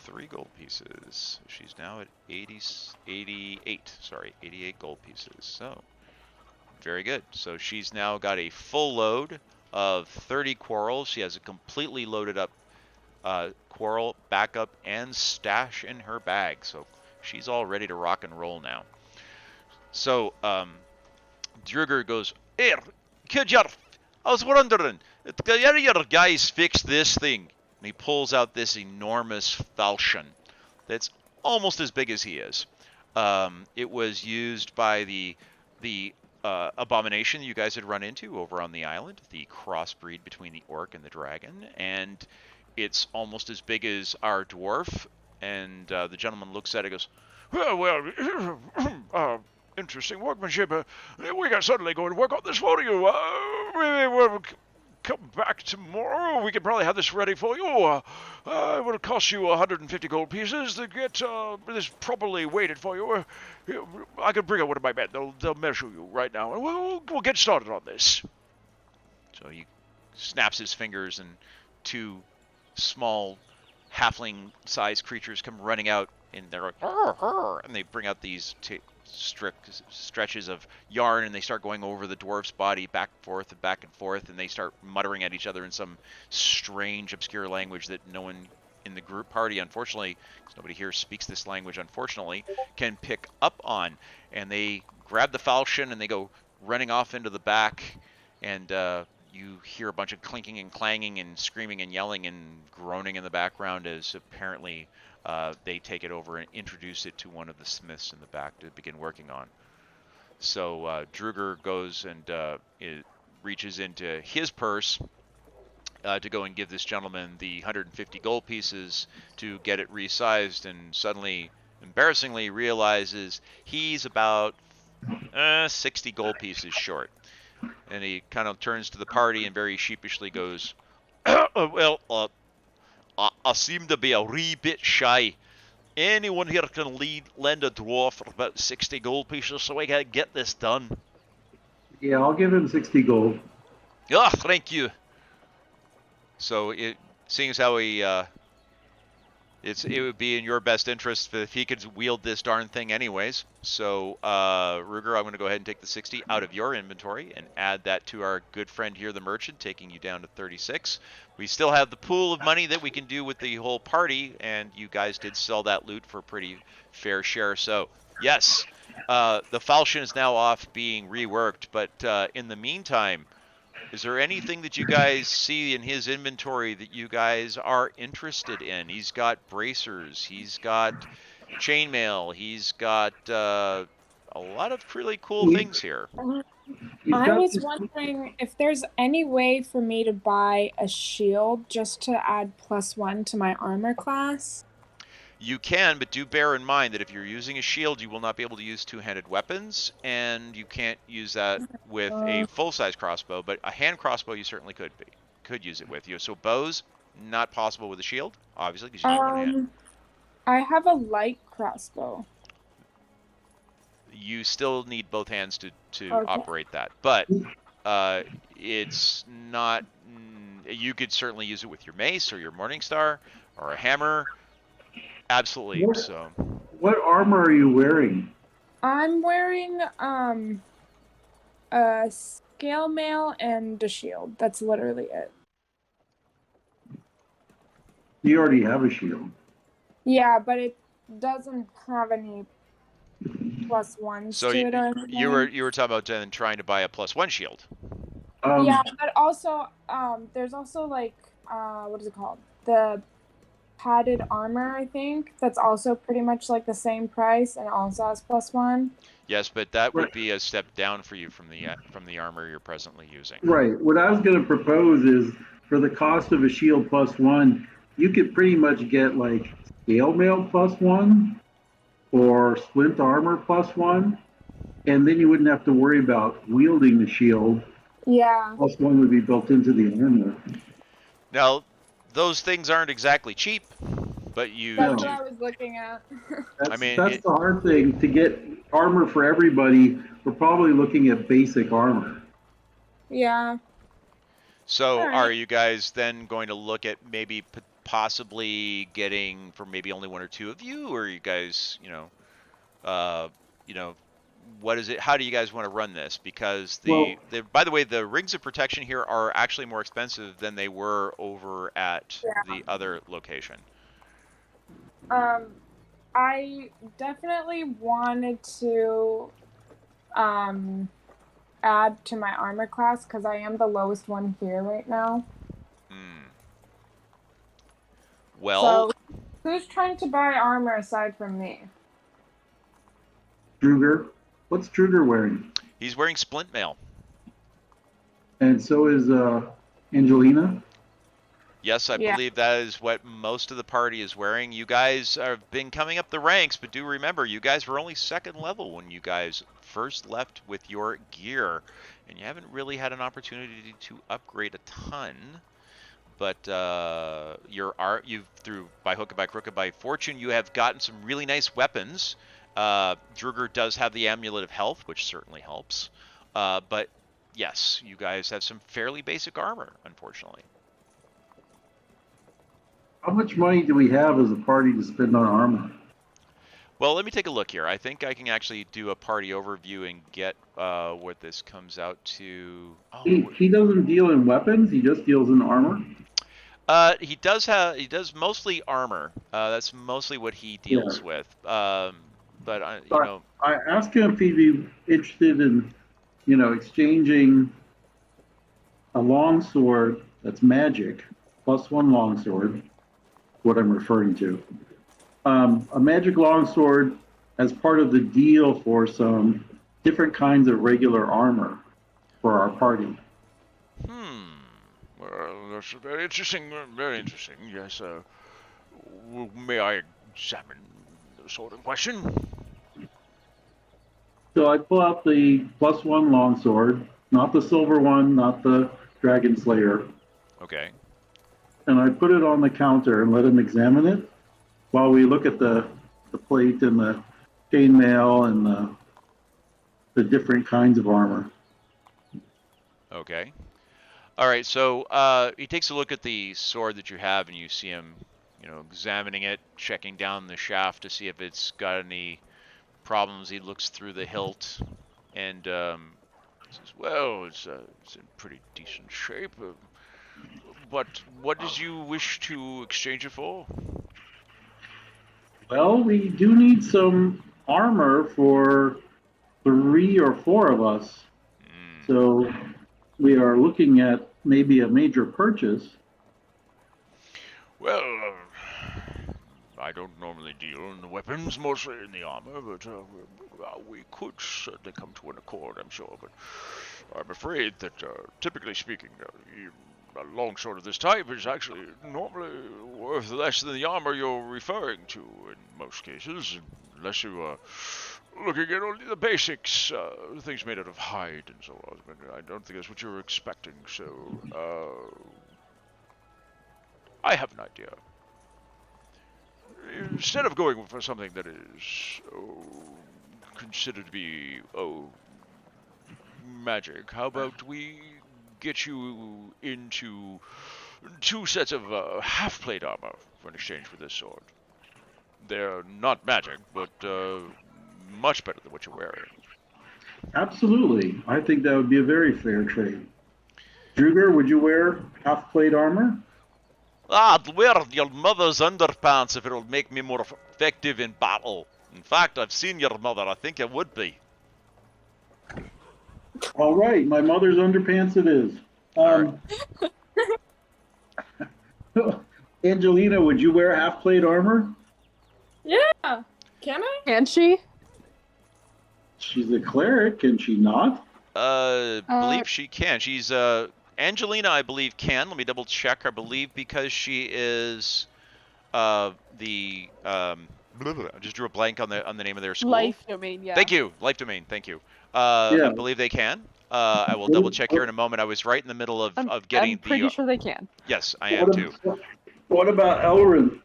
3 gold pieces. She's now at 88 gold pieces. So, very good. So she's now got a full load of 30 quarrels. She has a completely loaded up quarrel backup and stash in her bag. So she's all ready to rock and roll now. So, Druger goes, "Here, kid, I was wondering, can your guys fix this thing?" And he pulls out this enormous falchion that's almost as big as he is. It was used by the abomination you guys had run into over on the island, the crossbreed between the orc and the dragon, and it's almost as big as our dwarf. And the gentleman looks at it and goes, well, interesting workmanship. We can certainly go and work on this for you. We'll come back tomorrow. We can probably have this ready for you. It will cost you 150 gold pieces to get this properly weighted for you. I can bring out one of my men. They'll measure you right now, and we'll get started on this. So he snaps his fingers, and 2 small halfling-sized creatures come running out, and they're like, "Arr, arr," and they bring out these stretches of yarn, and they start going over the dwarf's body back and forth, and they start muttering at each other in some strange, obscure language that no one in the group party, unfortunately, because nobody here speaks this language, unfortunately, can pick up on. And they grab the falchion, and they go running off into the back, and you hear a bunch of clinking and clanging and screaming and yelling and groaning in the background as apparently they take it over and introduce it to one of the smiths in the back to begin working on. So Druger goes and reaches into his purse to go and give this gentleman the 150 gold pieces to get it resized, and suddenly, embarrassingly, realizes he's about 60 gold pieces short. And he kind of turns to the party and very sheepishly goes, well, I seem to be a wee bit shy. Anyone here can lend a dwarf for about 60 gold pieces so we can get this done? Yeah, I'll give him 60 gold. Ah, thank you. So, seeing as how it would be in your best interest if he could wield this darn thing anyways. So, Ruger, I'm going to go ahead and take the 60 out of your inventory and add that to our good friend here, the merchant, taking you down to 36. We still have the pool of money that we can do with the whole party, and you guys did sell that loot for a pretty fair share. So, yes, the falchion is now off being reworked, but in the meantime, is there anything that you guys see in his inventory that you guys are interested in? He's got bracers, he's got chainmail, he's got a lot of really cool things here. I was wondering if there's any way for me to buy a shield just to add +1 to my armor class. You can, but do bear in mind that if you're using a shield, you will not be able to use 2-handed weapons, and you can't use that with a full-size crossbow, but a hand crossbow you certainly could use it with. So bows, not possible with a shield, obviously, because you need one hand. I have a light crossbow. You still need both hands to Okay. operate that, but it's not. You could certainly use it with your mace or your morning star or a hammer. Absolutely. So. What armor are you wearing? I'm wearing a scale mail and a shield. That's literally it. You already have a shield. Yeah, but it doesn't have any +1s So to it or anything. you were talking about then trying to buy a +1 shield. Yeah, but also there's also like what is it called? The padded armor, I think. That's also pretty much like the same price and also has +1. Yes, but that would be a step down for you from the armor you're presently using. Right. What I was going to propose is for the cost of a shield +1, you could pretty much get like scale mail +1 or splint armor +1, and then you wouldn't have to worry about wielding the shield. Yeah. +1 would be built into the armor. Now, those things aren't exactly cheap, but you That's do. what I was looking at. That's the hard thing. To get armor for everybody, we're probably looking at basic armor. Yeah. So All right. are you guys then going to look at maybe possibly getting for maybe only one or two of you, or are you guys, what is it? How do you guys want to run this? Because by the way, the rings of protection here are actually more expensive than they were over at the other location. I definitely wanted to add to my armor class because I am the lowest one here right now. Well, so who's trying to buy armor aside from me? Druger. What's Druger wearing? He's wearing splint mail. And so is Angelina. Yes, I believe that is what most of the party is wearing. You guys have been coming up the ranks, but do remember, you guys were only 2nd level when you guys first left with your gear, and you haven't really had an opportunity to upgrade a ton. But you've through by hook or by crook or by fortune, you have gotten some really nice weapons. Druger does have the Amulet of Health, which certainly helps. But yes, you guys have some fairly basic armor, unfortunately. How much money do we have as a party to spend on armor? Well, let me take a look here. I think I can actually do a party overview and get what this comes out to. Oh, he doesn't deal in weapons. He just deals in armor. He does mostly armor. That's mostly what he deals with. But I asked him if he'd be interested in, exchanging a longsword that's magic, +1 longsword, what I'm referring to. A magic longsword as part of the deal for some different kinds of regular armor for our party. Well, that's very interesting. Very interesting. Yes. May I examine the sword in question? So I pull out the +1 longsword, not the silver one, not the Dragon Slayer. Okay. And I put it on the counter and let him examine it while we look at the plate and the chainmail and the different kinds of armor. Okay. All right. So he takes a look at the sword that you have, and you see him, examining it, checking down the shaft to see if it's got any problems. He looks through the hilt and says, "Well, it's in pretty decent shape. But what did you wish to exchange it for?" Well, we do need some armor for 3 or 4 of us. So we are looking at maybe a major purchase. Well, I don't normally deal in the weapons, mostly in the armor, but we could certainly come to an accord, I'm sure. But I'm afraid that, typically speaking, a longsword of this type is actually normally worth less than the armor you're referring to in most cases, unless you are looking at only the basics, things made out of hide and so on. But I don't think that's what you were expecting, so I have an idea. Instead of going for something that is considered to be magic, how about we get you into 2 sets of half-plate armor for an exchange for this sword? They're not magic, but much better than what you're wearing. Absolutely. I think that would be a very fair trade. Druger, would you wear half plate armor? I'd wear your mother's underpants if it'll make me more effective in battle. In fact, I've seen your mother. I think it would be. All right, my mother's underpants it is. Angelina, would you wear half plate armor? Yeah. Can I? Can she? She's a cleric, can she not? Believe she can. She's Angelina, I believe, can. Let me double check. I believe because she is I just drew a blank on the name of their school. Life domain, yeah. Thank you, Life Domain. Thank you. Yeah. I believe they can. I will double check here in a moment. I was right in the middle of getting I'm pretty sure they can. Yes, I am too. What about Elrin?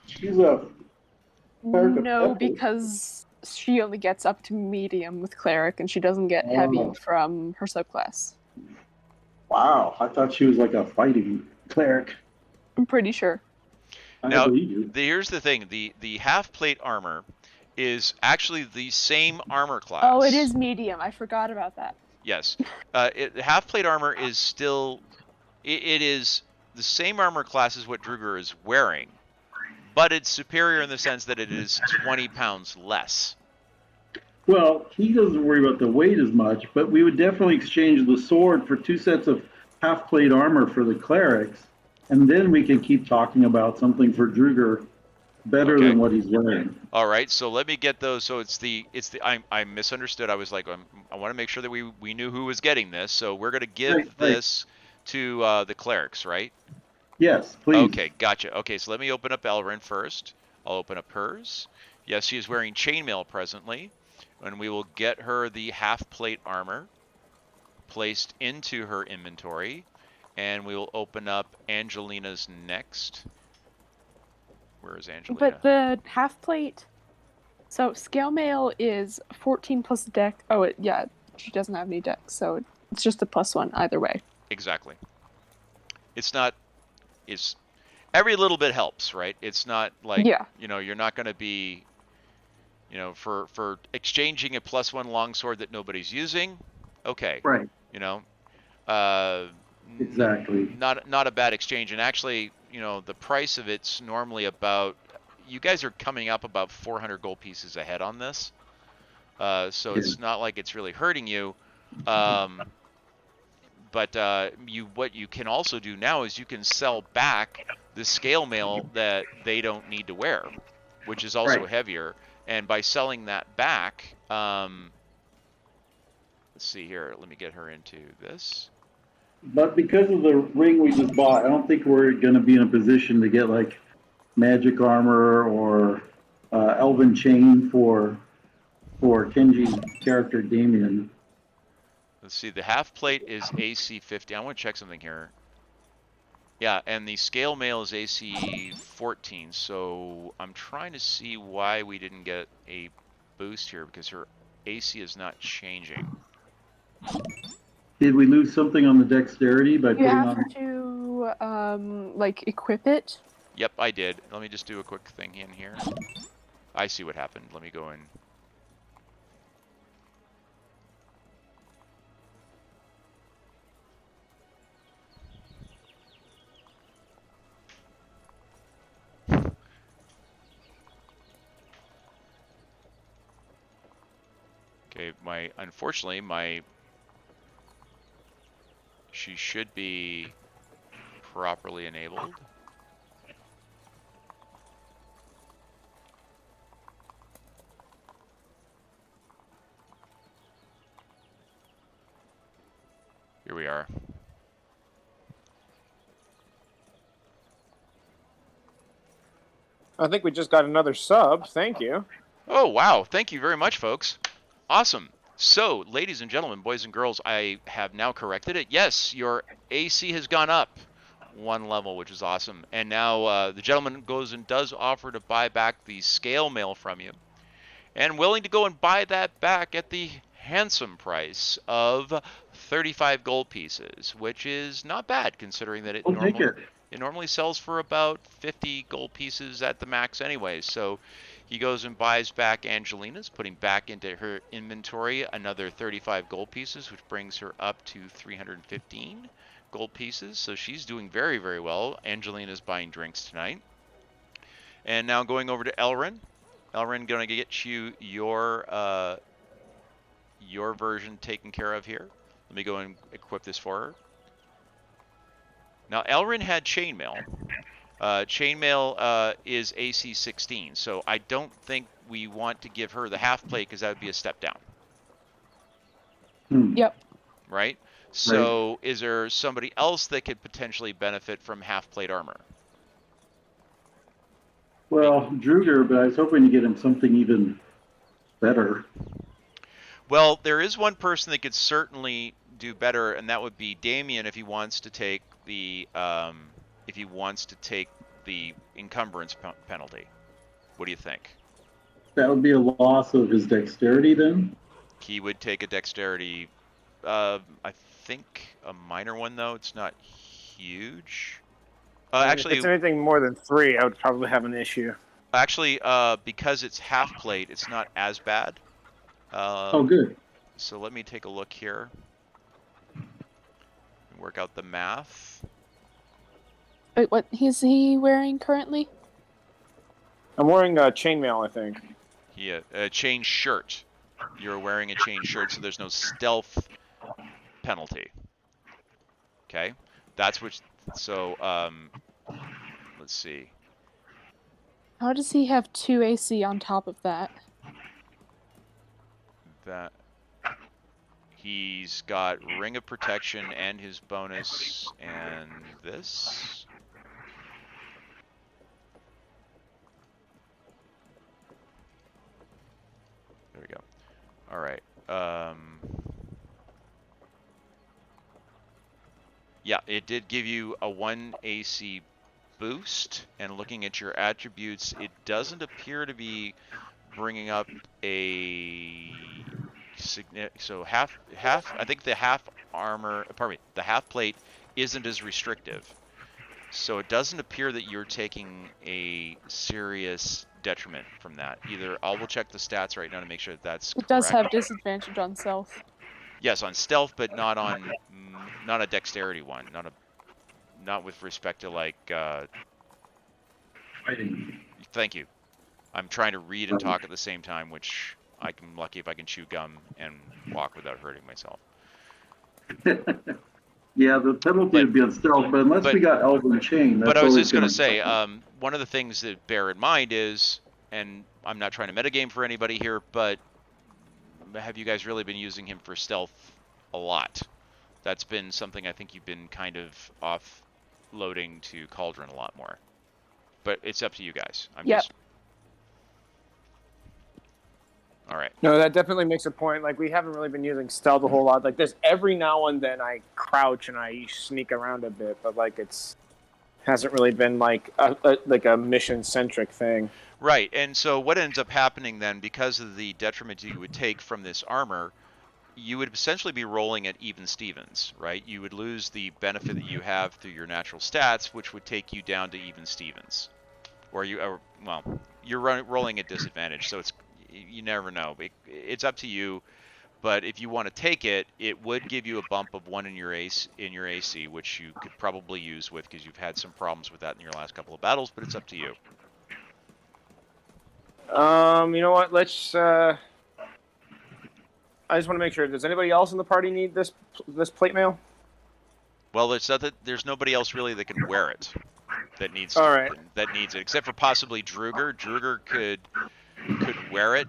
She's a cleric of No, Pepper. because she only gets up to medium with cleric, and she doesn't get heavy Oh. from her subclass. Wow, I thought she was like a fighting cleric. I'm pretty sure. I Now, believe you. here's the thing. The half plate armor is actually the same armor class. Oh, it is medium. I forgot about that. Yes. Half plate armor is still it is the same armor class as what Druger is wearing, but it's superior in the sense that it is 20 pounds less. Well, he doesn't worry about the weight as much, but we would definitely exchange the sword for 2 sets of half plate armor for the clerics, and then we can keep talking about something for Druger better Okay. than what he's wearing. All right, so let me get those. So I misunderstood. I was like, I want to make sure that we knew who was getting this. So we're gonna give Right. this to the clerics, right? Yes, please. Okay, gotcha. Okay, so let me open up Elrin first. I'll open up hers. Yes, she is wearing chainmail presently, and we will get her the half plate armor placed into her inventory, and we will open up Angelina's next. Where is Angelina? But the half plate. So scale mail is 14 plus deck. Oh, yeah, she doesn't have any deck, so it's just a +1 either way. Exactly. It's not. It's every little bit helps, right? It's not like you're not going to be, for exchanging a +1 longsword that nobody's using. Okay. Right. Exactly. Not a bad exchange, and actually, the price of it's normally about. You guys are coming up about 400 gold pieces ahead on this, so it's not like it's really hurting you. But what you can also do now is you can sell back the scale mail that they don't need to wear, which is also heavier. And by selling that back, let's see here. Let me get her into this. But because of the ring we just bought, I don't think we're going to be in a position to get like magic armor or elven chain for Kenji's character Damien. Let's see, the half plate is AC 50. I want to check something here. Yeah, and the scale mail is AC 14, so I'm trying to see why we didn't get a boost here, because her AC is not changing. Did we lose something on the dexterity by putting on? You have to, equip it. Yep, I did. Let me just do a quick thing in here. I see what happened. Let me go in. Okay, unfortunately, she should be properly enabled. Here we are. I think we just got another sub. Thank you. Oh, wow. Thank you very much, folks. Awesome. So, ladies and gentlemen, boys and girls, I have now corrected it. Yes, your AC has gone up one level, which is awesome. And now the gentleman goes and does offer to buy back the scale mail from you, and willing to go and buy that back at the handsome price of 35 gold pieces, which is not bad considering that I'll take it. it normally sells for about 50 gold pieces at the max anyway. So he goes and buys back Angelina's, putting back into her inventory another 35 gold pieces, which brings her up to 315 gold pieces. So she's doing very, very well. Angelina's buying drinks tonight. And now going over to Elrin. Elrin, going to get you your version taken care of here. Let me go and equip this for her. Now, Elrin had chainmail. Chainmail is AC 16, so I don't think we want to give her the half plate because that would be a step down. Yep. Right? So is there somebody else that could potentially benefit from half plate armor? Well, Druger, but I was hoping to get him something even better. Well, there is one person that could certainly do better, and that would be Damien if he wants to take the encumbrance penalty. What do you think? That would be a loss of his dexterity then? He would take a dexterity, I think a minor one though. It's not huge. Actually, if it's anything more than 3, I would probably have an issue. Actually, because it's half plate, it's not as bad. Oh, good. So let me take a look here. Work out the math. Wait, what is he wearing currently? I'm wearing a chainmail, I think. Yeah, a chain shirt. You're wearing a chain shirt, so there's no stealth penalty. Okay, that's which. So let's see. How does he have 2 AC on top of that? That he's got Ring of Protection and his bonus and this. There we go. All right. Yeah, it did give you a 1 AC boost, and looking at your attributes, it doesn't appear to be bringing up a so half. I think the half armor, pardon me, the half plate isn't as restrictive, so it doesn't appear that you're taking a serious detriment from that. Either I will check the stats right now to make sure that that's It correct. does have disadvantage on stealth. Yes, on stealth, but not on not a dexterity one. Not with respect to like. Fighting. Thank you. I'm trying to read and talk at the same time, which I'm lucky if I can chew gum and walk without hurting myself. Yeah, the penalty would be on stealth, but unless we got Elven Chain, that's But I was always just going to say, one of the things that bear in mind is, and I'm not trying to metagame for anybody here, but have you guys really been using him for stealth a lot? That's been something I think you've been kind of offloading to Cauldron a lot more. But it's up to you guys. All right. No, that definitely makes a point. Like, we haven't really been using stealth a whole lot. Like, there's every now and then I crouch and I sneak around a bit, but like hasn't really been like a mission centric thing. Right, and so what ends up happening then, because of the detriment you would take from this armor, you would essentially be rolling at even Stevens, right? You would lose the benefit that you have through your natural stats, which would take you down to even Stevens, or you're rolling at disadvantage. So you never know. It's up to you. But if you want to take it, it would give you a bump of 1 in your AC, which you could probably use with, because you've had some problems with that in your last couple of battles. But it's up to you. You know what? Let's. I just want to make sure. Does anybody else in the party need this plate mail? Well, there's nobody else really that can wear it. That needs it, except for possibly Druger. Druger could wear it.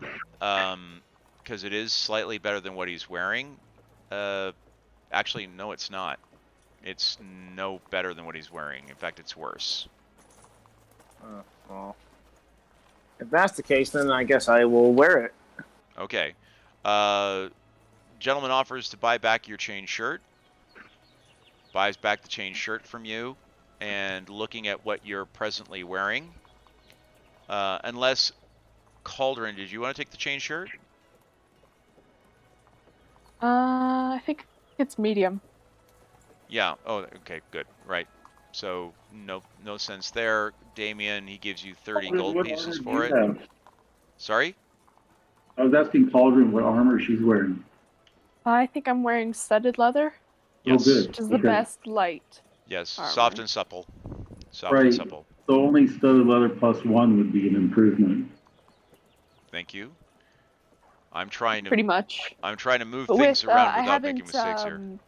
Because it is slightly better than what he's wearing. Actually, no, it's not. It's no better than what he's wearing. In fact, it's worse. Well, if that's the case, then I guess I will wear it. Okay. Gentleman offers to buy back your chain shirt. Buys back the chain shirt from you. and looking at what you're presently wearing. Unless Cauldron, did you want to take the chain shirt? I think it's medium. Yeah. Oh, okay, good. Right. So no sense there. Damien, he gives you 30 gold What pieces armor do for you it. have? Sorry? I was asking Cauldron what armor she's wearing. I think I'm wearing studded leather, Oh, Yes. good. which is the Okay. best light Yes. armor. Soft and supple. Soft and Right. supple. So only studded leather +1 would be an improvement. Thank you. I'm trying Pretty to much. move But things with around without making mistakes here.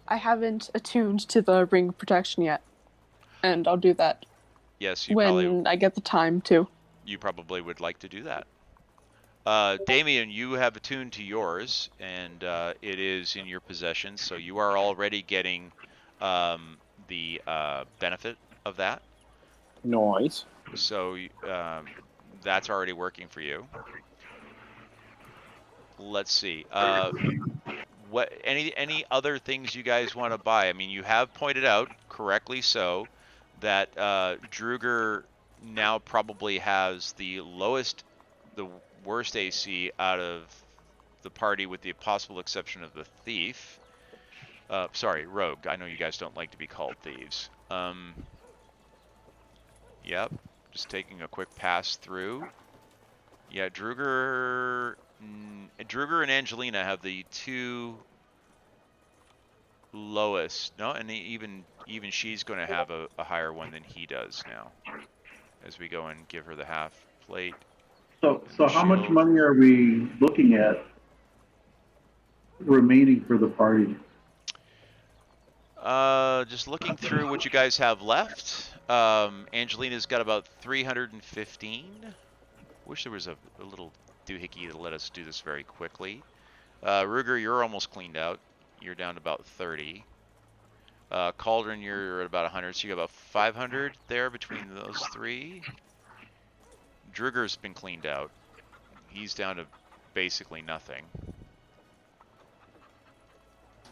I haven't attuned to the ring of protection yet, and I'll do that Yes, when I get the time to. you probably would like to do that. Damien, you have attuned to yours, and it is in your possession, so you are already getting the benefit of that. Noise. So that's already working for you. Let's see. What any other things you guys want to buy? I mean, you have pointed out correctly so that Druger now probably has the worst AC out of the party, with the possible exception of the thief. Sorry, rogue. I know you guys don't like to be called thieves. Yep. Just taking a quick pass through. Yeah, Druger and Angelina have the two lowest. No, and even she's going to have a higher one than he does now. As we go and give her the half plate. So how much Shield. money are we looking at remaining for the party? Just looking through what you guys have left. Angelina's got about 315. Wish there was a little doohickey to let us do this very quickly. Ruger, you're almost cleaned out. You're down to about 30. Cauldron, you're at about 100, so you got about 500 there between those three. Druger's been cleaned out. He's down to basically nothing.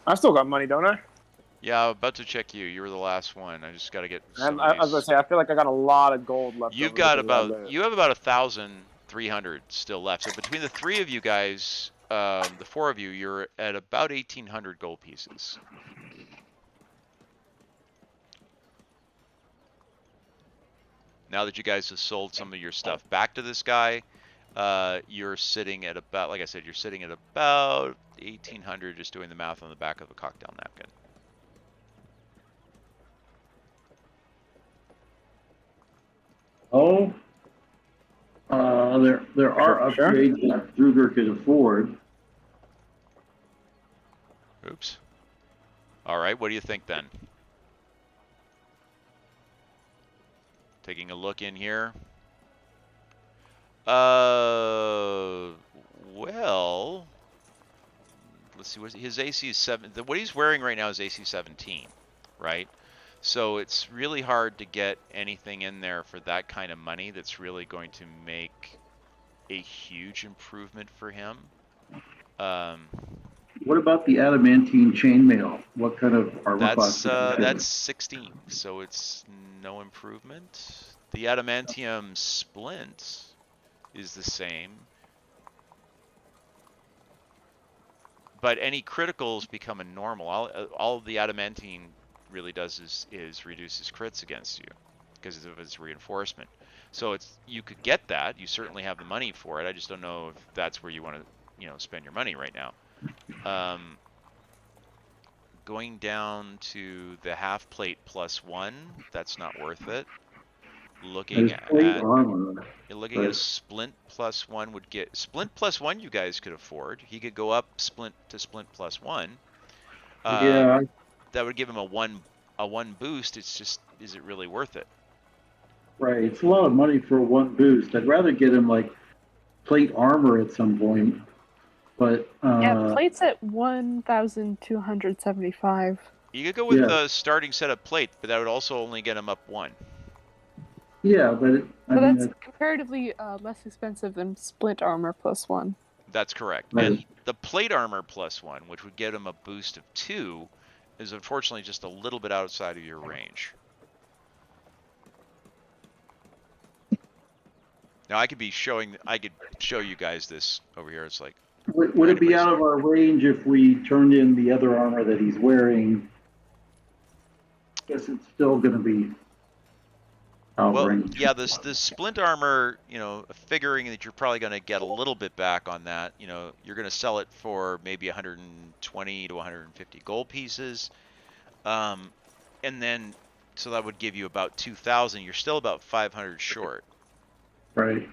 I still got money, don't I? Yeah, about to check you. You were the last one. I just got to get some I of was gonna these. say I feel like I got a lot of gold left. You over have because about 1,300 still left. So between the three of you guys, the four of you, you're at about 1,800 gold pieces. Now that you guys have sold some of your stuff back to this guy, you're sitting at about, like I said, you're sitting at about 1,800, just doing the math on the back of a cocktail napkin. Oh, there are Sure. upgrades that Druger could afford. Oops. All right, what do you think then? Taking a look in here. Well, let's see. His AC is 7. What he's wearing right now is AC 17, right? So it's really hard to get anything in there for that kind of money that's really going to make a huge improvement for him. What about the adamantine chainmail? What kind of armor class? That's 16, so it's no improvement. The adamantium splint is the same, but any criticals become a normal. All the adamantine really does is reduces crits against you because of its reinforcement. So you could get that. You certainly have the money for it. I just don't know if that's where you want to, spend your money right now. Going down to the half plate +1, that's not worth it. Looking at a splint +1 would get splint +1. You guys could afford. He could go up splint to splint +1. Yeah, that would give him a one boost. It's just, is it really worth it? right. It's a lot of money for one boost. I'd rather get him like plate armor at some point. But yeah, plate's at 1,275. You could go with the starting set of plate, but that would also only get him up 1. Yeah, but that's comparatively less expensive than splint armor +1. That's correct. Right. And the plate armor +1, which would get him a boost of 2, is unfortunately just a little bit outside of your range. Now I could show you guys this over here. It's like Would it be anybody's. out of our range if we turned in the other armor that he's wearing? Guess it's still going to be out of Well, range. yeah, the splint armor, figuring that you're probably going to get a little bit back on that, you're going to sell it for maybe 120 to 150 gold pieces. And then, so that would give you about 2,000. You're still about 500 short Right.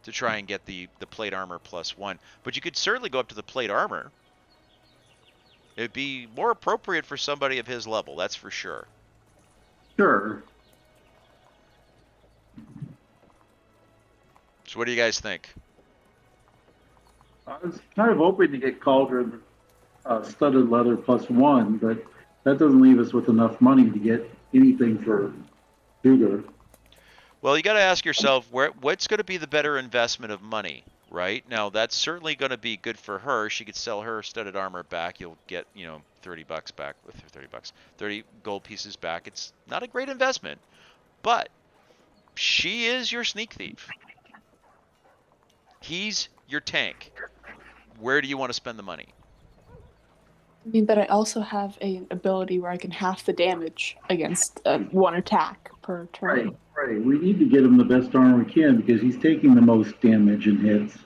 to try and get the plate armor +1. But you could certainly go up to the plate armor. It'd be more appropriate for somebody of his level, that's for sure. Sure. So what do you guys think? I was kind of hoping to get Cauldron studded leather +1, but that doesn't leave us with enough money to get anything for Duger. Well, you got to ask yourself what's going to be the better investment of money, right? Now, that's certainly going to be good for her. She could sell her studded armor back. You'll get, $30 back with 30 bucks, 30 gold pieces back. It's not a great investment, but she is your sneak thief. He's your tank. Where do you want to spend the money? I mean, but I also have an ability where I can half the damage against one attack per turn. Right. We need to get him the best armor we can because he's taking the most damage and hits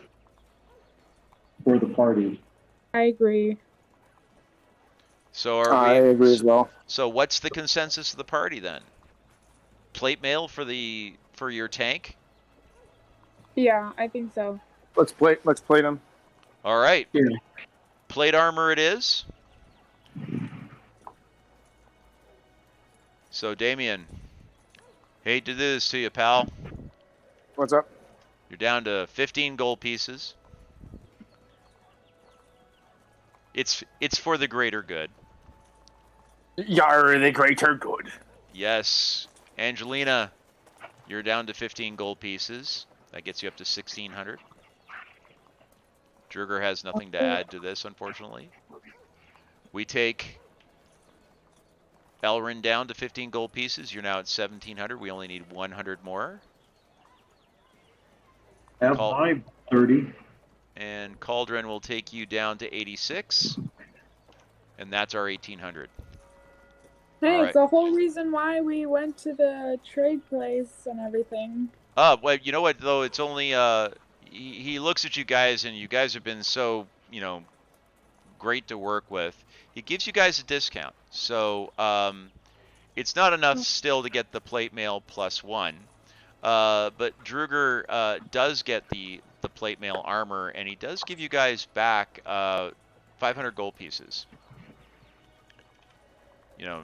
for the party. I agree. So I agree as well. So what's the consensus of the party then? Plate mail for your tank? Yeah, I think so. Let's plate him. All right. Yeah. Plate armor it is. So Damien, hate to do this to you, pal. What's up? You're down to 15 gold pieces. It's for the greater good. Yar, the greater good. Yes. Angelina, you're down to 15 gold pieces. That gets you up to 1,600. Druger has nothing to add to this, unfortunately. We take Elrin down to 15 gold pieces. You're now at 1,700. We only need 100 more. Have my 30. And Cauldron will take you down to 86. And that's our 1,800. Hey, All right. it's the whole reason why we went to the trade place and everything. Well, you know what, though? It's only, he looks at you guys, and you guys have been so, great to work with. He gives you guys a discount. So, it's not enough still to get the plate mail +1. But Druger does get the plate mail armor, and he does give you guys back 500 gold pieces.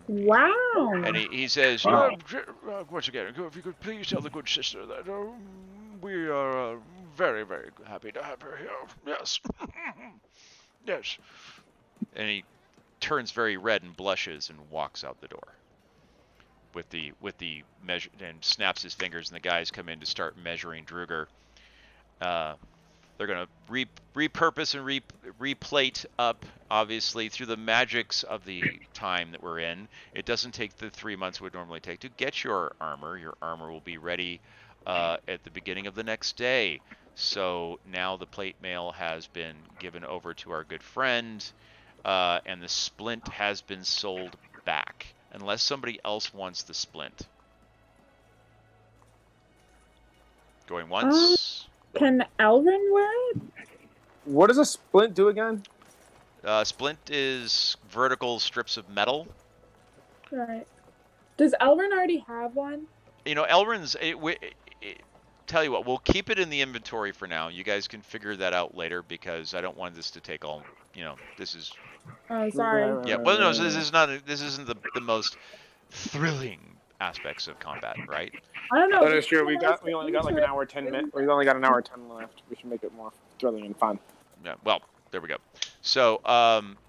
Wow. And he says, Wow. Once again, if you could please tell the good sister that we are very, very happy to have her here. Yes. Yes. and he turns very red and blushes and walks out the door with the measure and snaps his fingers, and the guys come in to start measuring Druger. They're going to repurpose and replate up, obviously, through the magics of the time that we're in. It doesn't take the 3 months it would normally take to get your armor. Your armor will be ready at the beginning of the next day. So now the plate mail has been given over to our good friend, and the splint has been sold back, unless somebody else wants the splint. Going once. Can Elrin wear it? What does a splint do again? Splint is vertical strips of metal. Right. Does Elrin already have one? Elrin's... tell you what, we'll keep it in the inventory for now. You guys can figure that out later, because I don't want this to take all... this is... Oh, sorry. Yeah, well, no, so this isn't the most thrilling aspects of combat, right? I don't know. That is true. We only got like an hour 10 minutes. We only got an hour 10 left. We should make it more thrilling and fun. Yeah. Well, there we go. So,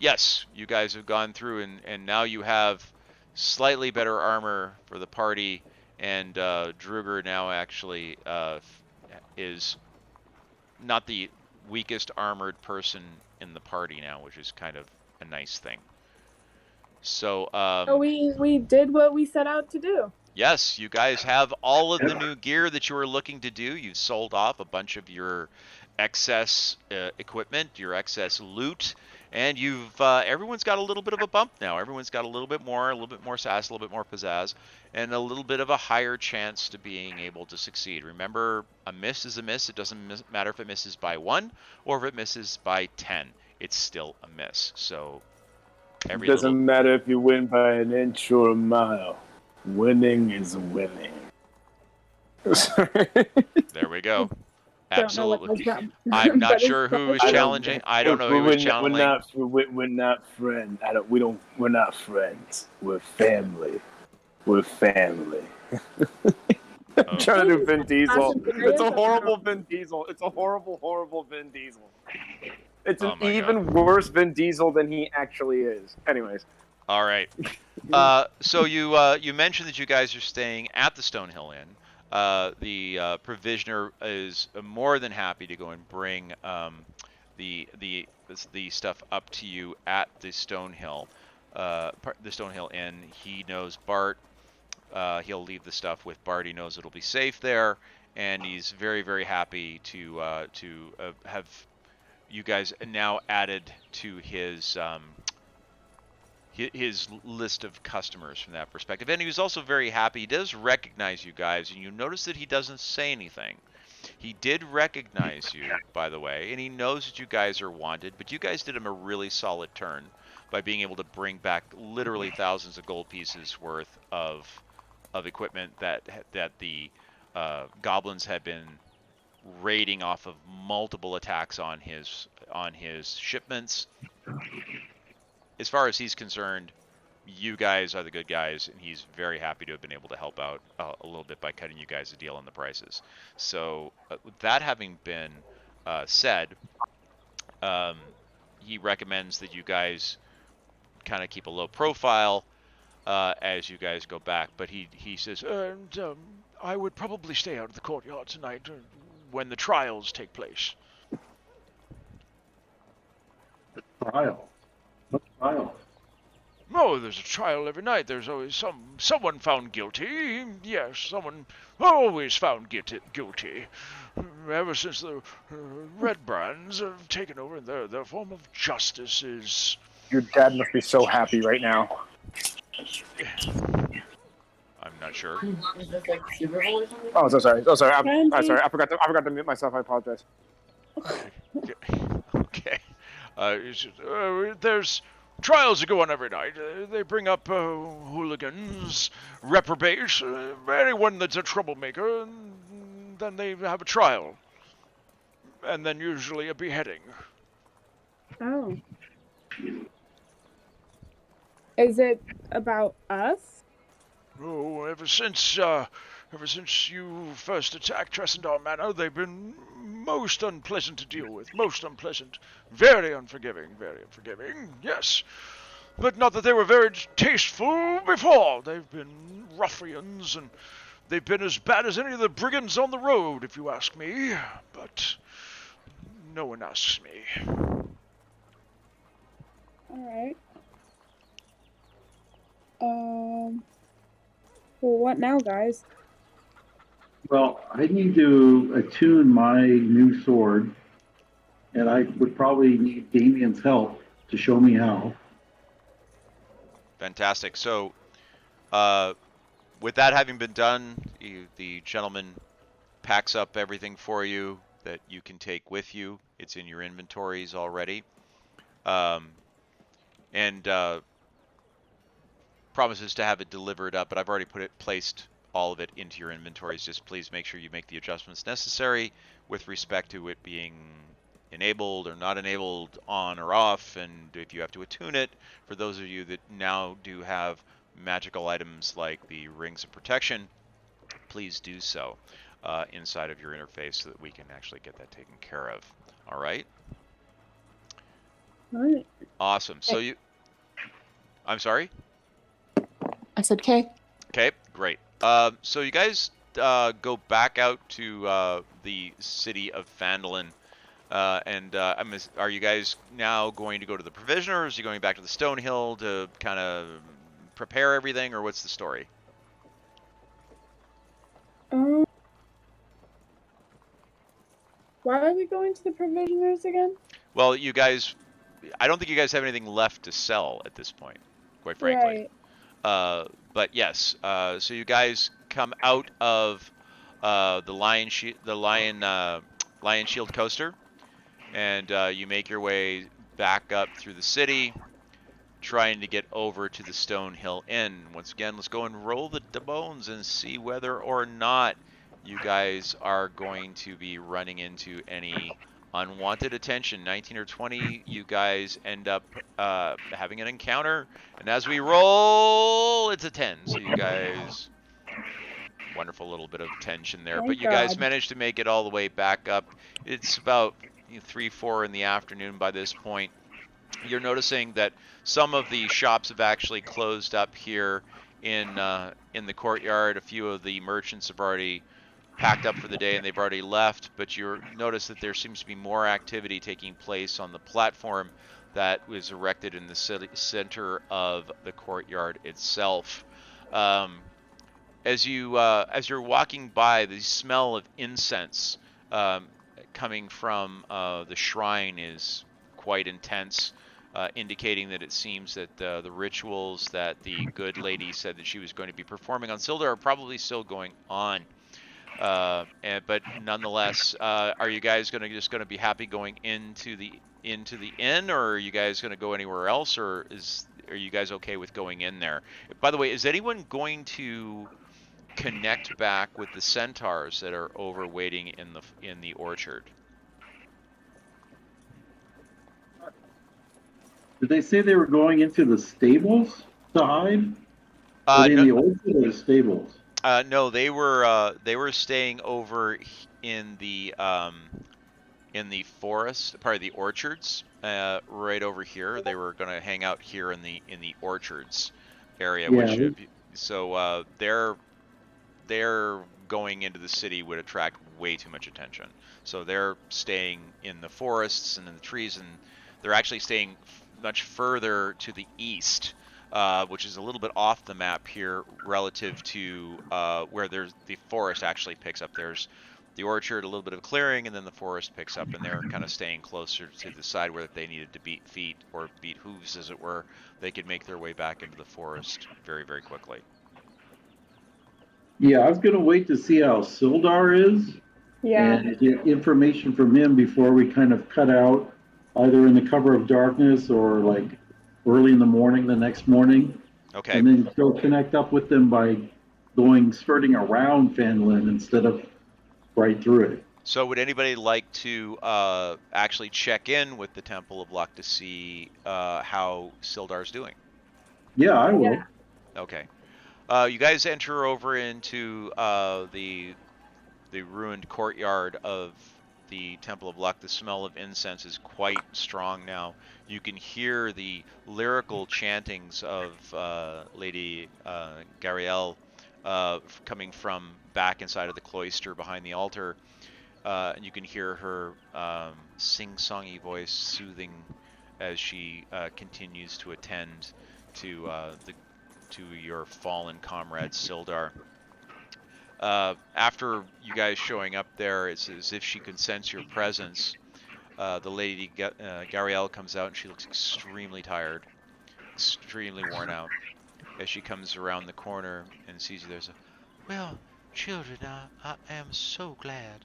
yes, you guys have gone through, and now you have slightly better armor for the party, and Druger now actually is not the weakest armored person in the party now, which is kind of a nice thing. So, So we did what we set out to do. Yes, you guys have all of the new gear that you were looking to do. You've sold off a bunch of your excess equipment, your excess loot, and you've everyone's got a little bit of a bump now. Everyone's got a little bit more sass, a little bit more pizzazz, and a little bit of a higher chance to being able to succeed. Remember, a miss is a miss. It doesn't matter if it misses by 1 or if it misses by 10. It's still a miss. So every Doesn't little matter if you win by an inch or a mile. Winning is winning. there we go. Don't know what Absolutely. that's from. I'm not But it's- sure who was I don't- challenging. I don't know who was challenging. We're not friends. We're not friends. We're family. We're family. I'm trying to do Vin Diesel. It's a horrible Vin Diesel. It's a horrible Vin Diesel. It's an Oh my even worse Vin Diesel than he actually is. Anyways. All right. So you mentioned that you guys are staying at the Stonehill Inn. The provisioner is more than happy to go and bring the stuff up to you at the Stonehill Inn. He knows Bart. He'll leave the stuff with Bart. He knows it'll be safe there, and he's very happy to have you guys now added to his list of customers from that perspective. And he was also very happy. He does recognize you guys, and you notice that he doesn't say anything. He did recognize you, by the way, and he knows that you guys are wanted, but you guys did him a really solid turn by being able to bring back literally thousands of gold pieces worth of equipment that the goblins had been raiding off of multiple attacks on his shipments. As far as he's concerned, you guys are the good guys, and he's very happy to have been able to help out a little bit by cutting you guys a deal on the prices. So with that having been said, he recommends that you guys kind of keep a low profile as you guys go back. But he says, And I would probably stay out of the courtyard tonight when the trials take place. Trial. What trial? Oh, there's a trial every night. There's always someone found guilty. Yes, someone always found guilty. Ever since the Red Brands have taken over, their form of justice is... Your dad must be so happy right now. I'm not sure. Is this like Super Bowl or something? Oh, so sorry. I'm sorry. Randy. I forgot to mute myself. I apologize. Okay. There's trials that go on every night. They bring up hooligans, reprobates, anyone that's a troublemaker, and then they have a trial. And then usually a beheading. Oh. Is it about us? Oh, ever since you first attacked Tressendar Manor, they've been most unpleasant to deal with. Most unpleasant. Very unforgiving, yes. But not that they were very tasteful before. They've been ruffians, and they've been as bad as any of the brigands on the road, if you ask me. But no one asks me. Alright. Well, what now, guys? Well, I need to attune my new sword, and I would probably need Damien's help to show me how. Fantastic. So, with that having been done, the gentleman packs up everything for you that you can take with you. It's in your inventories already. And promises to have it delivered up, but I've already placed all of it into your inventories. Just please make sure you make the adjustments necessary with respect to it being enabled or not enabled, on or off, and if you have to attune it, for those of you that now do have magical items like the rings of protection, please do so inside of your interface so that we can actually get that taken care of. All right? All right. Awesome. So I'm sorry? I said K. Okay, great. So you guys go back out to the city of Phandalin, and are you guys now going to go to the Provisioner, or is you going back to the Stonehill to kind of prepare everything, or what's the story? Why are we going to the provisioners again? Well, you guys, I don't think you guys have anything left to sell at this point, quite frankly. Right. But yes, so you guys come out of Lion Shield coaster, and you make your way back up through the city, trying to get over to the Stonehill Inn. Once again, let's go and roll the bones and see whether or not you guys are going to be running into any unwanted attention. 19 or 20, you guys end up having an encounter, and as we roll, it's a 10. So you guys, wonderful little bit of tension there, but Thank you guys God. managed to make it all the way back up. It's about 3, 4 in the afternoon by this point. You're noticing that some of the shops have actually closed up here in the courtyard. A few of the merchants have already packed up for the day and they've already left, but you notice that there seems to be more activity taking place on the platform that was erected in the center of the courtyard itself. As you're walking by, the smell of incense coming from the shrine is quite intense, indicating that it seems that the rituals that the good lady said that she was going to be performing on Sildar are probably still going on. But nonetheless, are you guys just going to be happy going into the inn, or are you guys going to go anywhere else, or are you guys okay with going in there? By the way, is anyone going to connect back with the centaurs that are over waiting in the orchard? Did they say they were going into the stables to hide? Are they in No, the orchard or the stables? no, they were staying over in the forest, part of the orchards, right over here. They were going to hang out here in the orchards area, Yeah, which so they're going into the city would attract way too much attention. So they're staying in the forests and in the trees, and they're actually staying much further to the east, which is a little bit off the map here relative to where there's the forest actually picks up. There's the orchard, a little bit of clearing, and then the forest picks up, and they're kind of staying closer to the side where if they needed to beat feet or beat hooves, as it were, they could make their way back into the forest very, very quickly. yeah. I was gonna wait to see how Sildar is Yeah. and get information from him before we kind of cut out, either in the cover of darkness or like early in the morning the next morning, Okay. and then go connect up with them by skirting around Fanlin instead of right through it. So would anybody like to actually check in with the Temple of Luck to see how Sildar's doing? Yeah, I will. Yeah. Okay. You guys enter over into the ruined courtyard of the Temple of Luck. The smell of incense is quite strong now. You can hear the lyrical chantings of Lady Gariel coming from back inside of the cloister behind the altar. And you can hear her sing-songy voice soothing as she continues to attend to your fallen comrade Sildar. After you guys showing up there, it's as if she can sense your presence. The lady Gariel comes out and she looks extremely tired, extremely worn out. As she comes around the corner and sees you, well, children, I am so glad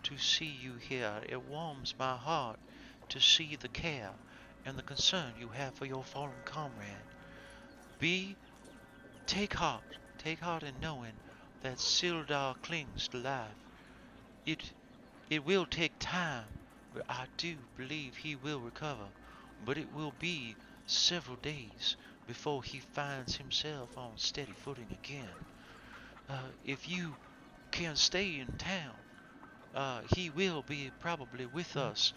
to see you here. It warms my heart to see the care and the concern you have for your fallen comrade. Take heart in knowing that Sildar clings to life. It will take time, but I do believe he will recover. But it will be several days before he finds himself on steady footing again. If you can stay in town, he will be probably with us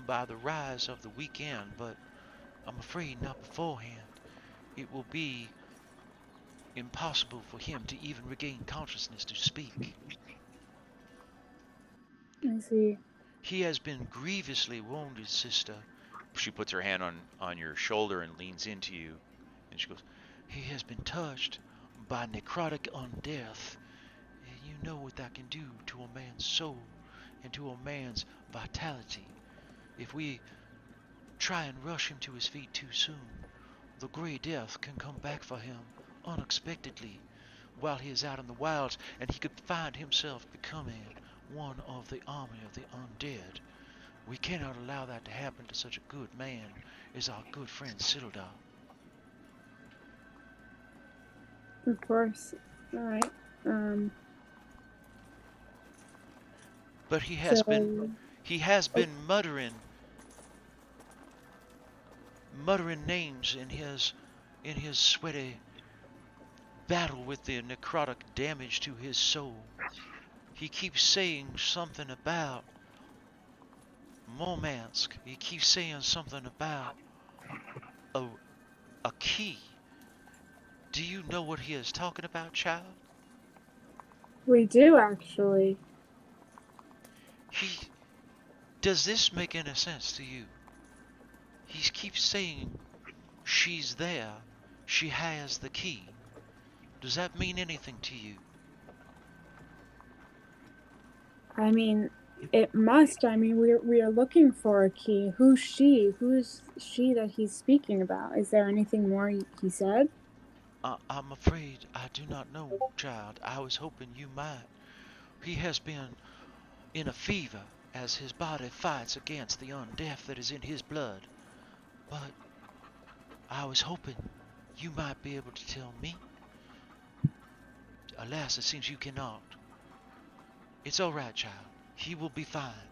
by the rise of the weekend, but I'm afraid not beforehand. It will be impossible for him to even regain consciousness to speak. I see. He has been grievously wounded, sister. She puts her hand on your shoulder and leans into you, and she goes, he has been touched by necrotic undeath. And you know what that can do to a man's soul. into a man's vitality. If we try and rush him to his feet too soon, the Grey Death can come back for him unexpectedly while he is out in the wilds, and he could find himself becoming one of the army of the undead. We cannot allow that to happen to such a good man as our good friend Sildar. Of course. All right. But he has been muttering names in his sweaty battle with the necrotic damage to his soul. He keeps saying something about Murmansk. He keeps saying something about a key. Do you know what he is talking about, child? We do actually. Does this make any sense to you? He keeps saying she's there. She has the key. Does that mean anything to you? I mean, it must. I mean, we are looking for a key. Who's she? Who's she that he's speaking about? Is there anything more he said? I'm afraid I do not know, child. I was hoping you might. He has been in a fever as his body fights against the undeath that is in his blood. But I was hoping you might be able to tell me. Alas, it seems you cannot. It's all right, child. He will be fine.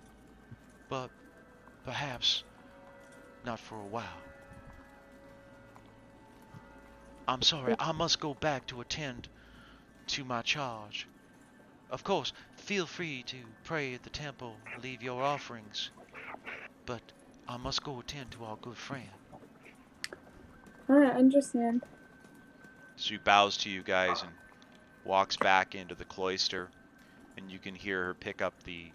But perhaps not for a while. I'm sorry, I must go back to attend to my charge. Of course, feel free to pray at the temple, leave your offerings, but I must go attend to our good friend. I understand. She bows to you guys and walks back into the cloister, and you can hear her pick up the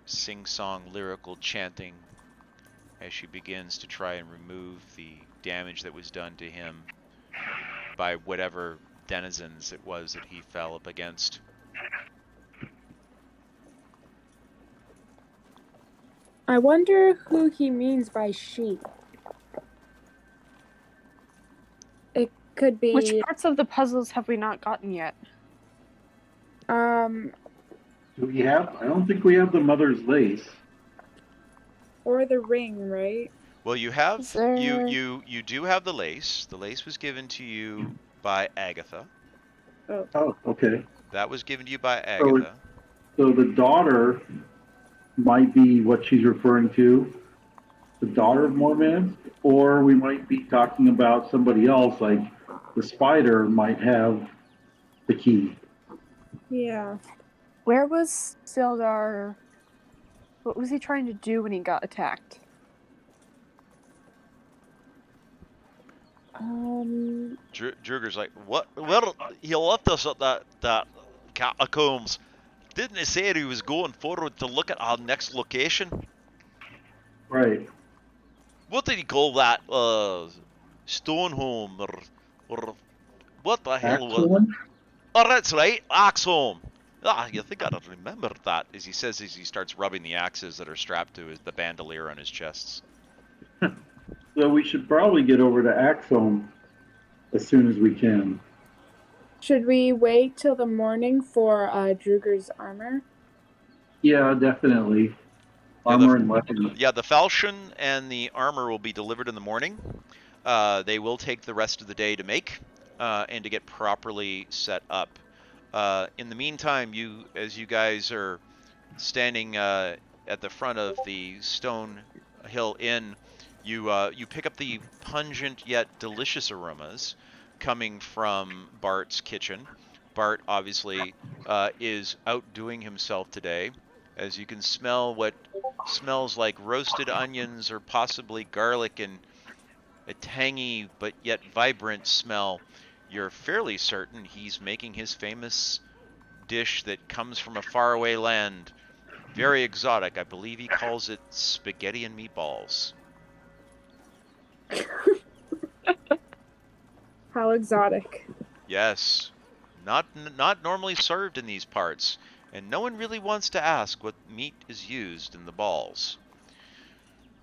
sing-song lyrical chanting as she begins to try and remove the damage that was done to him by whatever denizens it was that he fell up against. I wonder who he means by she. It could be Which parts of the puzzles have we not gotten yet? Do we have? I don't think we have the mother's lace. or the ring, right? Well, you have Is there- you do have the lace. The lace was given to you by Agatha. Oh, okay. That was given to you by Agatha. So the daughter might be what she's referring to, the daughter of Mormon, or we might be talking about somebody else, like the spider might have the key. Yeah. Where was Sildar? What was he trying to do when he got attacked? Druger's like, what? Well, he left us at that catacombs. Didn't he say he was going forward to look at our next location? Right. What did he call that? Stonehome or what the hell was? Axel? Oh, that's right, Axholm. Ah, you think I'd have remembered that? As he says, as he starts rubbing the axes that are strapped to the bandolier on his chests. So we should probably get over to Axel as soon as we can. Should we wait till the morning for Druger's armor? Yeah, definitely. Armor and weapons. Yeah, the falchion and the armor will be delivered in the morning. They will take the rest of the day to make and to get properly set up. In the meantime, as you guys are standing at the front of the Stone Hill Inn, you pick up the pungent yet delicious aromas coming from Bart's kitchen. Bart obviously is outdoing himself today, as you can smell what smells like roasted onions or possibly garlic and a tangy but yet vibrant smell. You're fairly certain he's making his famous dish that comes from a faraway land. Very exotic. I believe he calls it spaghetti and meatballs. How exotic. Yes. Not normally served in these parts, and no one really wants to ask what meat is used in the balls.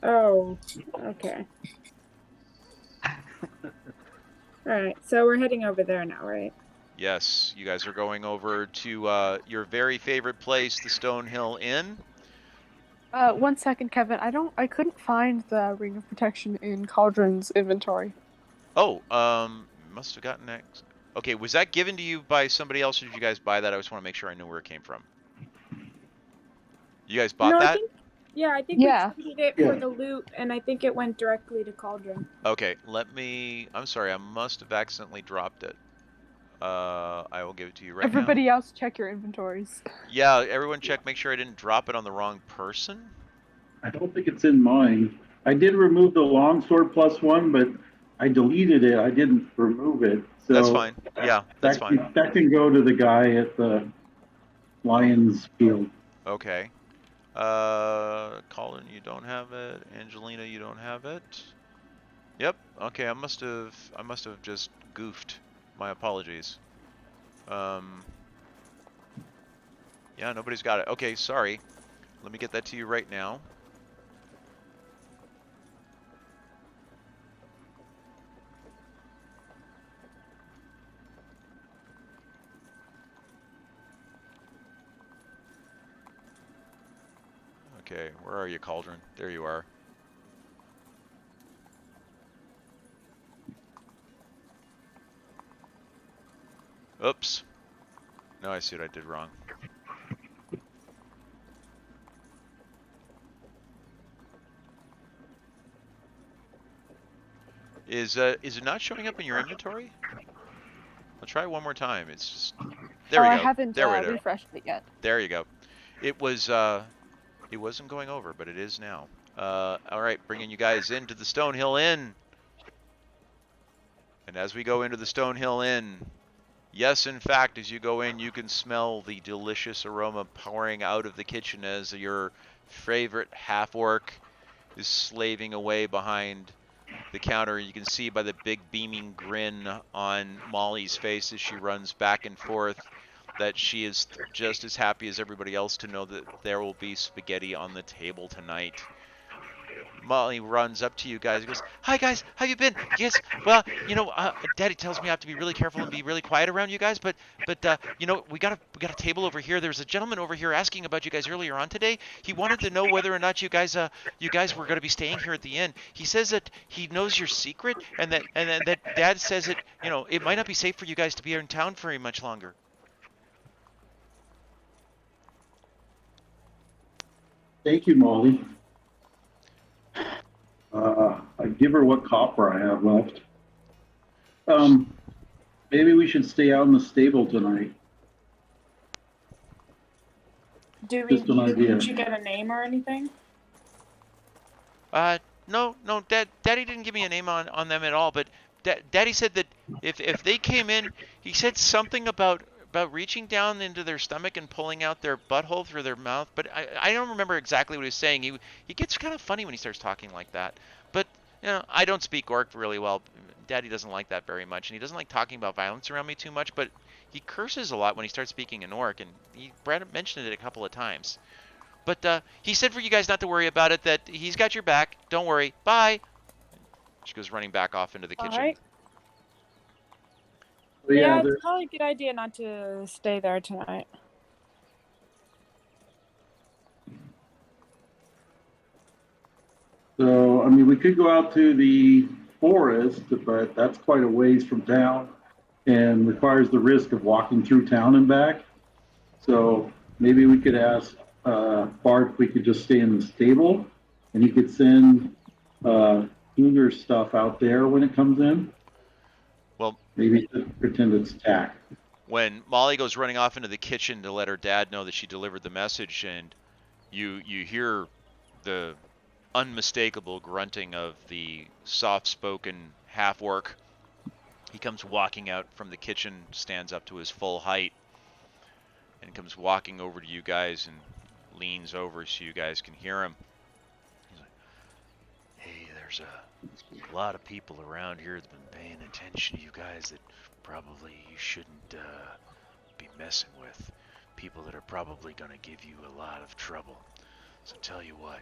Oh, okay. Alright, so we're heading over there now, right? Yes, you guys are going over to your very favorite place, the Stonehill Inn. 1 second, Kevin. I couldn't find the Ring of Protection in Cauldron's inventory. Oh, must have gotten that. Okay, was that given to you by somebody else, or did you guys buy that? I just want to make sure I knew where it came from. You guys bought No, I that? think we Yeah. traded it for the loot, and I think it went directly to Cauldron. Okay, I'm sorry, I must have accidentally dropped it. I will give it to you right now. Everybody else, check your inventories. Yeah, everyone check, make sure I didn't drop it on the wrong person. I don't think it's in mine. I did remove the longsword +1, but I deleted it. I didn't remove it. So That's fine. Yeah, that's fine. That can go to the guy at the Lions Field. Okay. Colin, you don't have it. Angelina, you don't have it. Yep. Okay, I must have just goofed. My apologies. Yeah, nobody's got it. Okay, sorry. Let me get that to you right now. Okay, where are you, Cauldron? There you are. Oops. No, I see what I did wrong. Is it not showing up in your inventory? I'll try one more time. It's just there we go. I haven't there we go. refreshed it yet. There you go. It wasn't going over, but it is now. All right, bringing you guys into the Stonehill Inn. And as we go into the Stonehill Inn, yes, in fact, as you go in, you can smell the delicious aroma pouring out of the kitchen as your favorite half-orc is slaving away behind the counter. You can see by the big beaming grin on Molly's face as she runs back and forth that she is just as happy as everybody else to know that there will be spaghetti on the table tonight. Molly runs up to you guys and goes, "Hi guys, how you been? Yes, well, Daddy tells me I have to be really careful and be really quiet around you guys, but we got a table over here. There's a gentleman over here asking about you guys earlier on today. He wanted to know whether or not you guys were going to be staying here at the inn. He says that he knows your secret and that Dad says that, it might not be safe for you guys to be here in town very much longer." Thank you, Molly. I give her what copper I have left. Maybe we should stay out in the stable tonight. Just an idea. Did you get a name or anything? No, Daddy didn't give me a name on them at all, but Daddy said that if they came in, he said something about reaching down into their stomach and pulling out their butthole through their mouth, but I don't remember exactly what he was saying. He gets kind of funny when he starts talking like that. But, I don't speak Orc really well. Daddy doesn't like that very much, and he doesn't like talking about violence around me too much, but he curses a lot when he starts speaking in Orc, and Brad mentioned it a couple of times. But he said for you guys not to worry about it, that he's got your back. Don't worry. Bye. She goes running back off into the kitchen. All right. Yeah, it's probably a good idea not to stay there tonight. So, we could go out to the forest, but that's quite a ways from town and requires the risk of walking through town and back. So maybe we could ask Bart if we could just stay in the stable and he could send Cougar stuff out there when it comes in. Well, maybe pretend it's tack. When Molly goes running off into the kitchen to let her dad know that she delivered the message, and you hear the unmistakable grunting of the soft-spoken half-orc. He comes walking out from the kitchen, stands up to his full height, and comes walking over to you guys and leans over so you guys can hear him. He's like, "Hey, there's a lot of people around here that've been paying attention to you guys that probably you shouldn't be messing with. People that are probably gonna give you a lot of trouble. So tell you what,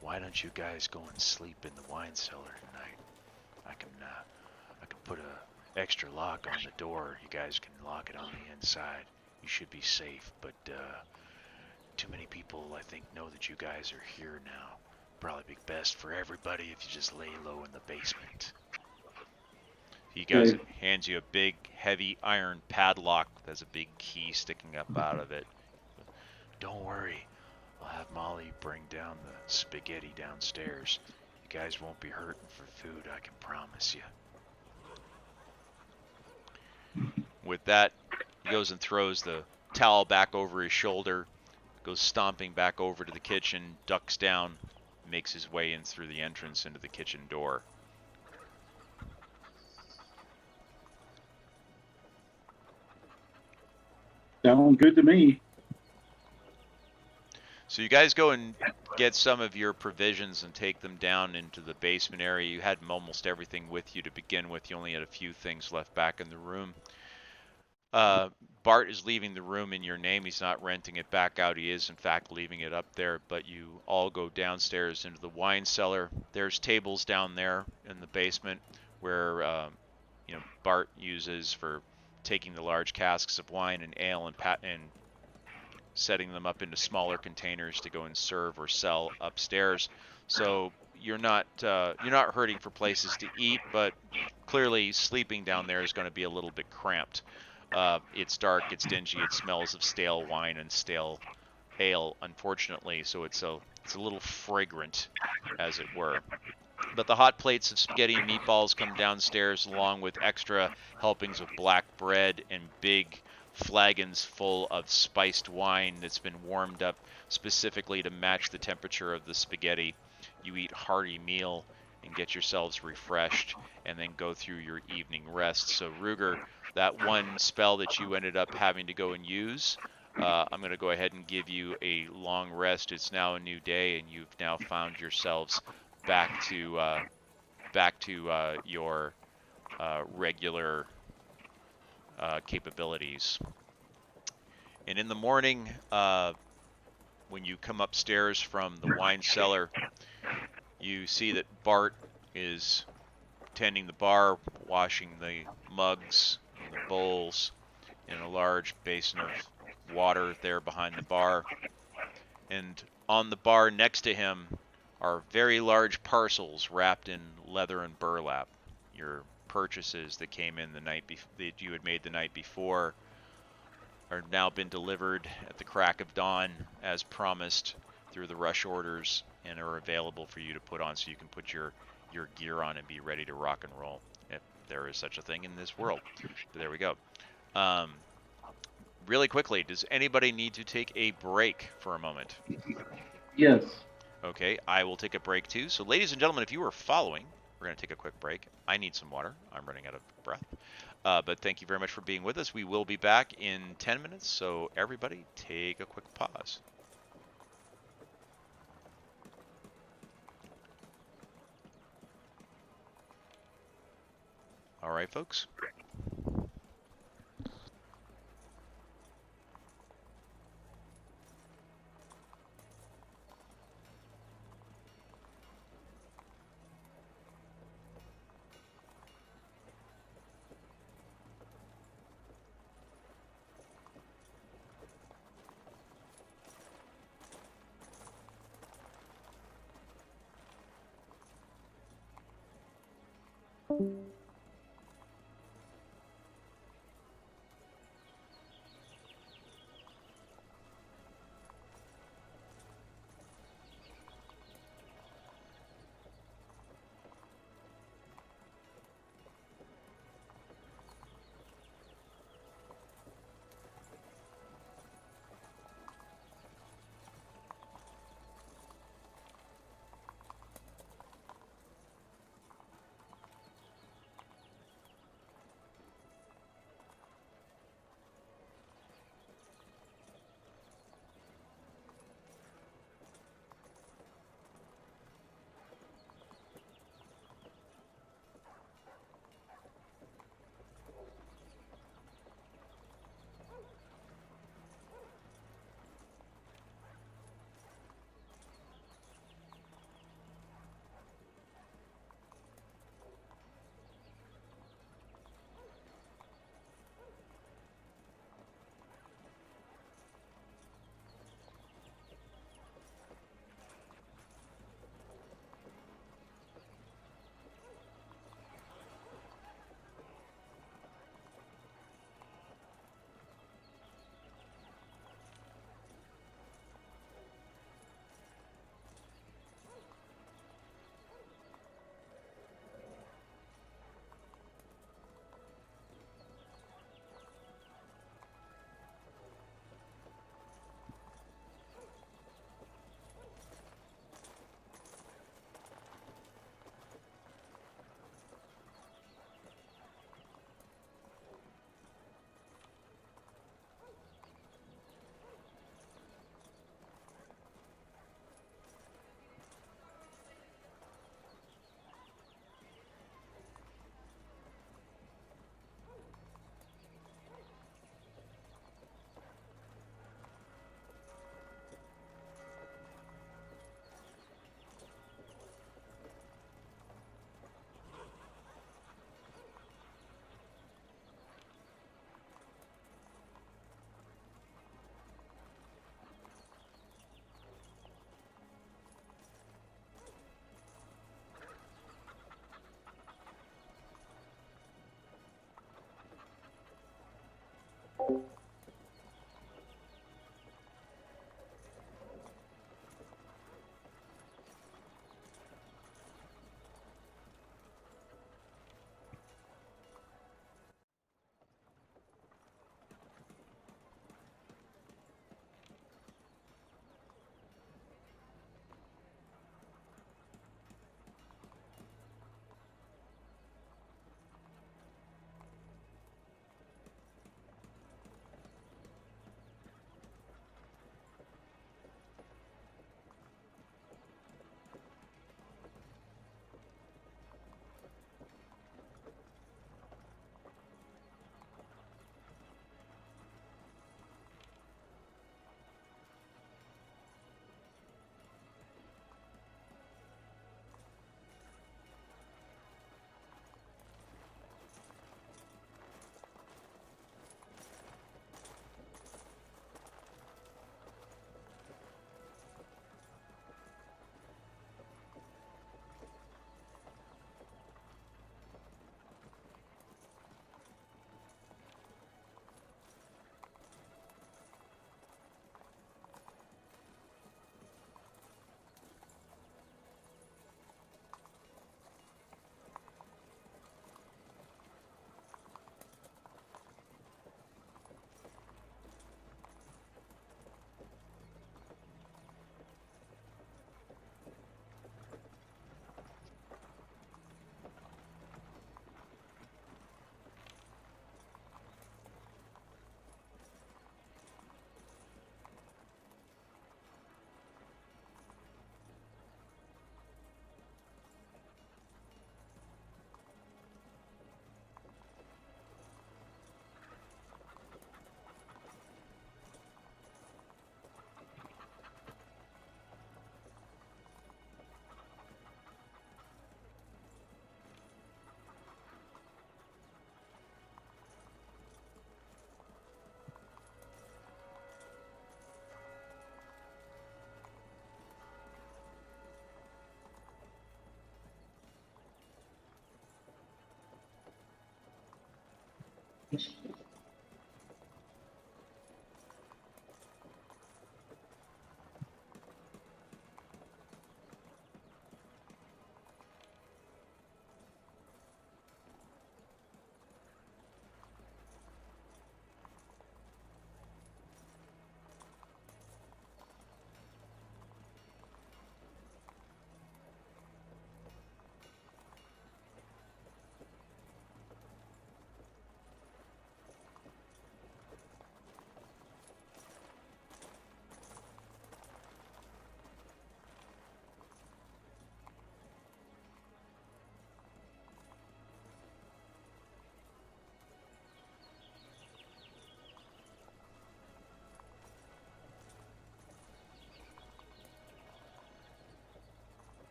why don't you guys go and sleep in the wine cellar tonight? I can put a extra lock on the door. You guys can lock it on the inside. You should be safe, but too many people, I think, know that you guys are here now. Probably be best for everybody if you just lay low in the basement. He goes, Okay. hands you a big, heavy iron padlock that has a big key sticking up out of it. Don't worry, I'll have Molly bring down the spaghetti downstairs. You guys won't be hurting for food, I can promise you. With that, he goes and throws the towel back over his shoulder, goes stomping back over to the kitchen, ducks down, makes his way in through the entrance into the kitchen door. Sounds good to me. So you guys go and get some of your provisions and take them down into the basement area. You had almost everything with you to begin with. You only had a few things left back in the room. Bart is leaving the room in your name. He's not renting it back out. He is, in fact, leaving it up there. But you all go downstairs into the wine cellar. There's tables down there in the basement where Bart uses for taking the large casks of wine and ale and setting them up into smaller containers to go and serve or sell upstairs. So you're not hurting for places to eat, but clearly sleeping down there is going to be a little bit cramped. It's dark, it's dingy, it smells of stale wine and stale ale, unfortunately, so it's a little fragrant, as it were. But the hot plates of spaghetti and meatballs come downstairs along with extra helpings of black bread and big flagons full of spiced wine that's been warmed up specifically to match the temperature of the spaghetti. You eat a hearty meal and get yourselves refreshed and then go through your evening rest. So Ruger, that one spell that you ended up having to go and use, I'm going to go ahead and give you a long rest. It's now a new day and you've now found yourselves back to your regular capabilities. And in the morning, when you come upstairs from the wine cellar, you see that Bart is tending the bar, washing the mugs and the bowls in a large basin of water there behind the bar. And on the bar next to him are very large parcels wrapped in leather and burlap. Your purchases that came in the night that you had made the night before are now been delivered at the crack of dawn as promised through the rush orders and are available for you to put on so you can put your gear on and be ready to rock and roll if there is such a thing in this world. But there we go. Really quickly, does anybody need to take a break for a moment? Yes. Okay, I will take a break too. So ladies and gentlemen, if you are following, we're going to take a quick break. I need some water. I'm running out of breath. But thank you very much for being with us. We will be back in 10 minutes, so everybody take a quick pause. All right, folks.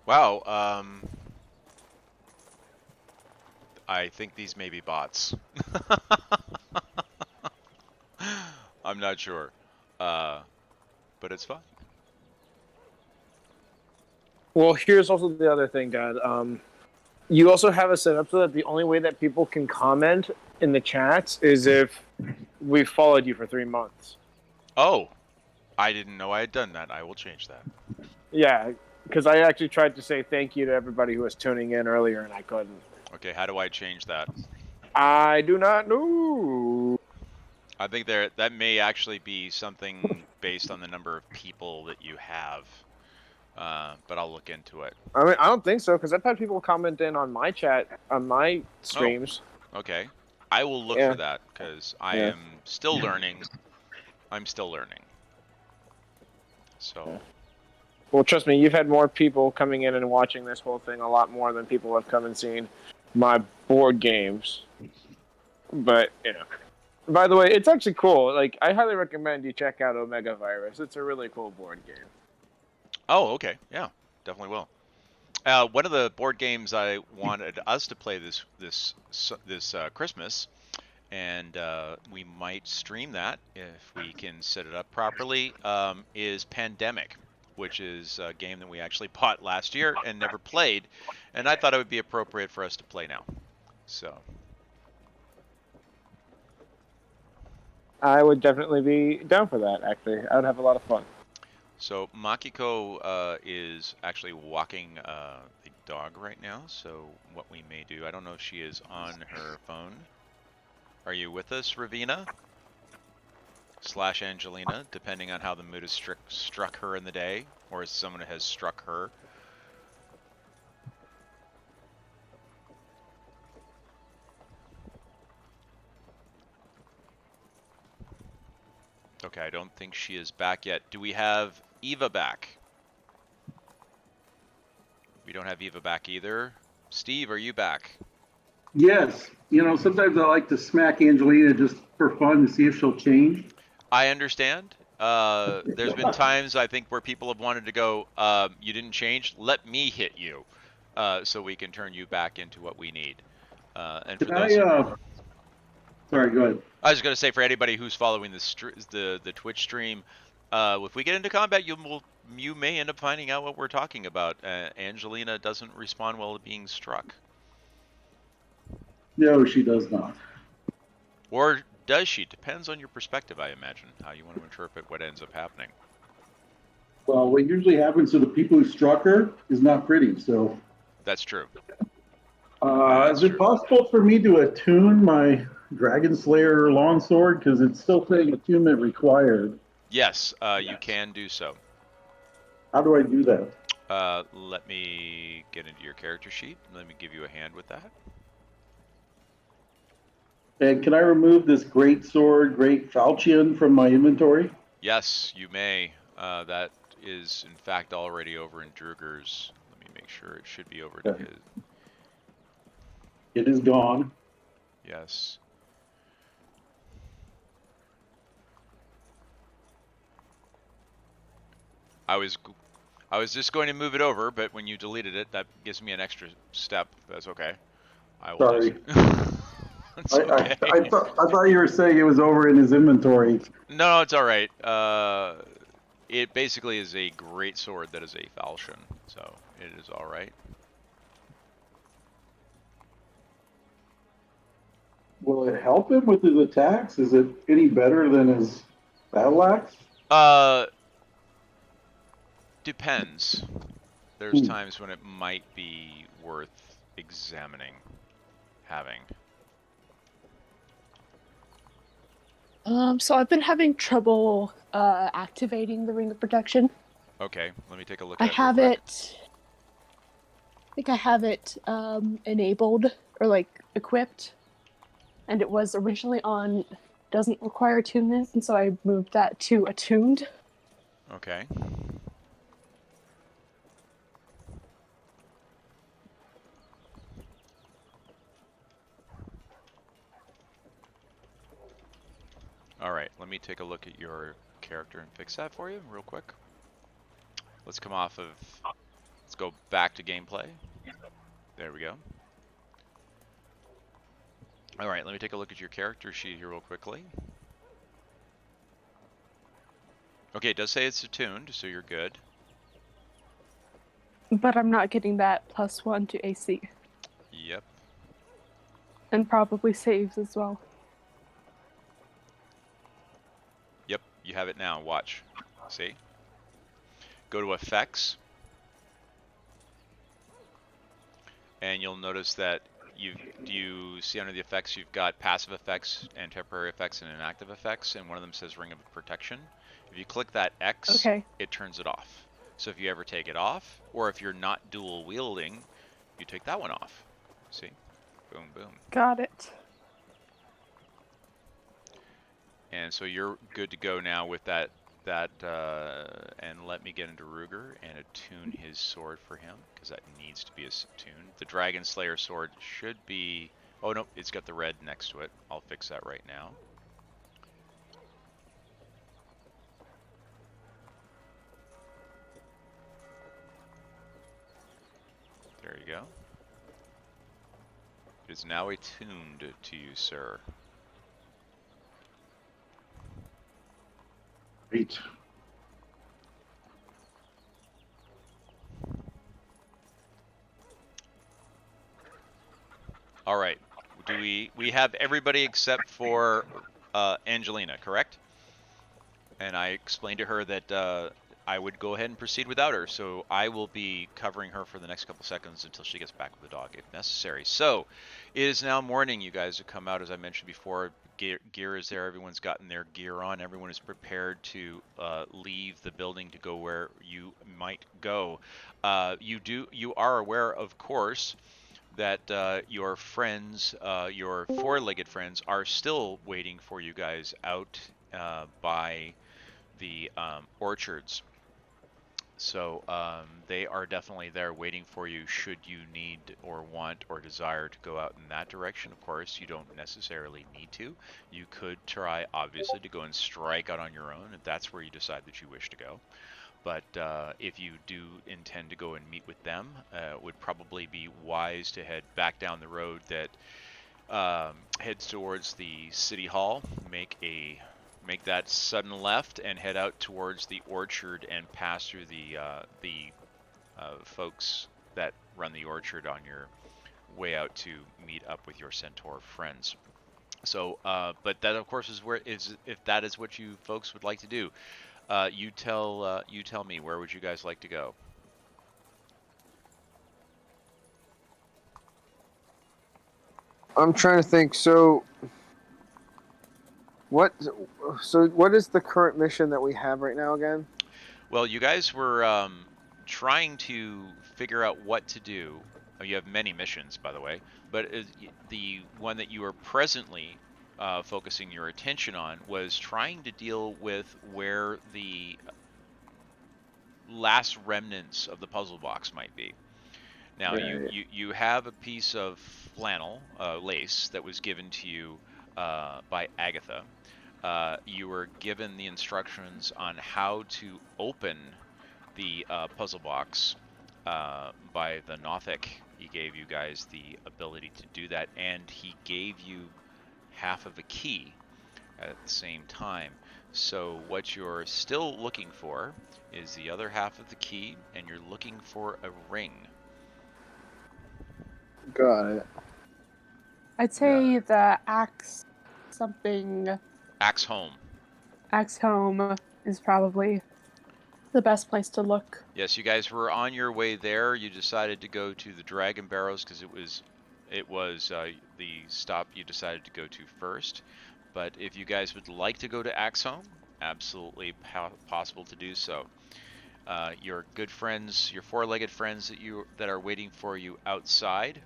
Wow. I think these may be bots. I'm not sure. But it's fine. Well, here's also the other thing, Dad. You also have it set up so that the only way that people can comment in the chats is if we've followed you for 3 months. Oh, I didn't know I had done that. I will change that. Yeah, because I actually tried to say thank you to everybody who was tuning in earlier, and I couldn't. Okay, how do I change that? I do not know. I think that may actually be something based on the number of people that you have. But I'll look into it. I mean, I don't think so, because I've had people comment in on my chat, on my streams. Okay. I will look for that, because I am still learning. I'm still learning. So. Well, trust me, you've had more people coming in and watching this whole thing a lot more than people have come and seen my board games. But, you know. By the way, it's actually cool. Like, I highly recommend you check out Omega Virus. It's a really cool board game. Oh, okay. Yeah, definitely will. One of the board games I wanted us to play this Christmas, and we might stream that if we can set it up properly, is Pandemic, which is a game that we actually bought last year and never played, and I thought it would be appropriate for us to play now. So. I would definitely be down for that, actually. I would have a lot of fun. So Makiko is actually walking the dog right now, so what we may do, I don't know if she is on her phone. Are you with us, Ravina? / Angelina, depending on how the mood has struck her in the day, or if someone has struck her. Okay, I don't think she is back yet. Do we have Eva back? We don't have Eva back either. Steve, are you back? Yes. You know, sometimes I like to smack Angelina just for fun to see if she'll change. I understand. There's been times, I think, where people have wanted to go, you didn't change, let me hit you, so we can turn you back into what we need. And for those... Sorry, go ahead. I was going to say, for anybody who's following the Twitch stream, If we get into combat, you may end up finding out what we're talking about. Angelina doesn't respond well to being struck. No, she does not. Or does she? Depends on your perspective, I imagine, how you want to interpret what ends up happening. Well, what usually happens to the people who struck her is not pretty. So, That's true. is it possible for me to attune my Dragon Slayer longsword? Because it's still saying attunement required. Yes, you can do so. How do I do that? Let me get into your character sheet. Let me give you a hand with that. And can I remove this great sword, great falchion from my inventory? Yes, you may. That is, in fact, already over in Druger's. Let me make sure it should be over to Okay. his. It is gone. Yes. I was just going to move it over, but when you deleted it, that gives me an extra step. That's okay. I will Sorry. just. It's okay. I thought you were saying it was over in his inventory. No, it's all right. It basically is a great sword that is a falchion, so it is all right. Will it help him with his attacks? Is it any better than his battle axe? Depends. There's times when it might be worth examining having. So I've been having trouble activating the Ring of Protection. Okay, let me take a look I at it. have it. I think I have it enabled or like equipped, and it was originally on doesn't require attunement, and so I moved that to attuned. Okay. All right, let me take a look at your character and fix that for you real quick. Let's come off of, let's go back to gameplay. There we go. All right, let me take a look at your character sheet here real quickly. Okay, it does say it's attuned, so you're good. But I'm not getting that +1 to AC. Yep. And probably saves as well. Yep, you have it now. Watch. See? Go to effects. And you'll notice that you see under the effects you've got passive effects and temporary effects and inactive effects, and one of them says Ring of Protection. If you click that X, it turns it off. So if you ever take it off, or if you're not dual wielding, you take that one off. See? Boom, boom. Got it. And so you're good to go now with that. And let me get into Ruger and attune his sword for him, because that needs to be attuned. The Dragon Slayer sword should be... Oh, no, it's got the red next to it. I'll fix that right now. There you go. It is now attuned to you, sir. Great. All right. Do we have everybody except for Angelina, correct? And I explained to her that I would go ahead and proceed without her, so I will be covering her for the next couple seconds until she gets back with the dog, if necessary. So, it is now morning. You guys have come out, as I mentioned before. Gear is there. Everyone's gotten their gear on. Everyone is prepared to leave the building to go where you might go. You are aware, of course, that your friends, your four-legged friends, are still waiting for you guys out by the orchards. So they are definitely there waiting for you should you need or want or desire to go out in that direction. Of course, you don't necessarily need to. You could try, obviously, to go and strike out on your own if that's where you decide that you wish to go. But if you do intend to go and meet with them, it would probably be wise to head back down the road that heads towards the city hall, make make that sudden left and head out towards the orchard and pass through the folks that run the orchard on your way out to meet up with your centaur friends. So, but that of course is where is if that is what you folks would like to do. You tell me, where would you guys like to go? I'm trying to think. So what is the current mission that we have right now again? Well, you guys were trying to figure out what to do. You have many missions, by the way, but the one that you are presently focusing your attention on was trying to deal with where the last remnants of the puzzle box might be. Now, you have a piece of flannel, lace, that was given to you by Agatha. You were given the instructions on how to open the puzzle box by the Nothic. He gave you guys the ability to do that, and he gave you half of a key at the same time. So what you're still looking for is the other half of the key, and you're looking for a ring. Got it. I'd say the axe something. Axe home. Axe home is probably the best place to look. Yes, you guys were on your way there. You decided to go to the Dragon Barrows because it was the stop you decided to go to first. But if you guys would like to go to Axe Home, absolutely possible to do so. Your good friends, your four-legged friends that are waiting for you outside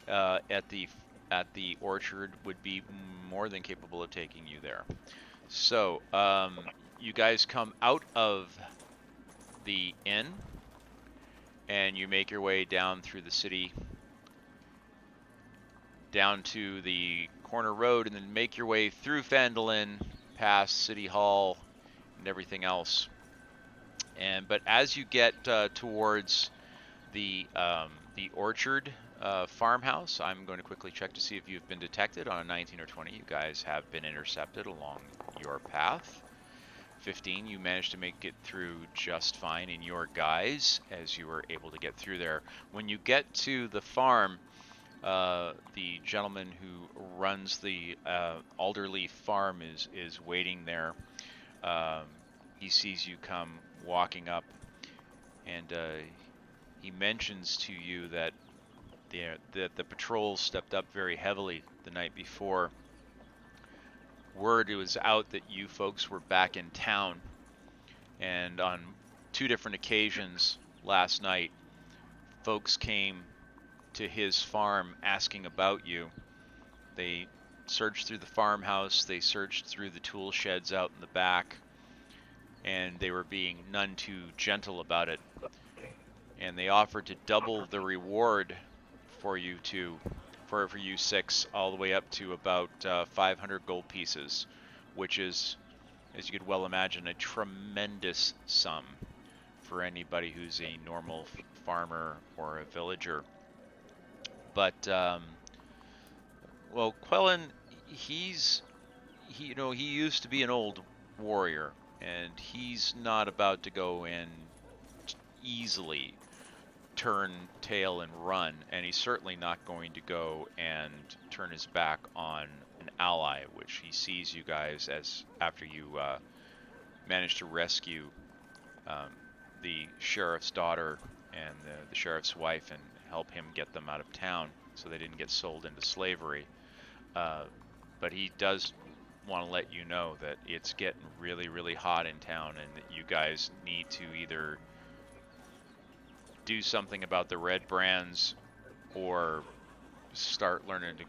at the orchard would be more than capable of taking you there. So you guys come out of the inn and you make your way down through the city, down to the corner road, and then make your way through Phandalin, past City Hall and everything else. But as you get towards the orchard farmhouse, I'm going to quickly check to see if you've been detected. On a 19 or 20, you guys have been intercepted along your path. 15, you managed to make it through just fine in your guise as you were able to get through there. When you get to the farm, the gentleman who runs the Alderleaf farm is waiting there. He sees you come walking up, and he mentions to you that the patrol stepped up very heavily the night before. Word was out that you folks were back in town, and on 2 different occasions last night, folks came to his farm asking about you. They searched through the farmhouse, they searched through the tool sheds out in the back, and they were being none too gentle about it. And they offered to double the reward for you for you 6, all the way up to about 500 gold pieces, which is, as you could well imagine, a tremendous sum for anybody who's a normal farmer or a villager. But well, Quellen, he used to be an old warrior, and he's not about to go and easily turn tail and run, and he's certainly not going to go and turn his back on an ally, which he sees you guys as after you managed to rescue the sheriff's daughter and the sheriff's wife and help him get them out of town so they didn't get sold into slavery. But he does want to let you know that it's getting really, really hot in town, and that you guys need to either do something about the red brands or start learning to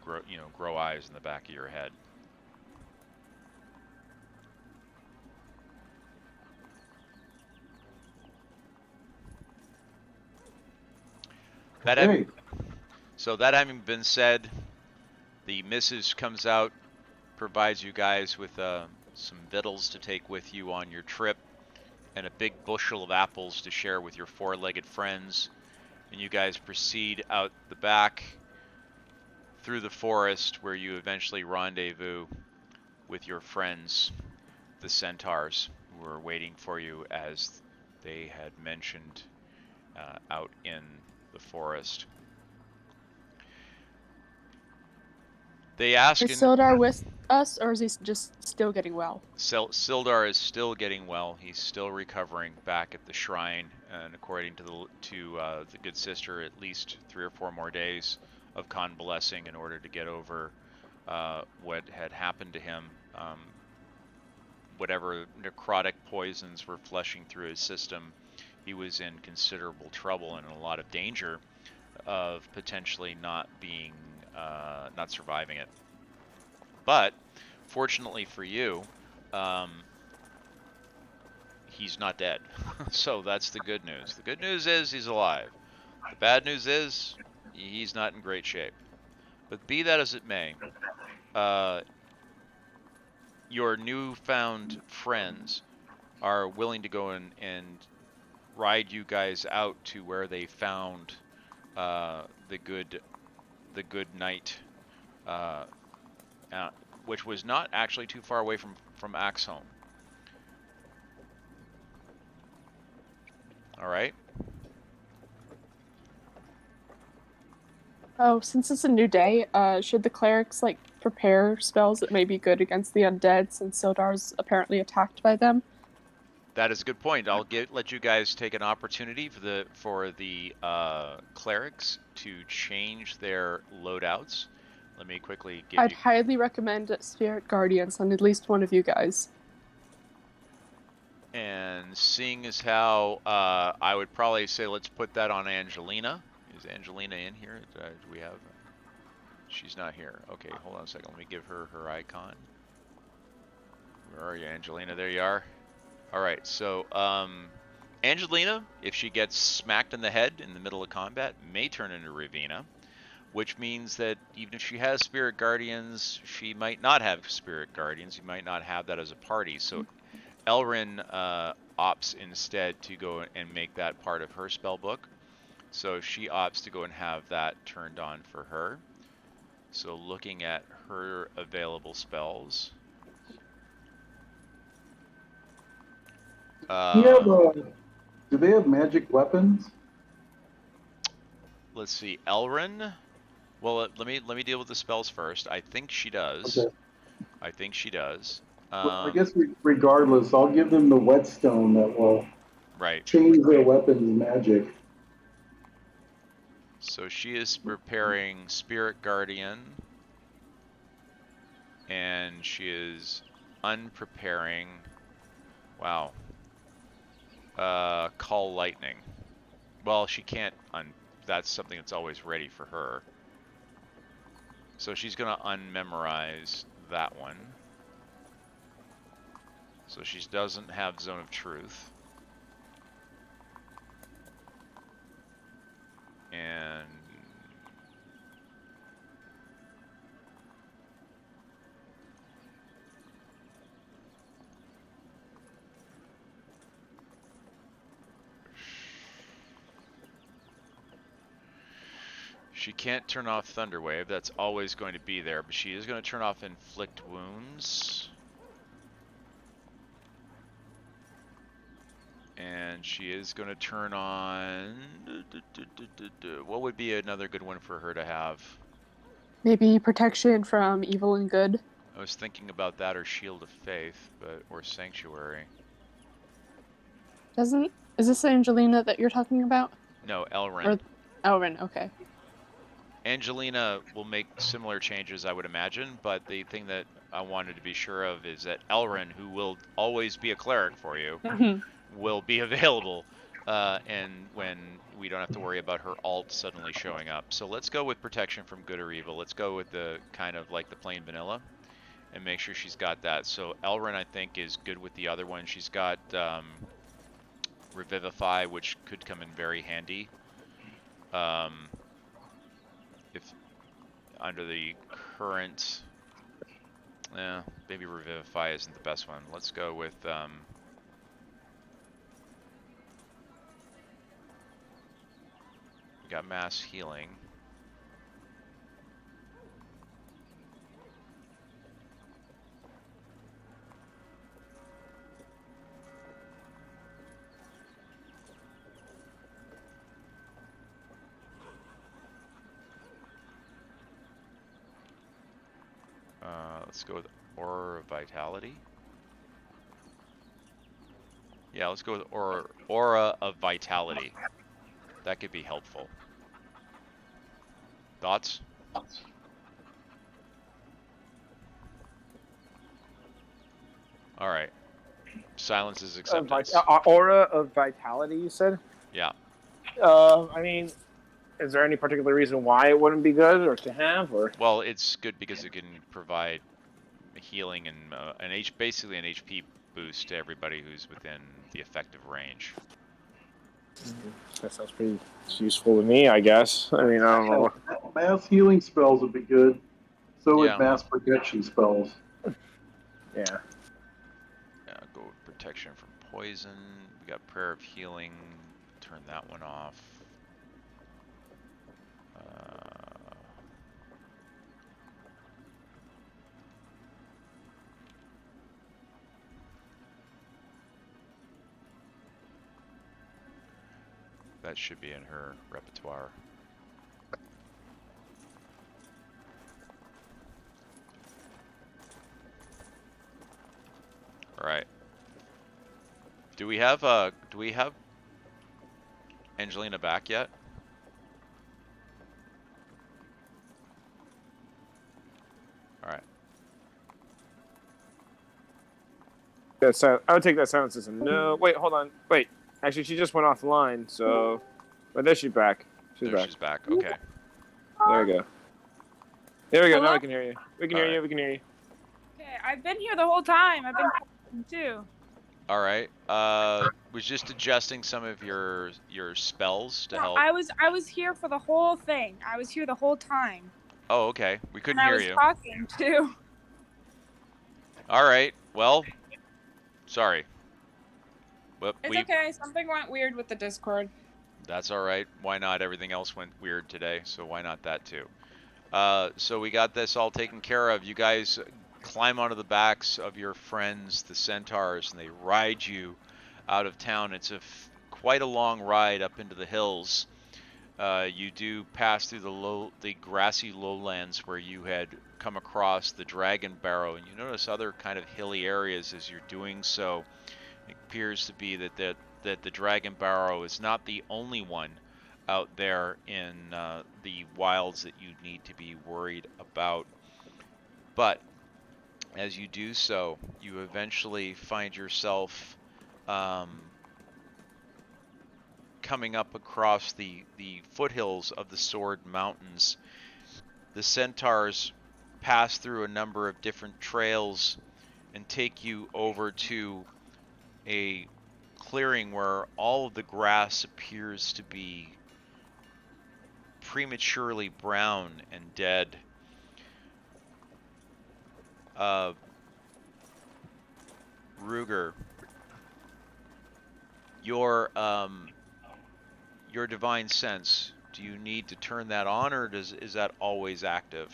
grow eyes in the back of your head. That having been said, the missus comes out, provides you guys with some victuals to take with you on your trip, and a big bushel of apples to share with your 4-legged friends. And you guys proceed out the back through the forest, where you eventually rendezvous with your friends. the centaurs who were waiting for you, as they had mentioned, out in the forest. They ask, Is Sildar with us, or is he just still getting well? Sildar is still getting well. He's still recovering back at the shrine, and according to the good sister, at least 3 or 4 more days of convalescing in order to get over what had happened to him. Whatever necrotic poisons were flushing through his system, he was in considerable trouble and in a lot of danger of potentially not surviving it. But fortunately for you, he's not dead. So that's the good news. The good news is he's alive. The bad news is he's not in great shape. But be that as it may, your newfound friends are willing to go and ride you guys out to where they found the good knight, which was not actually too far away from Axe home. All right. Oh, since it's a new day, should the clerics like prepare spells that may be good against the undead, since Sildar's apparently attacked by them? That is a good point. I'll let you guys take an opportunity for the clerics to change their loadouts. Let me quickly give I'd you. highly recommend Spirit Guardians on at least one of you guys. And seeing as how I would probably say let's put that on Angelina. Is Angelina in here? Do we have? She's not here. Okay, hold on a second. Let me give her her icon. Where are you, Angelina? There you are. All right, so Angelina, if she gets smacked in the head in the middle of combat, may turn into Ravina, which means that even if she has Spirit Guardians, she might not have Spirit Guardians. You might not have that as a party. So Elrin opts instead to go and make that part of her spell book. So she opts to go and have that turned on for her. So looking at her available spells. Do they have magic weapons? Let's see, Elrin. Well, let me deal with the spells first. I think she does. Okay. I think she does. I guess regardless, I'll give them the whetstone that will change their weapons magic. So she is preparing Spirit Guardian, and she is unpreparing. Wow. Call Lightning. Well, she can't. That's something that's always ready for her. So she's gonna unmemorize that one. So she doesn't have Zone of Truth. And she can't turn off Thunderwave. That's always going to be there, but she is going to turn off Inflict Wounds. And she is going to turn on... What would be another good one for her to have? Maybe protection from evil and good. I was thinking about that, or Shield of Faith, or Sanctuary. Is this Angelina that you're talking about? No, Elrin. Or Elrin, okay. Angelina will make similar changes, I would imagine, but the thing that I wanted to be sure of is that Elrin, who will always be a cleric for you, will be available, and when we don't have to worry about her alt suddenly showing up. So let's go with protection from good or evil. Let's go with the kind of like the plain vanilla, and make sure she's got that. So Elrin, I think, is good with the other one. She's got Revivify, which could come in very handy. If under the current, maybe Revivify isn't the best one. Let's go with we got Mass Healing. Let's go with Aura of Vitality. Yeah, let's go with Aura of Vitality. That could be helpful. Thoughts? All right. Silence is acceptance. Aura of Vitality, you said? Yeah. I mean, is there any particular reason why it wouldn't be good or to have? Or Well, it's good because it can provide healing and basically an HP boost to everybody who's within the effective range. that sounds pretty useful to me, I guess. I mean, I don't know. Mass healing spells would be good. So would Yeah. mass protection spells. Yeah. Go with protection from poison. We got Prayer of Healing. Turn that one off. That should be in her repertoire. All right. Do we have Angelina back yet? All right. I would take that silence as a no. Wait, hold on. Wait. Actually, she just went offline, so. But there she's back. She's There back. she's back. Okay. There we go. There we go. Hello? Now we can hear you. We can hear you. We can hear you. Okay, I've been here the whole time. I've been talking too. All right. Was just adjusting some of your spells to No, help. I was here for the whole thing. I was here the whole time. Oh, okay. We couldn't And hear I was you. talking too. All right. Well, sorry. But It's okay. Something went weird with the Discord. That's all right. Why not? Everything else went weird today, so why not that too? So we got this all taken care of. You guys climb onto the backs of your friends, the centaurs, and they ride you out of town. It's quite a long ride up into the hills. You do pass through the grassy lowlands where you had come across the Dragon Barrow, and you notice other kind of hilly areas as you're doing so. It appears to be that the Dragon Barrow is not the only one out there in the wilds that you need to be worried about. But as you do so, you eventually find yourself coming up across the foothills of the Sword Mountains. The centaurs pass through a number of different trails and take you over to a clearing where all of the grass appears to be prematurely brown and dead. Ruger, your divine sense, do you need to turn that on, or is that always active?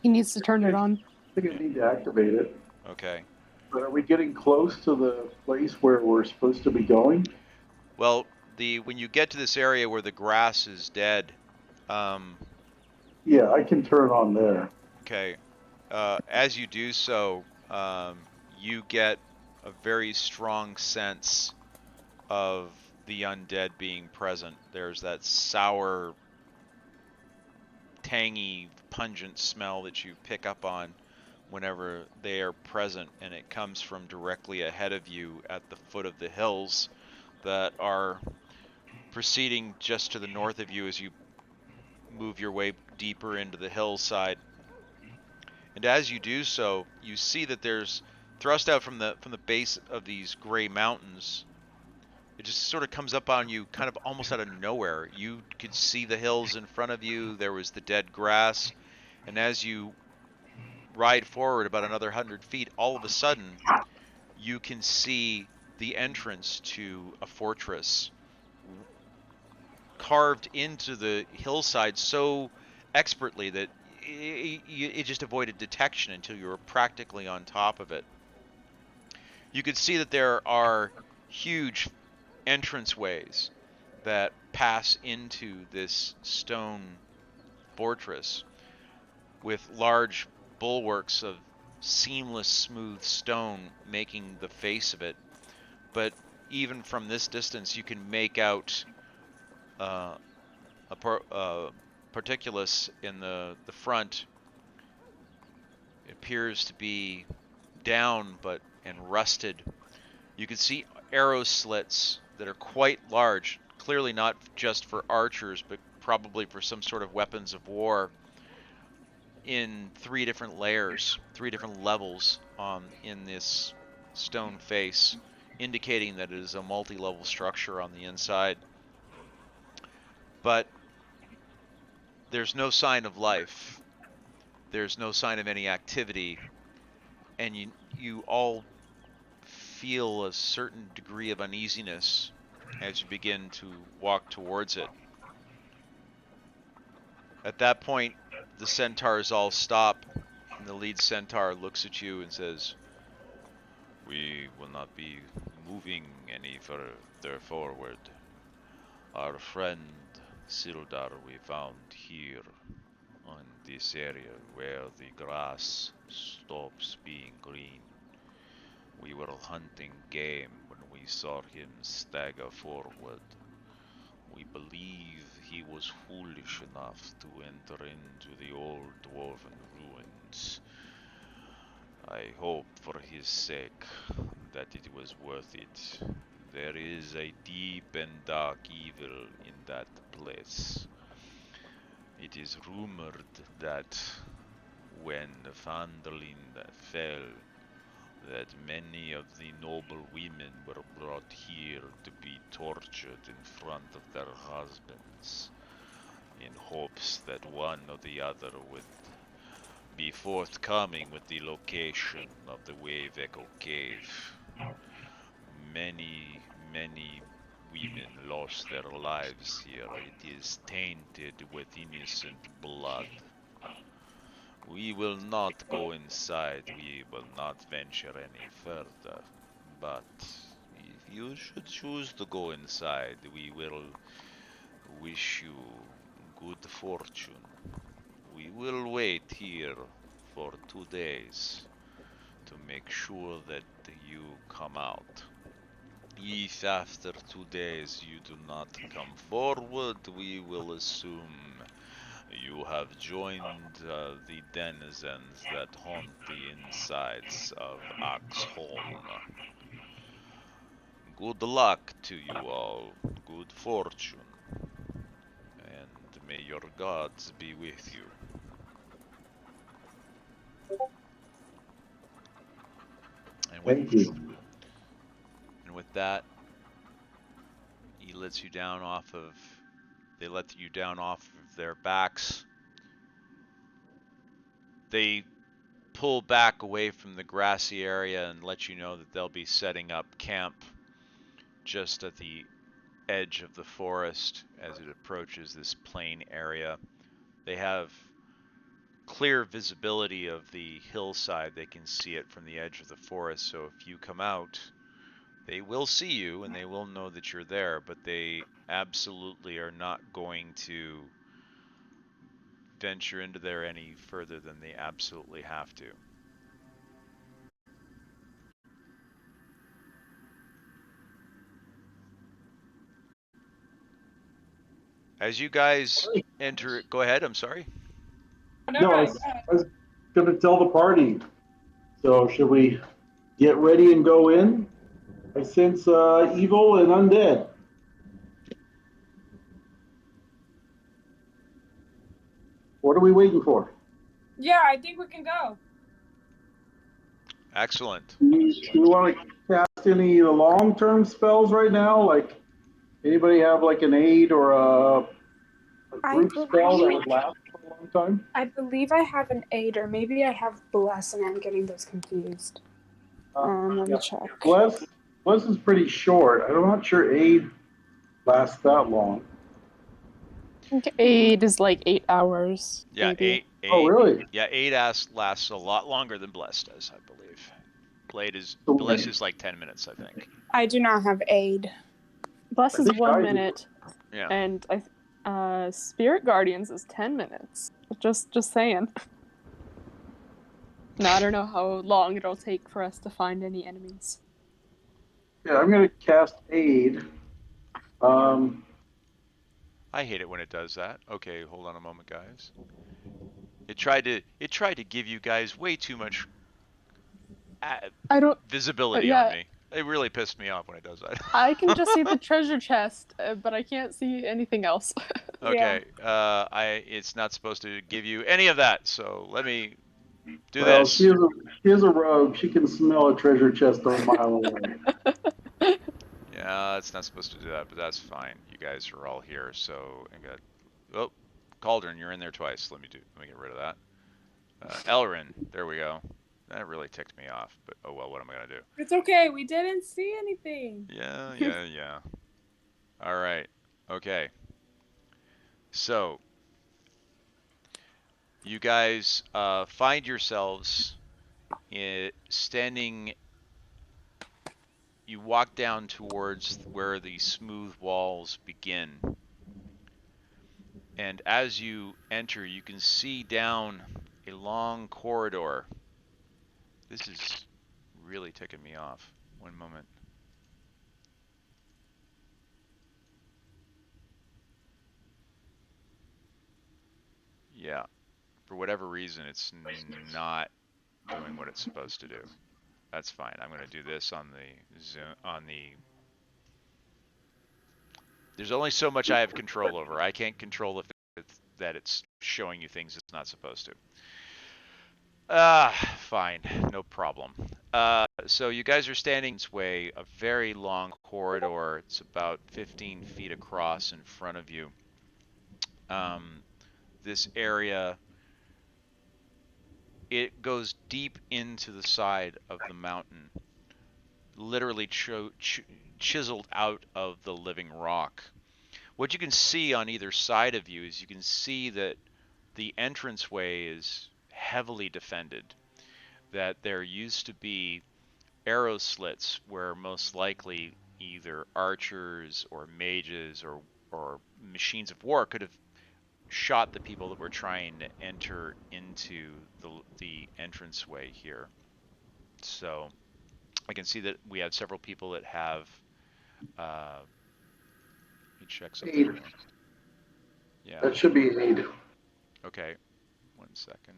He needs to turn it on. I think I need to activate it. Okay. But are we getting close to the place where we're supposed to be going? Well, when you get to this area where the grass is dead, yeah, I can turn on there. Okay. As you do so, you get a very strong sense of the undead being present. There's that sour, tangy, pungent smell that you pick up on whenever they are present, and it comes from directly ahead of you at the foot of the hills that are proceeding just to the north of you as you move your way deeper into the hillside. And as you do so, you see that there's thrust out from the base of these gray mountains. It just sort of comes up on you kind of almost out of nowhere. You could see the hills in front of you. There was the dead grass. And as you ride forward about another 100 feet, all of a sudden you can see the entrance to a fortress carved into the hillside so expertly that it just avoided detection until you were practically on top of it. You could see that there are huge entranceways that pass into this stone fortress with large bulwarks of seamless, smooth stone making the face of it. But even from this distance, you can make out a particulus in the front. It appears to be down and rusted. You can see arrow slits that are quite large, clearly not just for archers, but probably for some sort of weapons of war, in 3 different layers, 3 different levels in this stone face, indicating that it is a multi-level structure on the inside. But there's no sign of life. There's no sign of any activity, and you all feel a certain degree of uneasiness as you begin to walk towards it. At that point, the centaurs all stop, and the lead centaur looks at you and says, "We will not be moving any further forward. Our friend Sildar we found here on this area where the grass stops being green. We were hunting game when we saw him stagger forward. We believe he was foolish enough to enter into the old dwarven ruins. I hope for his sake that it was worth it. There is a deep and dark evil in that place. It is rumored that when Phandalin fell, that many of the noble women were brought here to be tortured in front of their husbands, in hopes that one or the other would be forthcoming with the location of the Wave Echo Cave. Many women lost their lives here. It is tainted with innocent blood. We will not go inside, we will not venture any further, but if you should choose to go inside, we will wish you good fortune. We will wait here for 2 days to make sure that you come out. If after 2 days you do not come forward, we will assume you have joined the denizens that haunt the insides of Axholm. Good luck to you all, good fortune, and may your gods be with you. Thank you. And with that, he lets you down off of. They let you down off of their backs. They pull back away from the grassy area and let you know that they'll be setting up camp just at the edge of the forest as it approaches this plain area. They have clear visibility of the hillside. They can see it from the edge of the forest, so if you come out, they will see you and they will know that you're there, but they absolutely are not going to venture into there any further than they absolutely have to. As you guys enter, go ahead, I'm sorry. No, I was going to tell the party. So should we get ready and go in? I sense evil and undead. What are we waiting for? Yeah, I think we can go. Excellent. Do we want to cast any long-term spells right now? Like, anybody have like an aid or a group spell that would last for a long time? I believe I have an aid, or maybe I have bless, and I'm getting those confused. Let me check. Bless is pretty short. I'm not sure aid lasts that long. I think aid is like 8 hours. Yeah, maybe. eight. Oh, really? Yeah, 8 lasts a lot longer than Bless does, I believe. Bless is like 10 minutes, I think. I do not have aid. Bless is 1 minute, Yeah. and Spirit Guardians is 10 minutes. Just saying. No, I don't know how long it'll take for us to find any enemies. Yeah, I'm going to cast Aid. Um, I hate it when it does that. Okay, hold on a moment, guys. It tried to give you guys way too much I don't. visibility on Yeah, me. It really pissed me off when it does that. I can just see the treasure chest, but I can't see anything else. Okay, it's not supposed to give you any of that. So let me do well, this. she is a rogue. She can smell a treasure chest a mile away. Yeah, it's not supposed to do that, but that's fine. You guys are all here, so I got. Oh, Cauldron, you're in there twice. Let me get rid of that. Elrin, there we go. That really ticked me off, but oh well. What am I gonna do? It's okay. We didn't see anything. Yeah. All right. Okay. So you guys find yourselves standing. You walk down towards where the smooth walls begin. And as you enter, you can see down a long corridor. This is really ticking me off. One moment. Yeah, for whatever reason, it's not doing what it's supposed to do. That's fine. I'm going to do this on the Zoom, on the. There's only so much I have control over. I can't control if that it's showing you things it's not supposed to. Fine, no problem. So you guys are standing this way, a very long corridor. It's about 15 feet across in front of you. This area, it goes deep into the side of the mountain, literally chiseled out of the living rock. What you can see on either side of you is you can see that the entranceway is heavily defended, that there used to be arrow slits where most likely either archers or mages or machines of war could have shot the people that were trying to enter into the entranceway here. So I can see that we have several people that have. Let me check something Aid. here. Yeah. That should be Aid. Okay. 1 second.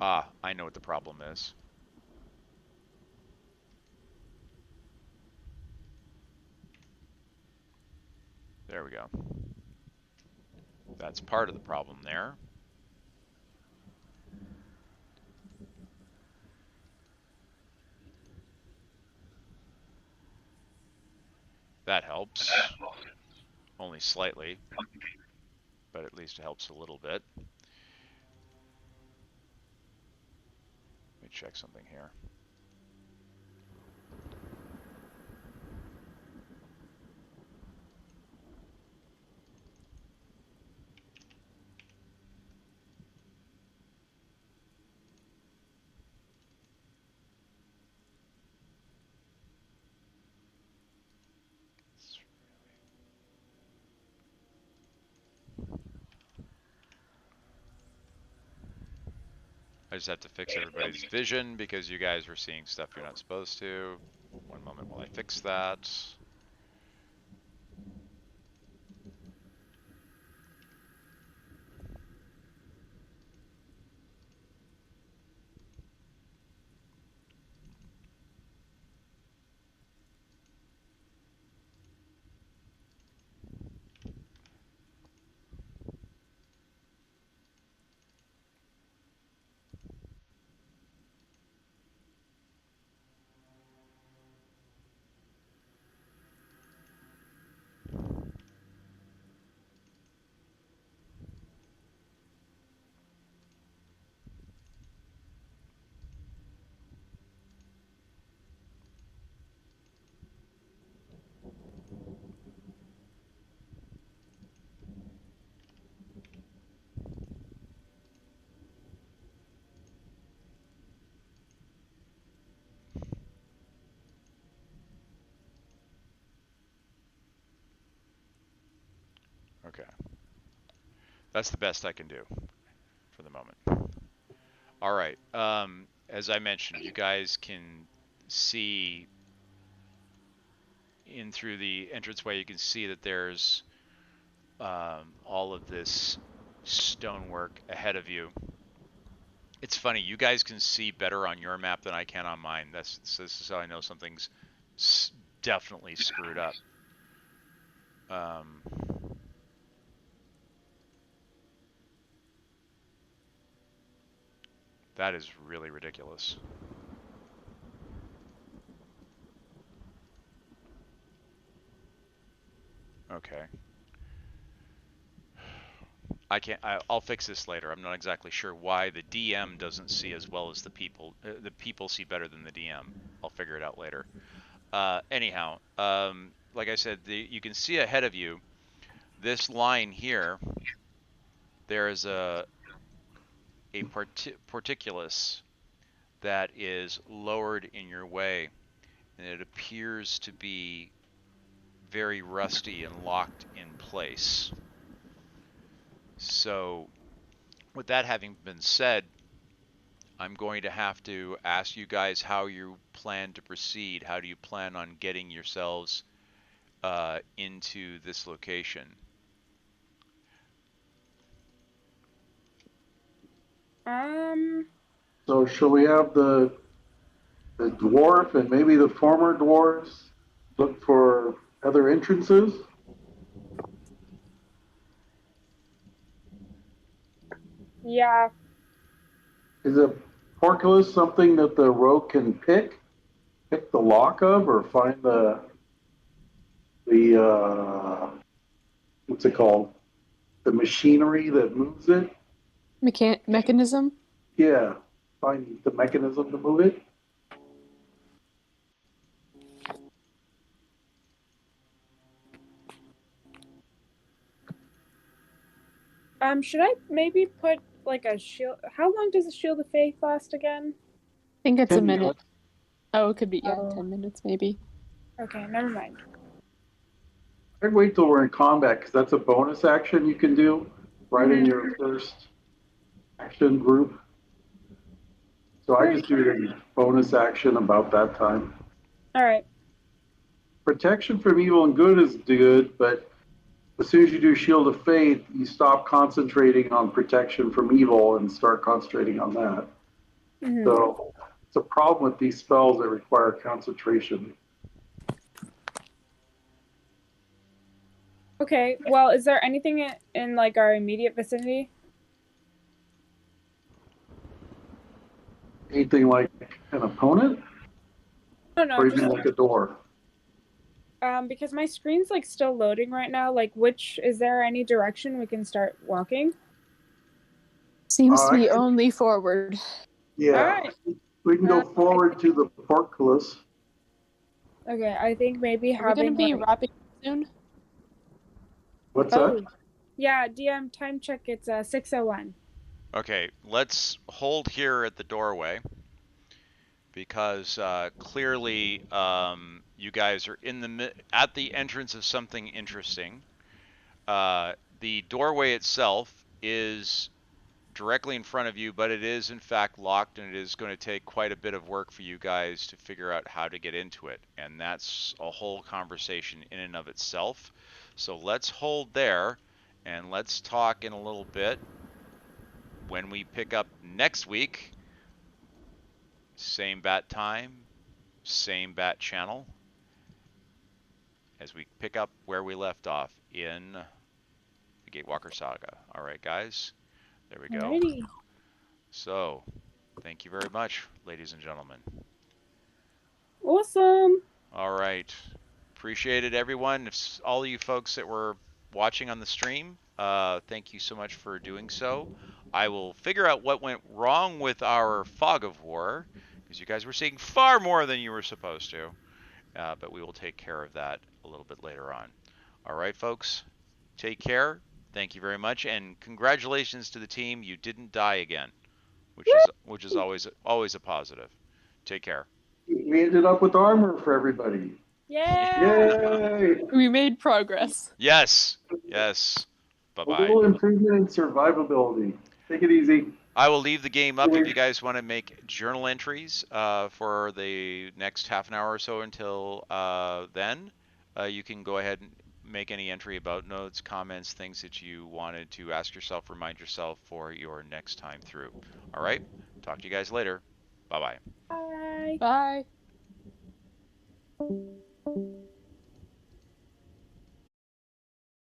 I know what the problem is. There we go. That's part of the problem there. That helps. Only slightly, but at least it helps a little bit. Let me check something here. I just have to fix everybody's vision because you guys were seeing stuff you're not supposed to. 1 moment while I fix that. Okay. That's the best I can do for the moment. All right. As I mentioned, you guys can see in through the entranceway. You can see that there's all of this stonework ahead of you. It's funny. You guys can see better on your map than I can on mine. This is how I know something's definitely screwed up. That is really ridiculous. Okay. I'll fix this later. I'm not exactly sure why the DM doesn't see as well as the people. The people see better than the DM. I'll figure it out later. Anyhow, like I said, you can see ahead of you, this line here, there is a portcullis that is lowered in your way, and it appears to be very rusty and locked in place. So, with that having been said, I'm going to have to ask you guys how you plan to proceed. How do you plan on getting yourselves into this location? So shall we have the dwarf and maybe the former dwarves look for other entrances? Yeah. Is a portcullis something that the rogue can pick the lock of, or find the what's it called? The machinery that moves it? Mechanism? Yeah, find the mechanism to move it. Should I maybe put like a shield? How long does the shield of faith last again? I think it's 10 a minute. minutes. Oh, it could be, yeah, Oh. 10 minutes maybe. Okay, never mind. I'd wait till we're in combat, because that's a bonus action you can do right in your first action group. So I just do it in bonus action about that time. All right. Protection from evil and good is good, but as soon as you do Shield of Faith, you stop concentrating on protection from evil and start concentrating on that. Mm-hmm. So it's a problem with these spells that require concentration. Okay. Well, is there anything in like our immediate vicinity? Anything like an opponent? I don't know. Or even like a door? Because my screen's like still loading right now. Like, is there any direction we can start walking? Seems to be only forward. Yeah. All right. We can go forward to the portcullis. Okay, I think maybe Are we going to be like... wrapping soon? What's that? Yeah, DM time check. It's 6:01. Okay, let's hold here at the doorway, because clearly you guys are at the entrance of something interesting. The doorway itself is directly in front of you, but it is in fact locked, and it is going to take quite a bit of work for you guys to figure out how to get into it, and that's a whole conversation in and of itself. So let's hold there, and let's talk in a little bit when we pick up next week. Same bat time, same bat channel, as we pick up where we left off in the Gatewalker Saga. All right, guys, there we go. Alrighty. So, thank you very much, ladies and gentlemen. Awesome. All right, appreciate it, everyone. If all you folks that were watching on the stream, thank you so much for doing so. I will figure out what went wrong with our Fog of War, because you guys were seeing far more than you were supposed to. But we will take care of that a little bit later on. All right, folks, take care. Thank you very much, and congratulations to the team. You didn't die again, which is always a positive. Take care. We ended up with armor for everybody. Yeah. Yay! We made progress. Yes. Yes. A Bye-bye. little improvement in survivability. Take it easy. I will leave the game up if you guys want to make journal entries for the next half an hour or so until then. You can go ahead and make any entry about notes, comments, things that you wanted to ask yourself, remind yourself for your next time through. All right. Talk to you guys later. Bye-bye. Bye. Bye.